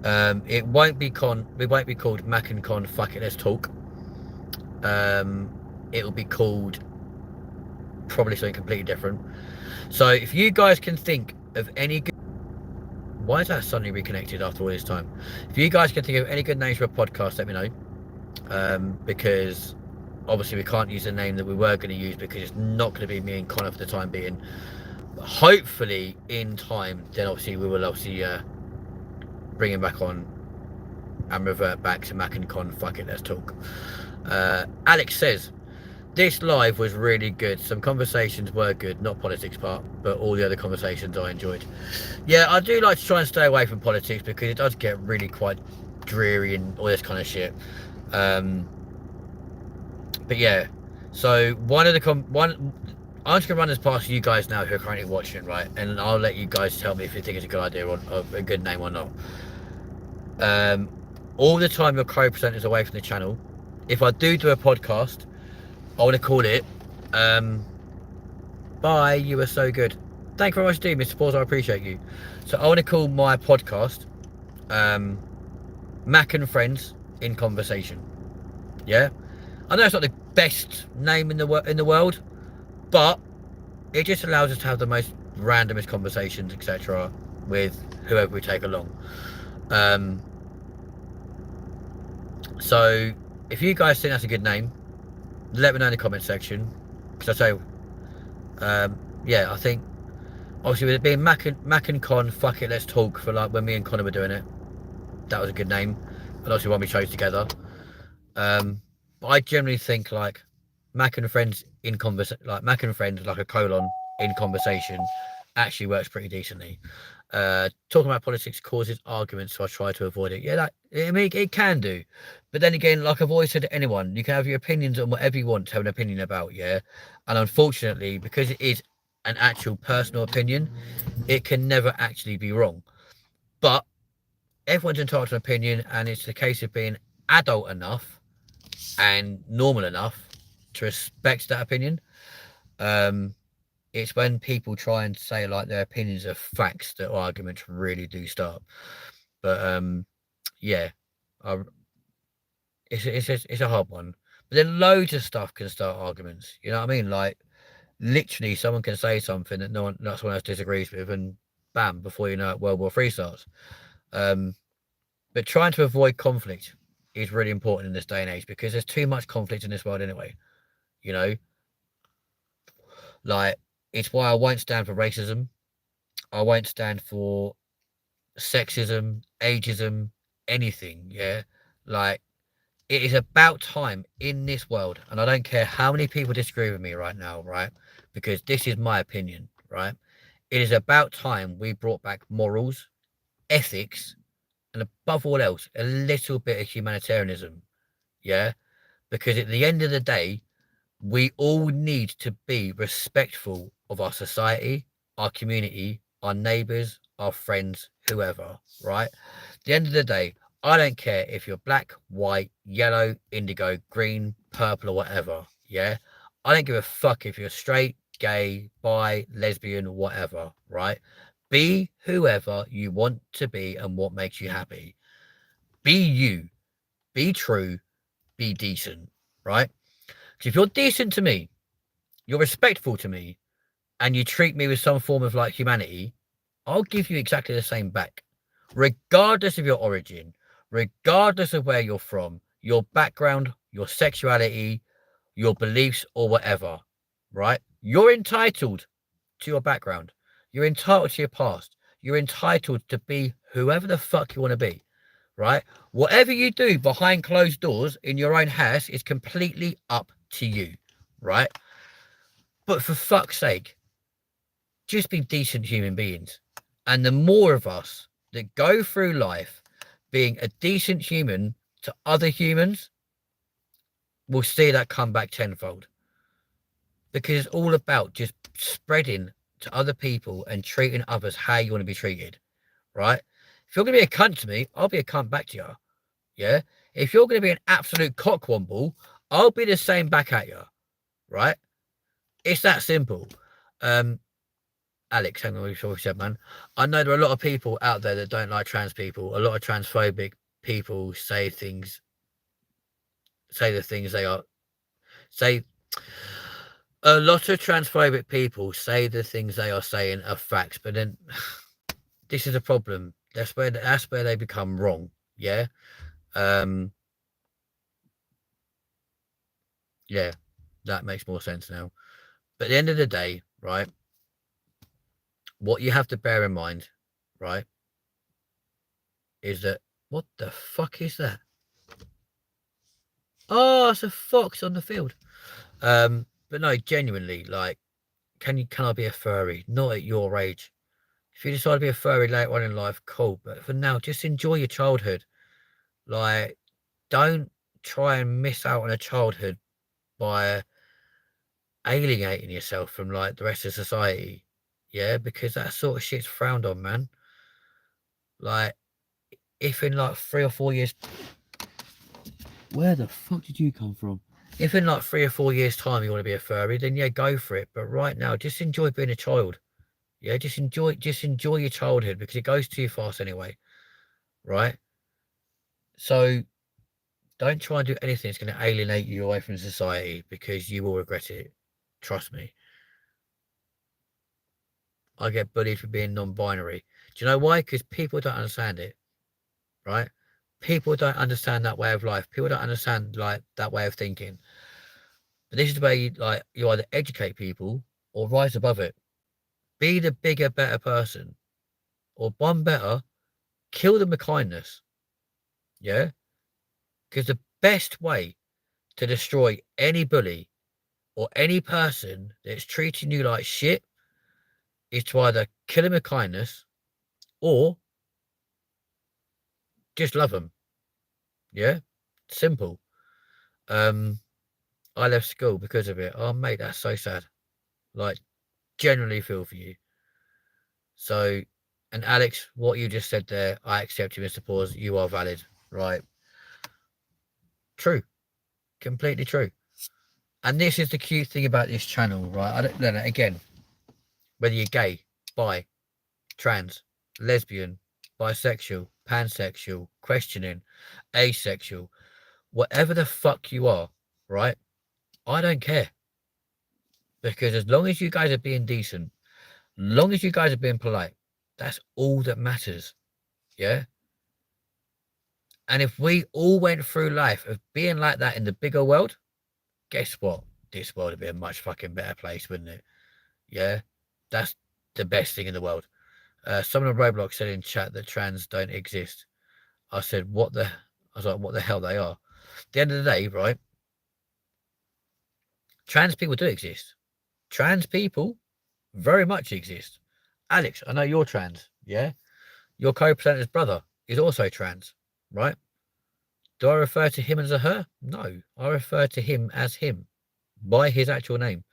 It won't be called Mac and Con Fuck It Let's Talk. It'll be called probably something completely different. So if you guys can think of any good, why is that suddenly reconnected after all this time? If you guys can think of any good names for a podcast, let me know. Because obviously we can't use the name that we were going to use, because it's not going to be me and Connor for the time being. But hopefully in time, then obviously we will bring him back on and revert back to Mac and Con Fuck It Let's Talk. Alex says, this live was really good. Some conversations were good, not politics part, but all the other conversations I enjoyed. Yeah, I do like to try and stay away from politics, because it does get really quite dreary and all this kind of shit. But yeah, so I'm just gonna run this past you guys now who are currently watching, right? And I'll let you guys tell me if you think it's a good idea or a good name or not. All the time your co-presenters away from the channel, if I do a podcast, I want to call it bye, you were so good. Thank you very much indeed, Mr. Paws, I appreciate you. So I want to call my podcast Mac and Friends in Conversation. Yeah, I know it's not the best name in the world, but it just allows us to have the most randomest conversations, etc., with whoever we take along. So if you guys think that's a good name, let me know in the comment section, because I say yeah, I think obviously with it being Mac and Con Fuck It Let's Talk, for like when me and Connor were doing it, that was a good name, and obviously one we chose together. But I generally think like Mac and Friends in conversation, like Mac and Friends like a colon in conversation, actually works pretty decently. Talking about politics causes arguments, so I try to avoid it. Yeah, I mean, it can do. But then again, like I've always said to anyone, you can have your opinions on whatever you want to have an opinion about, yeah? And unfortunately, because it is an actual personal opinion, it can never actually be wrong. But everyone's entitled to an opinion, and it's a case of being adult enough and normal enough to respect that opinion. It's when people try and say like their opinions are facts that arguments really do start. But yeah, I, it's a hard one. But then loads of stuff can start arguments. You know what I mean? Like literally, someone can say something that not someone else disagrees with, and bam, before you know it, World War III starts. But trying to avoid conflict is really important in this day and age because there's too much conflict in this world anyway. You know, like it's why I won't stand for racism. I won't stand for sexism, ageism, anything. Yeah, like it is about time in this world, and I don't care how many people disagree with me right now, right? Because this is my opinion, right? It is about time we brought back morals, ethics, and above all else, a little bit of humanitarianism. Yeah, because at the end of the day, we all need to be respectful of our society, our community, our neighbours, our friends, whoever, right? At the end of the day, I don't care if you're black, white, yellow, indigo, green, purple, or whatever, yeah? I don't give a fuck if you're straight, gay, bi, lesbian, whatever, right? Be whoever you want to be and what makes you happy. Be you. Be true. Be decent, right? Because if you're decent to me, you're respectful to me, and you treat me with some form of like humanity, I'll give you exactly the same back, regardless of your origin, regardless of where you're from, your background, your sexuality, your beliefs, or whatever, right? You're entitled to your background. You're entitled to your past. You're entitled to be whoever the fuck you want to be, right? Whatever you do behind closed doors in your own house is completely up to you, right? But for fuck's sake, just be decent human beings. And the more of us that go through life being a decent human to other humans, we'll see that come back tenfold. Because it's all about just spreading to other people and treating others how you want to be treated, right? If you're going to be a cunt to me, I'll be a cunt back to you. Yeah? If you're going to be an absolute cockwomble, I'll be the same back at you, right? It's that simple. Alex, hang on, before we said, man. I know there are a lot of people out there that don't like trans people. A lot of transphobic people say the things they are. Say a lot of transphobic people say the things they are saying are facts, but then this is a problem. That's where they become wrong. Yeah. Yeah, that makes more sense now. But at the end of the day, right? What you have to bear in mind, right, is that what the fuck is that? Oh, it's a fox on the field. But no, genuinely, like, can I be a furry? Not at your age. If you decide to be a furry later on in life, cool. But for now, just enjoy your childhood. Like, don't try and miss out on a childhood by alienating yourself from like the rest of society. Yeah, because that sort of shit's frowned on, man. Like, if in like 3 or 4 years, where the fuck did you come from? If in like 3 or 4 years' time you want to be a furry, then yeah, go for it. But right now, just enjoy being a child. Yeah, just enjoy your childhood because it goes too fast anyway, right? So don't try and do anything that's going to alienate you away from society because you will regret it. Trust me. I get bullied for being non-binary. Do you know why? Because people don't understand it, right? People don't understand that way of life. People don't understand like that way of thinking. But this is the way you either educate people or rise above it. Be the bigger, better person. Or one better, kill them with kindness. Yeah? Because the best way to destroy any bully or any person that's treating you like shit is to either kill him with kindness or just love them. Yeah, simple. I left school because of it. Oh, mate, that's so sad. Like, generally feel for you. So, and Alex, what you just said there, I accept you, Mr. Pause. You are valid, right? True, completely true. And this is the cute thing about this channel, right? I don't know. Again, whether you're gay, bi, trans, lesbian, bisexual, pansexual, questioning, asexual, whatever the fuck you are, right? I don't care. Because as long as you guys are being decent, long as you guys are being polite, that's all that matters. Yeah. And if we all went through life of being like that in the bigger world, guess what? This world would be a much fucking better place, wouldn't it? Yeah. That's the best thing in the world. Someone on Roblox said in chat that trans don't exist. I said, what the? I was like, what the hell they are? At the end of the day, right? Trans people do exist. Trans people very much exist. Alex, I know you're trans. Yeah. Your co-presenter's brother is also trans, right? Do I refer to him as a her? No, I refer to him as him by his actual name.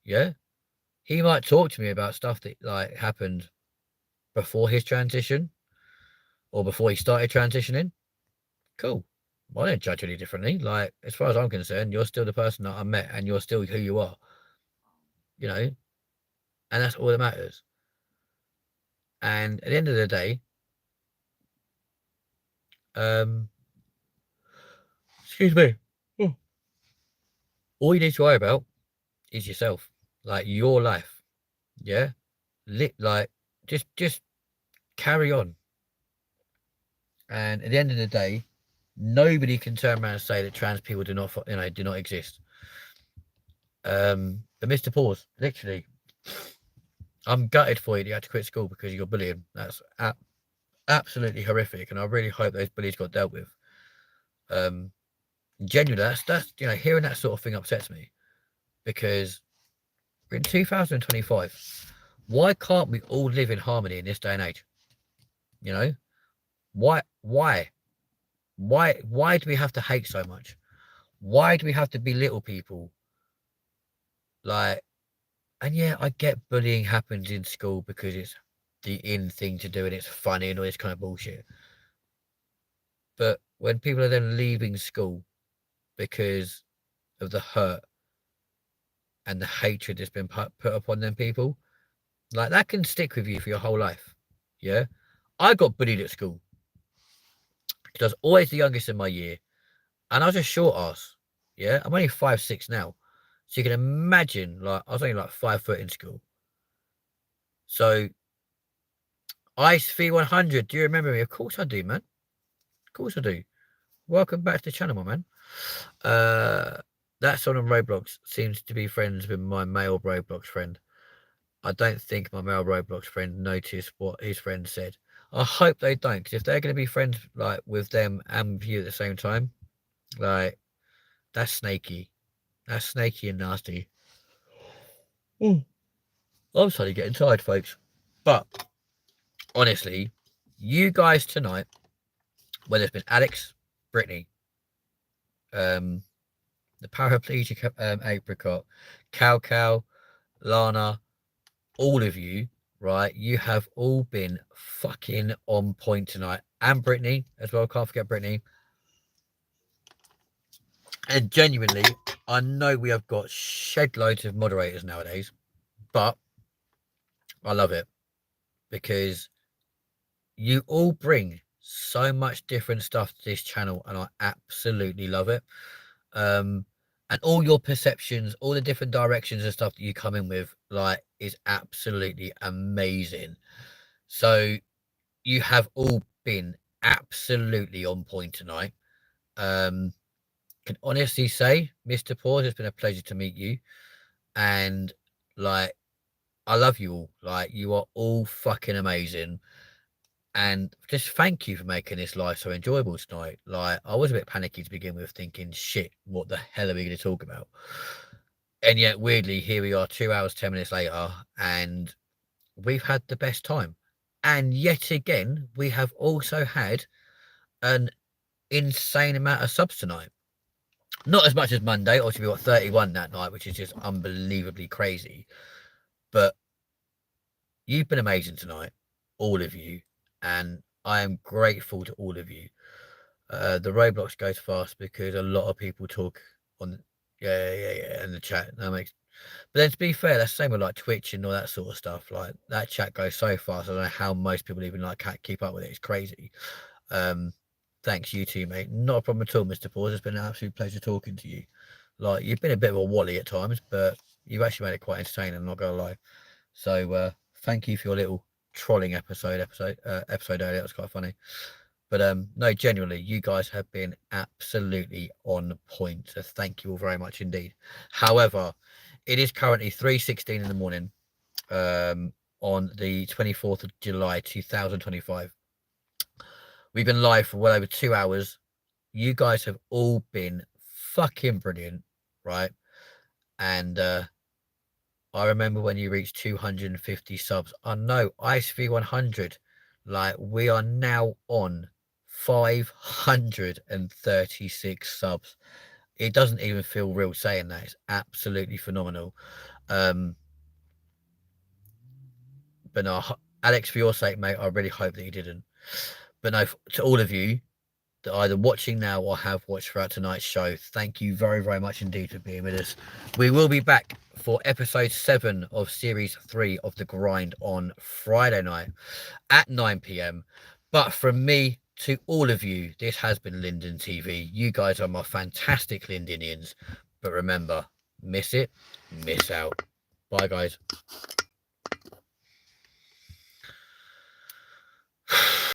Yeah. He might talk to me about stuff that like happened before his transition or before he started transitioning. Cool. I don't judge any differently. Like, as far as I'm concerned, you're still the person that I met and you're still who you are, you know, and that's all that matters. And at the end of the day, um, excuse me, all you need to worry about is yourself, like your life. Yeah. Like, just carry on. And at the end of the day, nobody can turn around and say that trans people do not, do not exist. But Mr. Pause, literally, I'm gutted for you that you had to quit school because you got bullying. That's absolutely horrific, and I really hope those bullies got dealt with. Genuinely, that's hearing that sort of thing upsets me because we're in 2025. Why can't we all live in harmony in this day and age? You know, why do we have to hate so much? Why do we have to belittle people? Like, and yeah, I get bullying happens in school because it's the in thing to do and it's funny and all this kind of bullshit. But when people are then leaving school because of the hurt and the hatred that's been put upon them people, like that can stick with you for your whole life. Yeah. I got bullied at school because I was always the youngest in my year and I was a short ass. Yeah. I'm only 5'6" now. So you can imagine, like, I was only like 5 foot in school. So Ice V100, do you remember me? Of course I do, man. Of course I do. Welcome back to the channel, my man. That son on Roblox seems to be friends with my male Roblox friend. I don't think my male Roblox friend noticed what his friend said. I hope they don't, because if they're going to be friends like with them and with you at the same time, like that's snaky. That's snaky and nasty. I'm suddenly getting tired, folks. But honestly, you guys tonight, whether it's been Alex, Brittany, the paraplegic apricot, Cow, Lana, all of you, right? You have all been fucking on point tonight. And Brittany as well. Can't forget Brittany. And genuinely, I know we have got shed loads of moderators nowadays, but I love it because you all bring so much different stuff to this channel and I absolutely love it. And all your perceptions, all the different directions and stuff that you come in with, like, is absolutely amazing. So you have all been absolutely on point tonight. Can honestly say, Mr. Pause, it's been a pleasure to meet you. And like, I love you all. Like, you are all fucking amazing. And just thank you for making this live so enjoyable tonight. Like, I was a bit panicky to begin with, thinking, shit, what the hell are we going to talk about? And yet, weirdly, here we are 2 hours, 10 minutes later, and we've had the best time. And yet again, we have also had an insane amount of subs tonight. Not as much as Monday. Obviously, we got 31 that night, which is just unbelievably crazy. But you've been amazing tonight, all of you. And I am grateful to all of you. The Roblox goes fast because a lot of people talk on, in the chat. That makes. But then to be fair, that's the same with like Twitch and all that sort of stuff. Like that chat goes so fast. I don't know how most people even like can't keep up with it. It's crazy. Thanks you too, mate. Not a problem at all, Mr. Paws. It's been an absolute pleasure talking to you. Like you've been a bit of a wally at times, but you've actually made it quite entertaining. I'm not gonna lie. So thank you for your little trolling episode earlier. That was quite funny. But no, genuinely, you guys have been absolutely on point. So thank you all very much indeed. However, it is currently 3:16 in the morning on the 24th of July 2025. We've been live for well over 2 hours. You guys have all been fucking brilliant, right? And I remember when you reached 250 subs. I know, ICV100. Like, we are now on 536 subs. It doesn't even feel real saying that. It's absolutely phenomenal. But no, Alex, for your sake, mate, I really hope that you didn't. But no, to all of you that are either watching now or have watched throughout tonight's show, thank you very, very much indeed for being with us. We will be back for episode 7 of series 3 of The Grind on Friday night at 9 p.m. But from me to all of you, this has been Linden TV. You guys are my fantastic Lindinians. But remember, miss it, miss out. Bye, guys.